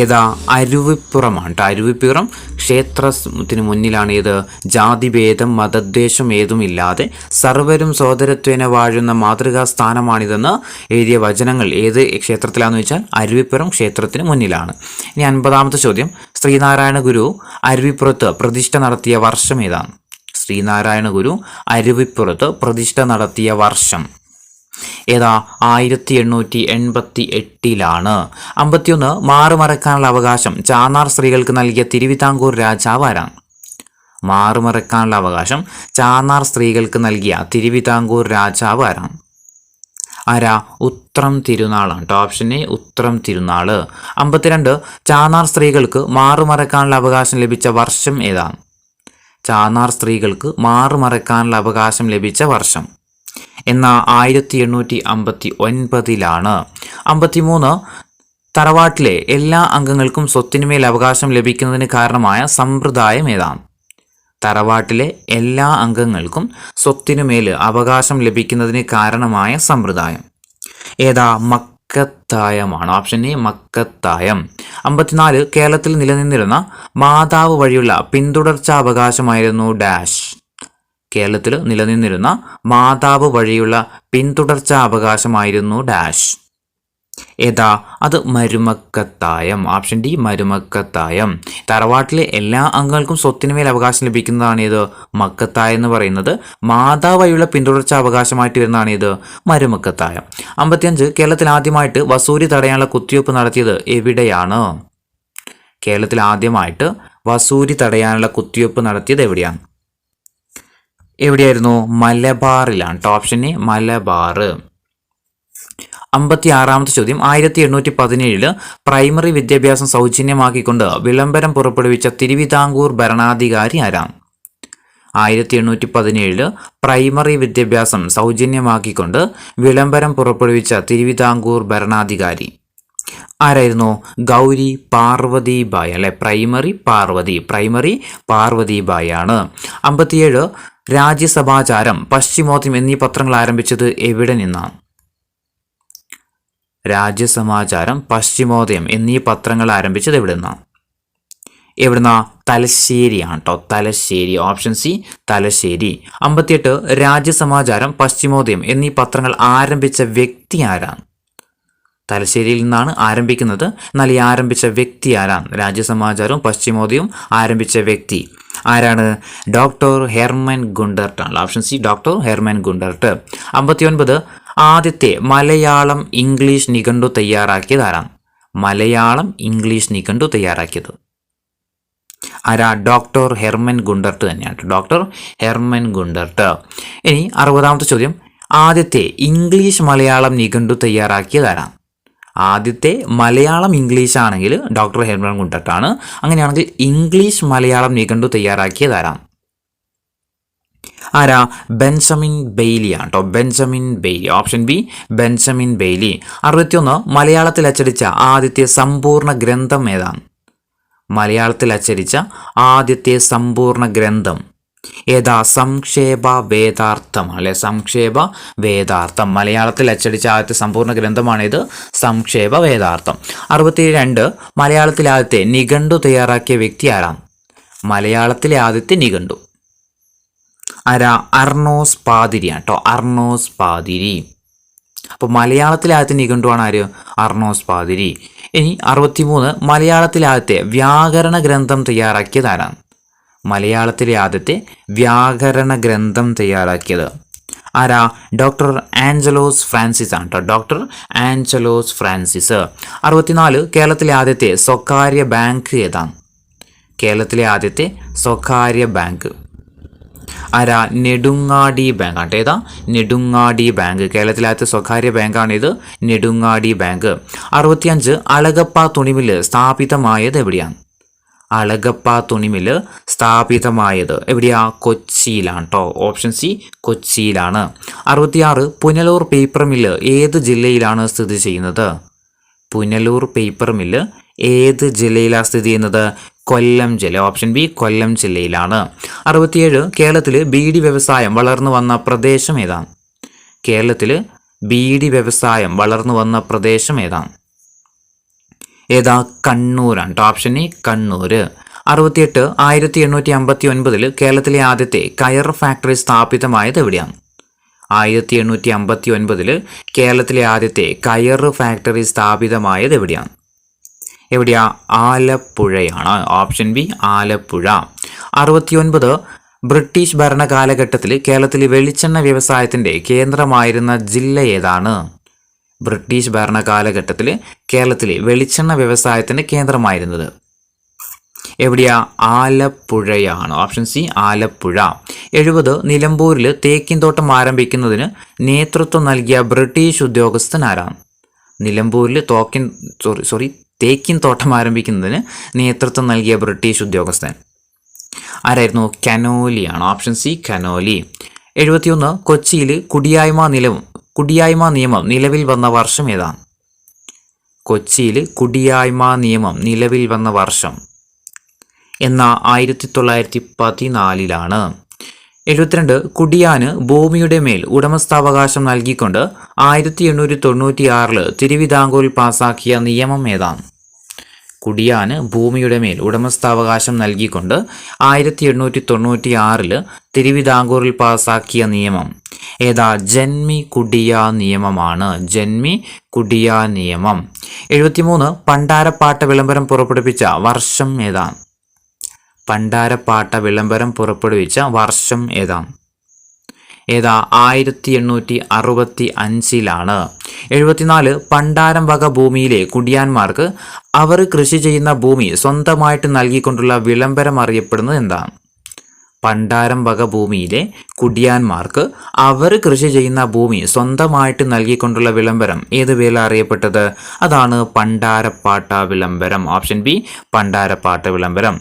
ഏതാ? അരുവിപ്പുറമാണ്. അരുവിപ്പുറം ക്ഷേത്രത്തിന് മുന്നിലാണ്. ഏത്? ജാതിഭേദം മതദ്വേഷം ഏതുമില്ലാതെ സർവരും സോദരത്വേന വാഴുന്ന മാതൃകാ സ്ഥാനമാണിതെന്ന് എഴുതിയ വചനങ്ങൾ ഏത് ക്ഷേത്രത്തിലാണെന്ന് വെച്ചാൽ അരുവിപ്പുറം ക്ഷേത്രത്തിന് മുന്നിലാണ്. ഇനി 50ാമത്തെ ചോദ്യം, ശ്രീനാരായണ ഗുരു അരുവിപ്പുറത്ത് പ്രതിഷ്ഠ നടത്തിയ വർഷം ഏതാണ്? ശ്രീനാരായണ ഗുരു അരുവിപ്പുറത്ത് പ്രതിഷ്ഠ നടത്തിയ വർഷം ഏതാ? 1888. 51 മാറുമറക്കാനുള്ള അവകാശം ചാന്നാർ സ്ത്രീകൾക്ക് നൽകിയ തിരുവിതാംകൂർ രാജാവ് ആരാണ്? മാറുമറക്കാനുള്ള അവകാശം ചാന്നാർ സ്ത്രീകൾക്ക് നൽകിയ തിരുവിതാംകൂർ രാജാവ് ആരാണ്? ആരാ? ഉത്രം തിരുനാളാണ്. ഓപ്ഷൻ എ ഉത്രം തിരുനാള്. 52 ചാന്നാർ സ്ത്രീകൾക്ക് മാറുമറക്കാനുള്ള അവകാശം ലഭിച്ച വർഷം ഏതാണ്? ചാന്നാർ സ്ത്രീകൾക്ക് മാറുമറക്കാനുള്ള അവകാശം ലഭിച്ച വർഷം എന്ന 1859. 53 തറവാട്ടിലെ എല്ലാ അംഗങ്ങൾക്കും സ്വത്തിനുമേൽ അവകാശം ലഭിക്കുന്നതിന് കാരണമായ സമ്പ്രദായം ഏതാണ്? തറവാട്ടിലെ എല്ലാ അംഗങ്ങൾക്കും സ്വത്തിനുമേൽ അവകാശം ലഭിക്കുന്നതിന് കാരണമായ സമ്പ്രദായം. ഏതാ? മക്കത്തായമാണ്. Option A മക്കത്തായം. 54 കേരളത്തിൽ നിലനിന്നിരുന്ന മാതാവ് വഴിയുള്ള പിന്തുടർച്ചാവകാശമായിരുന്നു ഡാഷ്. കേരളത്തിൽ നിലനിന്നിരുന്ന മാതാവ് വഴിയുള്ള പിന്തുടർച്ചാവകാശമായിരുന്നു ഡാഷ്. ഏതാ? അത് മരുമക്കത്തായം. Option D മരുമക്കത്തായം. തറവാട്ടിലെ എല്ലാ അംഗങ്ങൾക്കും സ്വത്തിനുമേൽ അവകാശം ലഭിക്കുന്നതാണ് ഇത് മക്കത്തായം എന്ന് പറയുന്നത്. മാതാവ് വഴിയുള്ള പിന്തുടർച്ച അവകാശമായിട്ട് വരുന്നതാണ് ഇത് മരുമക്കത്തായം. 55 കേരളത്തിൽ ആദ്യമായിട്ട് വസൂരി തടയാനുള്ള കുത്തിവയ്പ്പ് നടത്തിയത് എവിടെയാണ്? കേരളത്തിൽ ആദ്യമായിട്ട് വസൂരി തടയാനുള്ള കുത്തിവയ്പ്പ് നടത്തിയത് എവിടെയാണ്? എവിടെയായിരുന്നു? മലബാറിലാണ്. Option A Malabar. 56 ചോദ്യം. 1817 പ്രൈമറി വിദ്യാഭ്യാസം സൗജന്യമാക്കിക്കൊണ്ട് വിളംബരം പുറപ്പെടുവിച്ച തിരുവിതാംകൂർ ഭരണാധികാരി ആരാണ്? 1817 പ്രൈമറി വിദ്യാഭ്യാസം സൗജന്യമാക്കിക്കൊണ്ട് വിളംബരം പുറപ്പെടുവിച്ച തിരുവിതാംകൂർ ഭരണാധികാരി ആരായിരുന്നു? ഗൗരി പാർവതിബായി അല്ലെ. പ്രൈമറി പാർവതിബായി ആണ്. 57 രാജ്യസമാചാരം, പശ്ചിമോദ്യം എന്നീ പത്രങ്ങൾ ആരംഭിച്ചത് എവിടെ നിന്നാണ്? രാജ്യസമാചാരം, പശ്ചിമോദയം എന്നീ പത്രങ്ങൾ ആരംഭിച്ചത് എവിടുന്നാ? തലശ്ശേരിയാണ് കേട്ടോ. തലശ്ശേരി. Option C Thalassery. 58 രാജ്യസമാചാരം, പശ്ചിമോദയം എന്നീ പത്രങ്ങൾ ആരംഭിച്ച വ്യക്തി ആരാണ്? തലശ്ശേരിയിൽ നിന്നാണ് ആരംഭിക്കുന്നത്. എന്നാൽ ഈ ആരംഭിച്ച വ്യക്തി ആരാണ്? രാജ്യസമാചാരവും പശ്ചിമോദയവും ആരംഭിച്ച വ്യക്തി ആരാണ്? ഡോക്ടർ ഹെർമൻ ഗുണ്ടർട്ട് ആണ്. Option C doctor Hermann Gundert. 59 ആദ്യത്തെ മലയാളം ഇംഗ്ലീഷ് നിഘണ്ടു തയ്യാറാക്കിയത് ആരാണ്? മലയാളം ഇംഗ്ലീഷ് നിഘണ്ടു തയ്യാറാക്കിയത് ആരാ? ഡോക്ടർ ഹെർമൻ ഗുണ്ടർട്ട് തന്നെയാണ്. Doctor Hermann Gundert. ഇനി 60 ചോദ്യം. ആദ്യത്തെ ഇംഗ്ലീഷ് മലയാളം നിഘണ്ടു തയ്യാറാക്കിയത് ആരാണ്? ആദ്യത്തെ മലയാളം ഇംഗ്ലീഷ് ആണെങ്കിൽ ഡോക്ടർ ഹെർമൻ ഗുണ്ടർട്ടാണ്. അങ്ങനെയാണെങ്കിൽ ഇംഗ്ലീഷ് മലയാളം നിഘണ്ടു തയ്യാറാക്കിയത് ആരാണ്? ആരാ? ബെഞ്ചമിൻ ബെയ്ലി ആണ് കേട്ടോ. Benjamin Bailey. Option B Benjamin Bailey. 61 മലയാളത്തിൽ അച്ചടിച്ച ആദ്യത്തെ സമ്പൂർണ്ണ ഗ്രന്ഥം ഏതാണ്? മലയാളത്തിൽ അച്ചടിച്ച ആദ്യത്തെ സമ്പൂർണ്ണ ഗ്രന്ഥം ഏതാ? സംക്ഷേപ വേദാർത്ഥം അല്ലെ. സംക്ഷേപ വേദാർത്ഥം. മലയാളത്തിൽ അച്ചടിച്ച ആദ്യത്തെ സമ്പൂർണ്ണ ഗ്രന്ഥമാണിത് സംക്ഷേപ വേദാർത്ഥം. 62 മലയാളത്തിലെ ആദ്യത്തെ നിഘണ്ടു തയ്യാറാക്കിയ വ്യക്തി ആരാണ്? മലയാളത്തിലെ ആദ്യത്തെ നിഘണ്ടു ആരാ? അർണോസ് പാതിരിയാണ് കേട്ടോ. അർണോസ് പാതിരി. അപ്പോൾ മലയാളത്തിലെ ആദ്യത്തെ നിഘണ്ടുവാണ് ആര്? അർണോസ് പാതിരി. ഇനി 63 മലയാളത്തിലെ ആദ്യത്തെ വ്യാകരണ ഗ്രന്ഥം തയ്യാറാക്കിയത് ആരാണ്? മലയാളത്തിലെ ആദ്യത്തെ വ്യാകരണ ഗ്രന്ഥം തയ്യാറാക്കിയത് ആരാ? ഡോക്ടർ ആഞ്ചലോസ് ഫ്രാൻസിസ് ആണ് കേട്ടോ. Doctor Angelos Francis. 64 കേരളത്തിലെ ആദ്യത്തെ സ്വകാര്യ ബാങ്ക് ഏതാണ്? കേരളത്തിലെ ആദ്യത്തെ സ്വകാര്യ ബാങ്ക് ആരാ? നെടുങ്ങാടി ബാങ്ക് ആണ്. ഏതാ? നെടുങ്ങാടി ബാങ്ക്. കേരളത്തിലെ ആദ്യത്തെ സ്വകാര്യ ബാങ്കാണിത് നെടുങ്ങാടി ബാങ്ക്. 65 അളഗപ്പ തുണിമില്ല് സ്ഥാപിതമായത് എവിടെയാണ്? അളഗപ്പ തുണിമില്ല് സ്ഥാപിതമായത് എവിടെയാ? കൊച്ചിയിലാണ് കേട്ടോ. ഓപ്ഷൻ സി കൊച്ചിയിലാണ്. 66 പുനലൂർ പേപ്പർ മില്ല് ഏത് ജില്ലയിലാണ് സ്ഥിതി ചെയ്യുന്നത്? പുനലൂർ പേപ്പർ മില്ല് ഏത് ജില്ലയിലാണ് സ്ഥിതി ചെയ്യുന്നത്? കൊല്ലം ജില്ല. ഓപ്ഷൻ ബി കൊല്ലം ജില്ലയിലാണ്. 67 കേരളത്തിൽ ബീഡി വ്യവസായം വളർന്നു വന്ന പ്രദേശം ഏതാണ്? കേരളത്തിൽ ബീഡി വ്യവസായം വളർന്നു വന്ന പ്രദേശം ഏതാണ്? ഏതാ? കണ്ണൂരാണ്. Option A Kannur. 68 1859 കേരളത്തിലെ ആദ്യത്തെ കയർ ഫാക്ടറി സ്ഥാപിതമായത് എവിടെയാണ്? 1859 കേരളത്തിലെ ആദ്യത്തെ കയർ ഫാക്ടറി സ്ഥാപിതമായത് എവിടെയാണ്? ആലപ്പുഴയാണ്. Option B Alappuzha. 69 ബ്രിട്ടീഷ് ഭരണ കാലഘട്ടത്തിൽ കേരളത്തിലെ വെളിച്ചെണ്ണ വ്യവസായത്തിന്റെ കേന്ദ്രമായിരുന്ന ജില്ല ഏതാണ്? ബ്രിട്ടീഷ് ഭരണ കാലഘട്ടത്തിൽ കേരളത്തിലെ വെളിച്ചെണ്ണ വ്യവസായത്തിന്റെ കേന്ദ്രമായിരുന്നത് ആലപ്പുഴയാണ്. Option C Alappuzha. 70 നിലമ്പൂരിൽ തേക്കിൻതോട്ടം ആരംഭിക്കുന്നതിന് നേതൃത്വം നൽകിയ ബ്രിട്ടീഷ് ഉദ്യോഗസ്ഥൻ ആരാണ്? നിലമ്പൂരിൽ തേക്കിൻതോട്ടം ആരംഭിക്കുന്നതിന് നേതൃത്വം നൽകിയ ബ്രിട്ടീഷ് ഉദ്യോഗസ്ഥൻ ആരായിരുന്നു? കനോലിയാണ്. Option C Conolly. 71 കൊച്ചിയിൽ കുടിയായ്മ നിയമം നിലവിൽ വന്ന വർഷം ഏതാണ്? കൊച്ചിയിൽ കുടിയായ്മ നിയമം നിലവിൽ വന്ന വർഷം എന്ന 1914 72 കുടിയാന് ഭൂമിയുടെ മേൽ ഉടമസ്ഥാവകാശം നൽകിക്കൊണ്ട് 1896 തിരുവിതാംകൂറിൽ പാസാക്കിയ നിയമം ഏതാണ്? കുടിയാന് ഭൂമിയുടെ മേൽ ഉടമസ്ഥാവകാശം നൽകിക്കൊണ്ട് 1896 തിരുവിതാംകൂറിൽ പാസാക്കിയ നിയമം ഏതാ? ജന്മി കുടിയ നിയമമാണ്. ജന്മി കുടിയ നിയമം. 73 പണ്ടാരപ്പാട്ട വിളംബരം പുറപ്പെടുവിച്ച വർഷം ഏതാണ്? പണ്ടാരപ്പാട്ട വിളംബരം പുറപ്പെടുവിച്ച വർഷം ഏതാണ്? 1865 74 പണ്ടാരം വക ഭൂമിയിലെ കുടിയാന്മാർക്ക് അവർ കൃഷി ചെയ്യുന്ന ഭൂമി സ്വന്തമായിട്ട് നൽകിക്കൊണ്ടുള്ള വിളംബരം അറിയപ്പെടുന്നത് എന്താണ്? പണ്ടാരം വക ഭൂമിയിലെ കുടിയാന്മാർക്ക് അവർ കൃഷി ചെയ്യുന്ന ഭൂമി സ്വന്തമായിട്ട് നൽകിക്കൊണ്ടുള്ള വിളംബരം ഏത് പേരിൽ അറിയപ്പെട്ടത്? അതാണ് പണ്ടാരപ്പാട്ട വിളംബരം. ഓപ്ഷൻ ബി പണ്ടാരപ്പാട്ട വിളംബരം.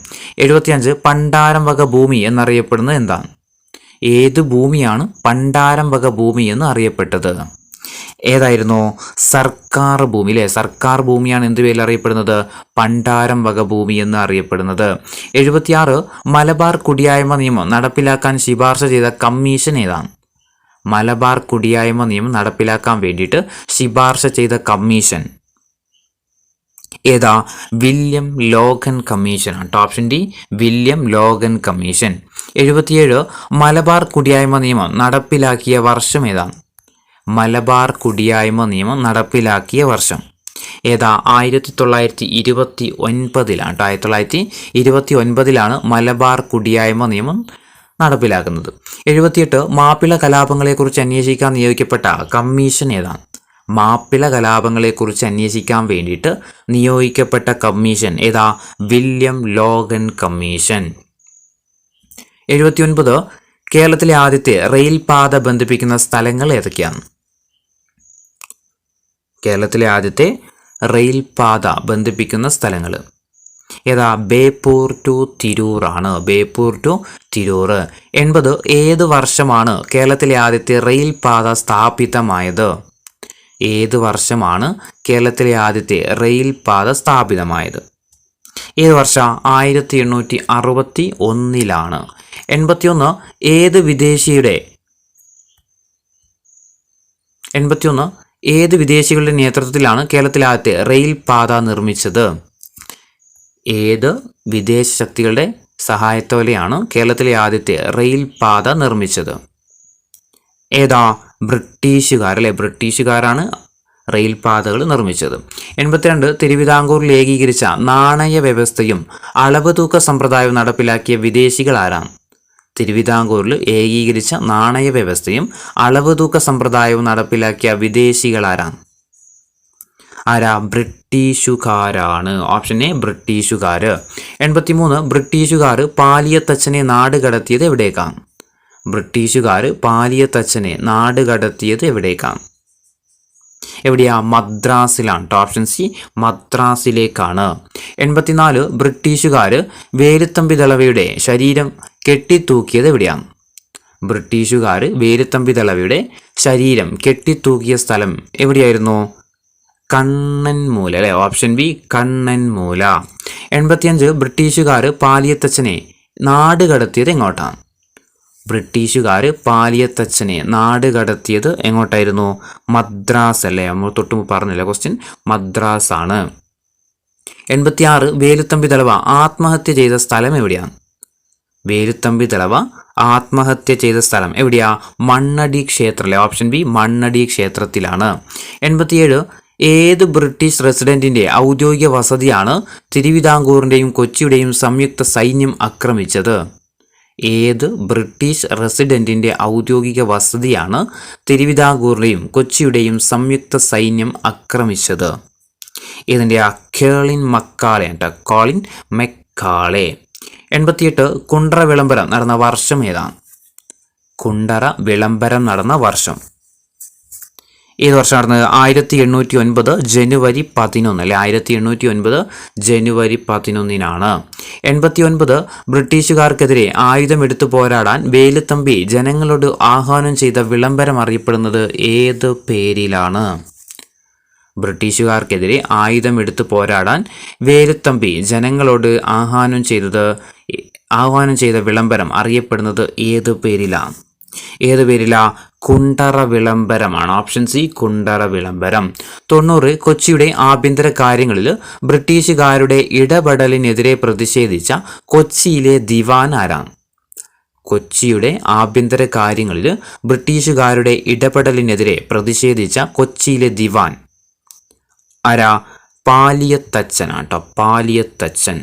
75 പണ്ടാരം വക ഭൂമി എന്നറിയപ്പെടുന്നത് എന്താണ്? ഏത് ഭൂമിയാണ് പണ്ടാരം വക ഭൂമി എന്ന് അറിയപ്പെട്ടത്? ഏതായിരുന്നു? സർക്കാർ ഭൂമി അല്ലേ? സർക്കാർ ഭൂമിയാണ് എന്ത് പേരിൽ അറിയപ്പെടുന്നത്? പണ്ടാരം വക ഭൂമി എന്ന് അറിയപ്പെടുന്നത്. 76 മലബാർ കുടിയായ്മ നിയമം നടപ്പിലാക്കാൻ ശുപാർശ ചെയ്ത കമ്മീഷൻ ഏതാണ്? മലബാർ കുടിയായ്മ നിയമം നടപ്പിലാക്കാൻ വേണ്ടിയിട്ട് ശുപാർശ ചെയ്ത കമ്മീഷൻ ഏതാ? വില്യം ലോഗൻ കമ്മീഷനാണ്. Option D William Logan commission. 77 Malabar കുടിയായ്മ നിയമം നടപ്പിലാക്കിയ വർഷം ഏതാണ്? മലബാർ കുടിയായ്മ നിയമം നടപ്പിലാക്കിയ വർഷം ഏതാ? 1929 1929 മലബാർ കുടിയായ്മ നിയമം നടപ്പിലാക്കുന്നത്. 78 മാപ്പിള കലാപങ്ങളെക്കുറിച്ച് അന്വേഷിക്കാൻ നിയോഗിക്കപ്പെട്ട കമ്മീഷൻ ഏതാണ്? മാപ്പിള കലാപങ്ങളെക്കുറിച്ച് അന്വേഷിക്കാൻ വേണ്ടിയിട്ട് നിയോഗിക്കപ്പെട്ട കമ്മീഷൻ ഏതാ? William Logan commission. 79 കേരളത്തിലെ ആദ്യത്തെ റെയിൽ പാത ബന്ധിപ്പിക്കുന്ന സ്ഥലങ്ങൾ ഏതൊക്കെയാണ്? കേരളത്തിലെ ആദ്യത്തെ റെയിൽ പാത ബന്ധിപ്പിക്കുന്ന സ്ഥലങ്ങൾ ഏതാ? ബേപ്പൂർ ടു തിരൂർ ആണ്. ബേപ്പൂർ ടു തിരൂർ. 80 ഏത് വർഷമാണ് കേരളത്തിലെ ആദ്യത്തെ റെയിൽ പാത സ്ഥാപിതമായത്? ഏത് വർഷമാണ് കേരളത്തിലെ ആദ്യത്തെ റെയിൽ പാത സ്ഥാപിതമായത്? ഏത് വർഷം? 1861 81 ഏത് വിദേശികളുടെ നേതൃത്വത്തിലാണ് കേരളത്തിലെ ആദ്യത്തെ റെയിൽ പാത നിർമ്മിച്ചത്? ഏത് വിദേശ ശക്തികളുടെ സഹായത്തോടെയാണ് കേരളത്തിലെ ആദ്യത്തെ റെയിൽ പാത നിർമ്മിച്ചത്? ഏതാ? ബ്രിട്ടീഷുകാർ അല്ലെ? ബ്രിട്ടീഷുകാരാണ് റെയിൽ പാതകൾ നിർമ്മിച്ചത്. 82 തിരുവിതാംകൂറിൽ ഏകീകരിച്ച നാണയ വ്യവസ്ഥയും അളവ് തൂക്ക സമ്പ്രദായവും നടപ്പിലാക്കിയ വിദേശികൾ ആരാണ്? തിരുവിതാംകൂറിൽ ഏകീകരിച്ച നാണയ വ്യവസ്ഥയും അളവ് തൂക്ക സമ്പ്രദായവും നടപ്പിലാക്കിയ വിദേശികൾ ആരാണ്? ബ്രിട്ടീഷുകാരാണ്. ഓപ്ഷൻ എ ബ്രിട്ടീഷുകാർ. 83 ബ്രിട്ടീഷുകാർ പാലിയത്തച്ഛനെ നാട് കടത്തിയത് എവിടേക്കാണ്? ബ്രിട്ടീഷുകാർ പാലിയത്തച്ഛനെ നാട് കടത്തിയത് എവിടേക്കാണ്? എവിടെയാ? മദ്രാസിലാണ്. Option C മദ്രാസിലേക്കാണ്. 84 ബ്രിട്ടീഷുകാർ വേലുത്തമ്പി ദളവയുടെ ശരീരം കെട്ടിത്തൂക്കിയത് എവിടെയാണ്? ബ്രിട്ടീഷുകാർ വേലുത്തമ്പി ദളവയുടെ ശരീരം കെട്ടിത്തൂക്കിയ സ്ഥലം എവിടെയായിരുന്നു? കണ്ണൻമൂല അല്ലെ? Option B Kannanmoola. 85 ബ്രിട്ടീഷുകാർ പാലിയത്തച്ഛനെ നാട് കടത്തിയത് എങ്ങോട്ടാണ്? ബ്രിട്ടീഷുകാർ പാലിയത്തച്ഛനെ നാട് കടത്തിയത് എങ്ങോട്ടായിരുന്നു? മദ്രാസ് അല്ലേ? നമ്മൾ തൊട്ട് പറഞ്ഞില്ല ക്വസ്റ്റ്യൻ. മദ്രാസ് ആണ്. 86 വേലുത്തമ്പി ദളവ ആത്മഹത്യ ചെയ്ത സ്ഥലം എവിടെയാണ്? വേലുത്തമ്പി ദളവ ആത്മഹത്യ ചെയ്ത സ്ഥലം എവിടെയാ? മണ്ണടി ക്ഷേത്രം അല്ലേ? ഓപ്ഷൻ ബി മണ്ണടി ക്ഷേത്രത്തിലാണ്. 87 ഏത് ബ്രിട്ടീഷ് റെസിഡന്റിന്റെ ഔദ്യോഗിക വസതിയാണ് തിരുവിതാംകൂറിന്റെയും കൊച്ചിയുടെയും സംയുക്ത സൈന്യം ആക്രമിച്ചത്? ഏത് ബ്രിട്ടീഷ് റെസിഡന്റിന്റെ ഔദ്യോഗിക വസതിയാണ് തിരുവിതാംകൂറിന്റെയും കൊച്ചിയുടെയും സംയുക്ത സൈന്യം ആക്രമിച്ചത്? ഇതിൻ്റെ കേളിൻ മക്കാളെ കോളിൻ മെക്കാളെ. 88 കുണ്ടറ വിളംബരം നടന്ന വർഷം ഏതാണ്? കുണ്ടറ വിളംബരം നടന്ന വർഷം ഏത് വർഷം നടന്നത്? 1809 ജനുവരി 11 അല്ലെ? 1809 ജനുവരി 11 89 ബ്രിട്ടീഷുകാർക്കെതിരെ ആയുധമെടുത്തു പോരാടാൻ വേലുത്തമ്പി ജനങ്ങളോട് ആഹ്വാനം ചെയ്ത വിളംബരം അറിയപ്പെടുന്നത് ഏത് പേരിലാണ്? ബ്രിട്ടീഷുകാർക്കെതിരെ ആയുധമെടുത്ത് പോരാടാൻ വേലുത്തമ്പി ജനങ്ങളോട് ആഹ്വാനം ചെയ്ത വിളംബരം അറിയപ്പെടുന്നത് ഏത് പേരിലാണ്? കുണ്ടറ വിളംബരമാണ്. ഓപ്ഷൻ സി, കുണ്ടറ വിളംബരം. 90 കൊച്ചിയുടെ ആഭ്യന്തര കാര്യങ്ങളിൽ ബ്രിട്ടീഷുകാരുടെ ഇടപെടലിനെതിരെ പ്രതിഷേധിച്ച കൊച്ചിയിലെ ദിവാൻ ആരാണ്? കൊച്ചിയുടെ ആഭ്യന്തര കാര്യങ്ങളിൽ ബ്രിട്ടീഷുകാരുടെ ഇടപെടലിനെതിരെ പ്രതിഷേധിച്ച കൊച്ചിയിലെ ദിവാൻ ആരാ? പാലിയത്തച്ഛനാട്ടോ, പാലിയത്തച്ഛൻ.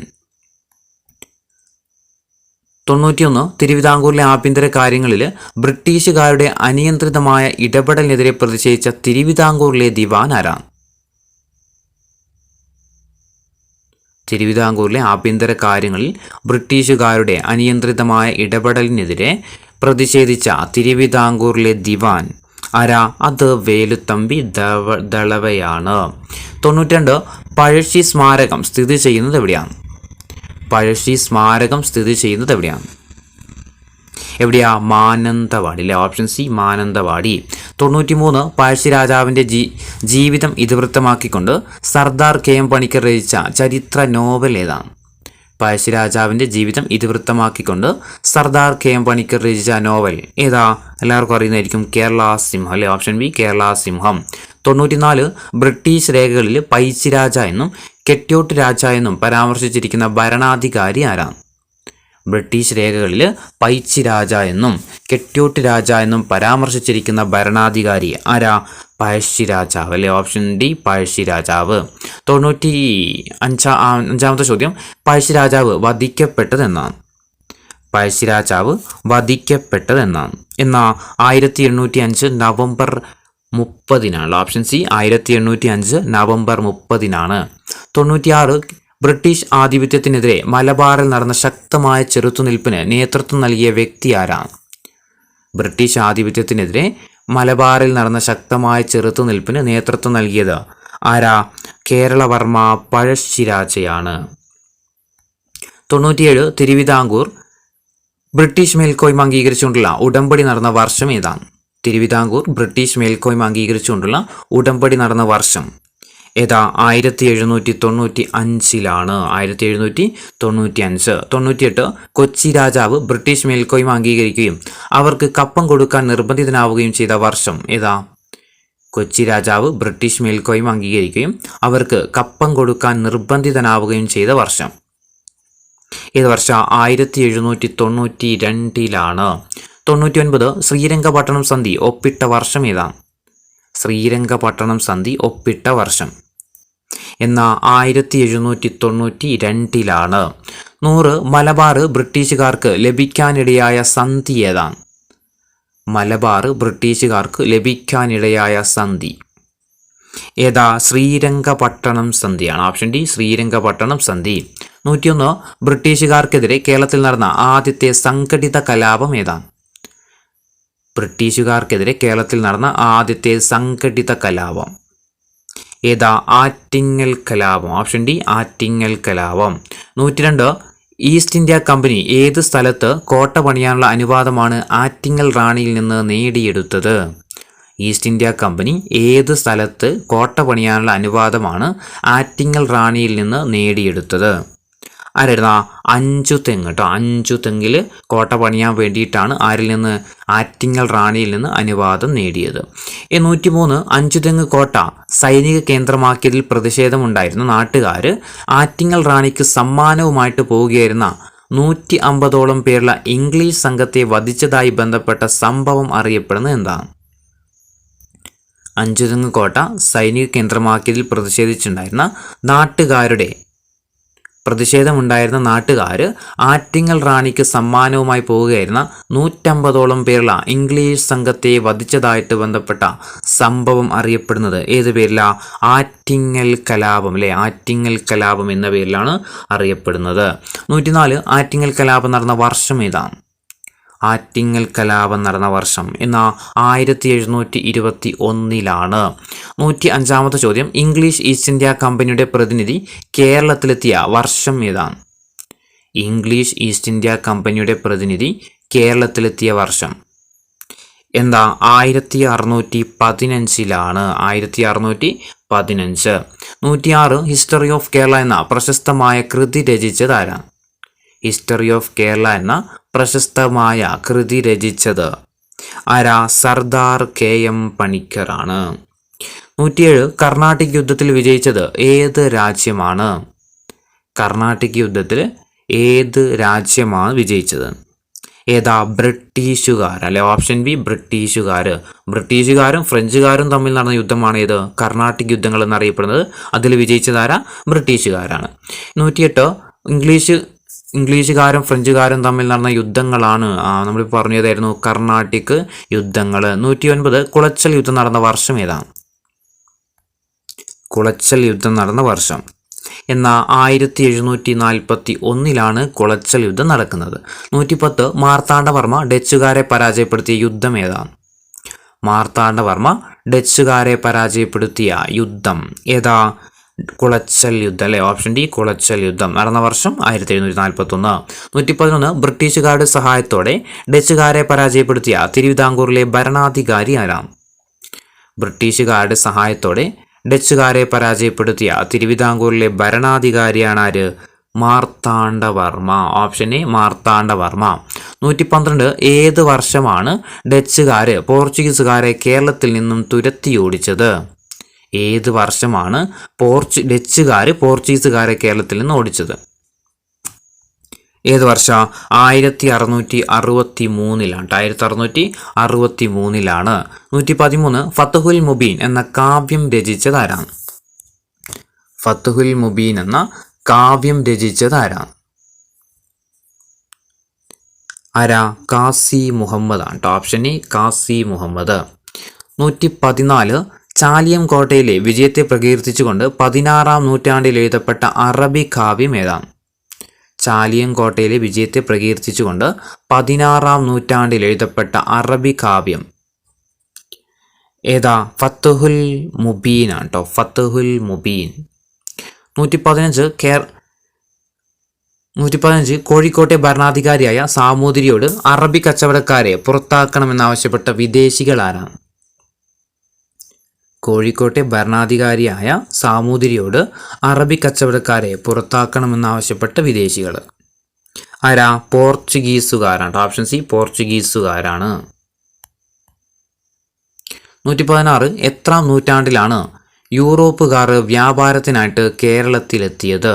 91 തിരുവിതാംകൂറിലെ ആഭ്യന്തര കാര്യങ്ങളിൽ ബ്രിട്ടീഷുകാരുടെ അനിയന്ത്രിതമായ ഇടപെടലിനെതിരെ പ്രതിഷേധിച്ച തിരുവിതാംകൂറിലെ ദിവാൻ ആരാണ്? തിരുവിതാംകൂറിലെ ആഭ്യന്തര കാര്യങ്ങളിൽ ബ്രിട്ടീഷുകാരുടെ അനിയന്ത്രിതമായ ഇടപെടലിനെതിരെ പ്രതിഷേധിച്ച തിരുവിതാംകൂറിലെ ദിവാൻ ആരാ? അത് വേലുത്തമ്പി ദളവയാണ്. 92 പഴശ്ശി സ്മാരകം സ്ഥിതി ചെയ്യുന്നത് എവിടെയാണ്? പഴശ്ശി സ്മാരകം സ്ഥിതി ചെയ്യുന്നത് എവിടെയാണ്? മാനന്തവാടി അല്ലേ? Option C, Mananthavady. 93 പഴശ്ശിരാജാവിൻ്റെ ജീവിതം ഇതിവൃത്തമാക്കിക്കൊണ്ട് സർദാർ KM പണിക്കർ രചിച്ച ചരിത്ര നോവൽ ഏതാണ്? പഴശ്ശിരാജാവിൻ്റെ ജീവിതം ഇതിവൃത്തമാക്കിക്കൊണ്ട് സർദാർ KM പണിക്കർ രചിച്ച നോവൽ ഏതാ? എല്ലാവർക്കും അറിയുന്നതായിരിക്കും, കേരള സിംഹം അല്ലേ? ഓപ്ഷൻ ബി, കേരള സിംഹം. 94 ബ്രിട്ടീഷ് രേഖകളിൽ പഴശ്ശിരാജ എന്നും കെട്ട്യോട്ട് രാജ എന്നും പരാമർശിച്ചിരിക്കുന്ന ഭരണാധികാരി ആരാണ്? ബ്രിട്ടീഷ് രേഖകളിൽ പഴശ്ശിരാജ എന്നും കെട്ട്യോട്ട് രാജ എന്നും പരാമർശിച്ചിരിക്കുന്ന ഭരണാധികാരി ആരാ? പഴശ്ശിരാജാവ് അല്ലേ? ഓപ്ഷൻ ഡി, പഴശ്ശിരാജാവ്. 95 ചോദ്യം, പഴശ്ശിരാജാവ് വധിക്കപ്പെട്ടതെന്നാണ്? പഴശ്ശിരാജാവ് വധിക്കപ്പെട്ടതെന്നാണ്? 1805 November 30 option C, 1805 November 30 96 British ആധിപത്യത്തിനെതിരെ മലബാറിൽ നടന്ന ശക്തമായ ചെറുത്തുനിൽപ്പിന് നേതൃത്വം നൽകിയ വ്യക്തി ആരാണ്? ബ്രിട്ടീഷ് ആധിപത്യത്തിനെതിരെ മലബാറിൽ നടന്ന ശക്തമായ ചെറുത്തുനിൽപ്പിന് നേതൃത്വം നൽകിയത് ആരാ? കേരളവർമ്മ പഴശ്ശിരാജയാണ്. 97 തിരുവിതാംകൂർ ബ്രിട്ടീഷ് മേൽക്കോയ്മ അംഗീകരിച്ചുകൊണ്ടുള്ള ഉടമ്പടി നടന്ന വർഷം ഏതാണ്? തിരുവിതാംകൂർ ബ്രിട്ടീഷ് മേൽക്കോയ്മ അംഗീകരിച്ചുകൊണ്ടുള്ള ഉടമ്പടി നടന്ന വർഷം ഏതാ? 1795 1795. 98 കൊച്ചി രാജാവ് ബ്രിട്ടീഷ് മേൽക്കോയ്മ അംഗീകരിക്കുകയും അവർക്ക് കപ്പം കൊടുക്കാൻ നിർബന്ധിതനാവുകയും ചെയ്ത വർഷം ഏതാ? കൊച്ചി രാജാവ് ബ്രിട്ടീഷ് മേൽക്കോയ്മ അംഗീകരിക്കുകയും അവർക്ക് കപ്പം കൊടുക്കാൻ നിർബന്ധിതനാവുകയും ചെയ്ത വർഷം ഏത് വർഷം? 1792. 99 ശ്രീരംഗപട്ടണം സന്ധി ഒപ്പിട്ട വർഷം ഏതാണ്? ശ്രീരംഗപട്ടണം സന്ധി ഒപ്പിട്ട വർഷം 1792. 100 മലബാർ ബ്രിട്ടീഷുകാർക്ക് ലഭിക്കാനിടയായ സന്ധി ഏതാണ്? മലബാർ ബ്രിട്ടീഷുകാർക്ക് ലഭിക്കാനിടയായ സന്ധി ഏതാ? ശ്രീരംഗപട്ടണം സന്ധിയാണ്. ഓപ്ഷൻ ഡി, ശ്രീരംഗപട്ടണം സന്ധി. 101 ബ്രിട്ടീഷുകാർക്കെതിരെ കേരളത്തിൽ നടന്ന ആദ്യത്തെ സംഘടിത കലാപം ഏതാണ്? ബ്രിട്ടീഷുകാർക്കെതിരെ കേരളത്തിൽ നടന്ന ആദ്യത്തെ സംഘടിത കലാപം ഏതാ? ആറ്റിങ്ങൽ കലാപം. ഓപ്ഷൻ ഡി, ആറ്റിങ്ങൽ കലാപം. 102 ഈസ്റ്റ് ഇന്ത്യ കമ്പനി ഏത് സ്ഥലത്ത് കോട്ട പണിയാനുള്ള അനുവാദമാണ് ആറ്റിങ്ങൽ റാണിയിൽ നിന്ന് നേടിയെടുത്തത്? ഈസ്റ്റ് ഇന്ത്യ കമ്പനി ഏത് സ്ഥലത്ത് കോട്ട പണിയാനുള്ള അനുവാദമാണ് ആറ്റിങ്ങൽ റാണിയിൽ നിന്ന് നേടിയെടുത്തത്? ആരായിരുന്ന? അഞ്ചുതെങ്ങ് കേട്ടോ. അഞ്ചുതെങ്ങിൽ കോട്ട പണിയാൻ വേണ്ടിയിട്ടാണ് ആരിൽ നിന്ന്? ആറ്റിങ്ങൽ റാണിയിൽ നിന്ന് അനുവാദം നേടിയത്. 103 അഞ്ചുതെങ്ങ് കോട്ട സൈനിക കേന്ദ്രമാക്കിയതിൽ പ്രതിഷേധമുണ്ടായിരുന്ന നാട്ടുകാർ ആറ്റിങ്ങൽ റാണിക്ക് സമ്മാനവുമായിട്ട് പോവുകയായിരുന്ന 150ഓളം പേരുള്ള ഇംഗ്ലീഷ് സംഘത്തെ വധിച്ചതായി ബന്ധപ്പെട്ട സംഭവം അറിയപ്പെടുന്നത് എന്താണ്? അഞ്ചുതെങ്ങ് കോട്ട സൈനിക കേന്ദ്രമാക്കിയതിൽ പ്രതിഷേധമുണ്ടായിരുന്ന നാട്ടുകാർ ആറ്റിങ്ങൽ റാണിക്ക് സമ്മാനവുമായി പോവുകയായിരുന്ന 150ഓളം പേരുള്ള ഇംഗ്ലീഷ് സംഘത്തെ വധിച്ചതായിട്ട് ബന്ധപ്പെട്ട സംഭവം അറിയപ്പെടുന്നത് ഏത് പേരിലാ? ആറ്റിങ്ങൽ കലാപം അല്ലേ? ആറ്റിങ്ങൽ കലാപം എന്ന പേരിലാണ് അറിയപ്പെടുന്നത്. 104 ആറ്റിങ്ങൽ കലാപം നടന്ന വർഷം ഏതാണ്? ആറ്റിങ്ങൽ കലാപം നടന്ന വർഷം 1721. 105 ചോദ്യം, ഇംഗ്ലീഷ് ഈസ്റ്റ് ഇന്ത്യ കമ്പനിയുടെ പ്രതിനിധി കേരളത്തിലെത്തിയ വർഷം ഏതാണ്? ഇംഗ്ലീഷ് ഈസ്റ്റ് ഇന്ത്യ കമ്പനിയുടെ പ്രതിനിധി കേരളത്തിലെത്തിയ വർഷം 1615. 15. 106 ഹിസ്റ്ററി ഓഫ് കേരള എന്ന പ്രശസ്തമായ കൃതി രചിച്ചത് ആരാ? ഹിസ്റ്ററി ഓഫ് കേരള എന്ന പ്രശസ്തമായ കൃതി രചിച്ചത് ആരാ? സർദാർ KM പണിക്കറാണ്. 107 കർണാട്ടിക് യുദ്ധത്തിൽ വിജയിച്ചത് ഏത് രാജ്യമാണ്? കർണാട്ടിക് യുദ്ധത്തിൽ ഏത് രാജ്യമാണ് വിജയിച്ചത്? ഏതാ? ബ്രിട്ടീഷുകാർ അല്ലെ. ഓപ്ഷൻ ബി ബ്രിട്ടീഷുകാർ. ബ്രിട്ടീഷുകാരും ഫ്രഞ്ചുകാരും തമ്മിൽ നടന്ന യുദ്ധമാണ് ഏത്? കർണാട്ടിക് യുദ്ധങ്ങൾ എന്നറിയപ്പെടുന്നത്. അതിൽ വിജയിച്ചതാരാ? ബ്രിട്ടീഷുകാരാണ്. 108 ഇംഗ്ലീഷുകാരും ഫ്രഞ്ചുകാരും തമ്മിൽ നടന്ന യുദ്ധങ്ങളാണ് നമ്മൾ പറഞ്ഞതായിരുന്നു കർണാട്ടിക് യുദ്ധങ്ങൾ. 109 കുളച്ചൽ യുദ്ധം നടന്ന വർഷം ഏതാണ്? കുളച്ചൽ യുദ്ധം നടന്ന വർഷം എന്നാൽ 1741 കുളച്ചൽ യുദ്ധം നടക്കുന്നത്. 110 മാർത്താണ്ഡവർമ്മ ഡച്ചുകാരെ പരാജയപ്പെടുത്തിയ യുദ്ധം ഏതാണ്? മാർത്താണ്ഡവർമ്മ ഡച്ചുകാരെ പരാജയപ്പെടുത്തിയ യുദ്ധം ഏതാ? കുളച്ചൽ യുദ്ധം അല്ലെ. ഓപ്ഷൻ ഡി കുളച്ചൽ യുദ്ധം നടന്ന വർഷം 1741. 111 ബ്രിട്ടീഷുകാരുടെ സഹായത്തോടെ ഡച്ചുകാരെ പരാജയപ്പെടുത്തിയ തിരുവിതാംകൂറിലെ ഭരണാധികാരി ആരാണ്? ബ്രിട്ടീഷുകാരുടെ സഹായത്തോടെ ഡച്ചുകാരെ പരാജയപ്പെടുത്തിയ തിരുവിതാംകൂറിലെ ഭരണാധികാരിയാണ് ആര്? മാർത്താണ്ഡവർമ്മ. Option A Marthanda Varma. 112 ഏത് വർഷമാണ് ഡച്ചുകാർ പോർച്ചുഗീസുകാരെ കേരളത്തിൽ നിന്നും തുരത്തിയോടിച്ചത്? ഏത് വർഷമാണ് ഡച്ചുകാർ പോർച്ചുഗീസുകാരെ കേരളത്തിൽ നിന്ന് ഓടിച്ചത്? ഏത് വർഷം? 1663. 1663. 113 ഫത്ഹുൽ മുബീൻ എന്ന കാവ്യം രചിച്ചത് ആരാണ്? ഫത്ഹുൽ മുബീൻ എന്ന കാവ്യം രചിച്ചത് ആരാണ്? ആരാ? കാസി മുഹമ്മദ് ആണ്. Option A Qazi Muhammad. 114 ചാലിയം കോട്ടയിലെ വിജയത്തെ പ്രകീർത്തിച്ചുകൊണ്ട് 16-ാം നൂറ്റാണ്ടിൽ എഴുതപ്പെട്ട അറബി കാവ്യം ഏതാണ്? ചാലിയം കോട്ടയിലെ വിജയത്തെ പ്രകീർത്തിച്ചുകൊണ്ട് 16-ാം നൂറ്റാണ്ടിൽ എഴുതപ്പെട്ട അറബി കാവ്യം ഏതാ? ഫത്ഹുൽ മുബീൻ ആണ് കേട്ടോ. ഫത്ഹുൽ മുബീൻ. 115 കോഴിക്കോട്ടെ ഭരണാധികാരിയായ സാമൂതിരിയോട് അറബി കച്ചവടക്കാരെ പുറത്താക്കണമെന്നാവശ്യപ്പെട്ട വിദേശികൾ ആരാണ്? കോഴിക്കോട്ടെ ഭരണാധികാരിയായ സാമൂതിരിയോട് അറബി കച്ചവടക്കാരെ പുറത്താക്കണമെന്നാവശ്യപ്പെട്ട വിദേശികൾ ആരാ? പോർച്ചുഗീസുകാരാണ്. Option C പോർച്ചുഗീസുകാരാണ്. 116 എത്രാം നൂറ്റാണ്ടിലാണ് യൂറോപ്പുകാർ വ്യാപാരത്തിനായിട്ട് കേരളത്തിലെത്തിയത്?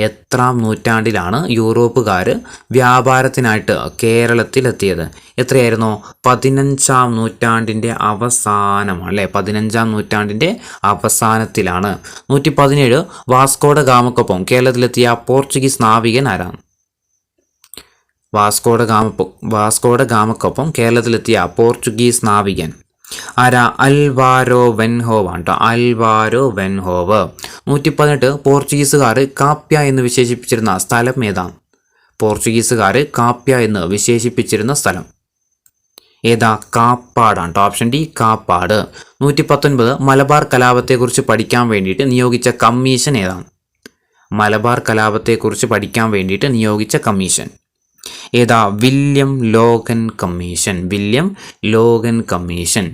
എത്രാം നൂറ്റാണ്ടിലാണ് യൂറോപ്പുകാർ വ്യാപാരത്തിനായിട്ട് കേരളത്തിലെത്തിയത്? എത്രയായിരുന്നു? 15-ാം നൂറ്റാണ്ടിൻ്റെ അവസാനമാണ് അല്ലേ. 15-ാം നൂറ്റാണ്ടിൻ്റെ അവസാനത്തിലാണ്. 117 വാസ്കോഡ ഗാമക്കൊപ്പം കേരളത്തിലെത്തിയ പോർച്ചുഗീസ് നാവികൻ ആരാണ്? വാസ്കോഡ ഗാമക്കൊപ്പം കേരളത്തിലെത്തിയ പോർച്ചുഗീസ് നാവികൻ ആരാ? അൽവാരോ വെൻഹോവ് ആണ്. അൽവാരോ വെൻഹോവ്. 118 പോർച്ചുഗീസുകാർ കാപ്യ എന്ന് വിശേഷിപ്പിച്ചിരുന്ന സ്ഥലം ഏതാണ്? പോർച്ചുഗീസുകാർ കാപ്യ എന്ന് വിശേഷിപ്പിച്ചിരുന്ന സ്ഥലം ഏതാ? കാപ്പാടാണ്. Option D Kappad. 119 മലബാർ കലാപത്തെക്കുറിച്ച് പഠിക്കാൻ വേണ്ടിയിട്ട് നിയോഗിച്ച കമ്മീഷൻ ഏതാണ്? മലബാർ കലാപത്തെക്കുറിച്ച് പഠിക്കാൻ വേണ്ടിയിട്ട് നിയോഗിച്ച കമ്മീഷൻ ഏതാ? William Logan commission. William Logan commission.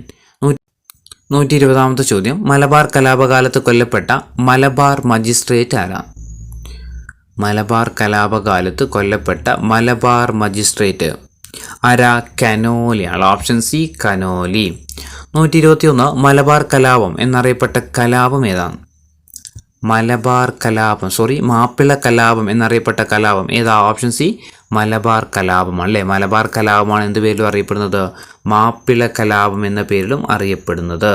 120-ാമത്തെ ചോദ്യം മലബാർ കലാപകാലത്ത് കൊല്ലപ്പെട്ട മലബാർ മജിസ്ട്രേറ്റ് ആരാണ്? മലബാർ കലാപകാലത്ത് കൊല്ലപ്പെട്ട മലബാർ മജിസ്ട്രേറ്റ് ആരാ? കനോലിയാണ്. Option C Conolly. 121 മലബാർ കലാപം എന്നറിയപ്പെട്ട കലാപം ഏതാണ്? മാപ്പിള കലാപം എന്നറിയപ്പെട്ട കലാപം ഏതാ? ഓപ്ഷൻ സി മലബാർ കലാപം അല്ലേ. മലബാർ കലാപമാണ് എന്ത് പേരിലും അറിയപ്പെടുന്നത്? മാപ്പിള കലാപം എന്ന പേരിലും അറിയപ്പെടുന്നത്.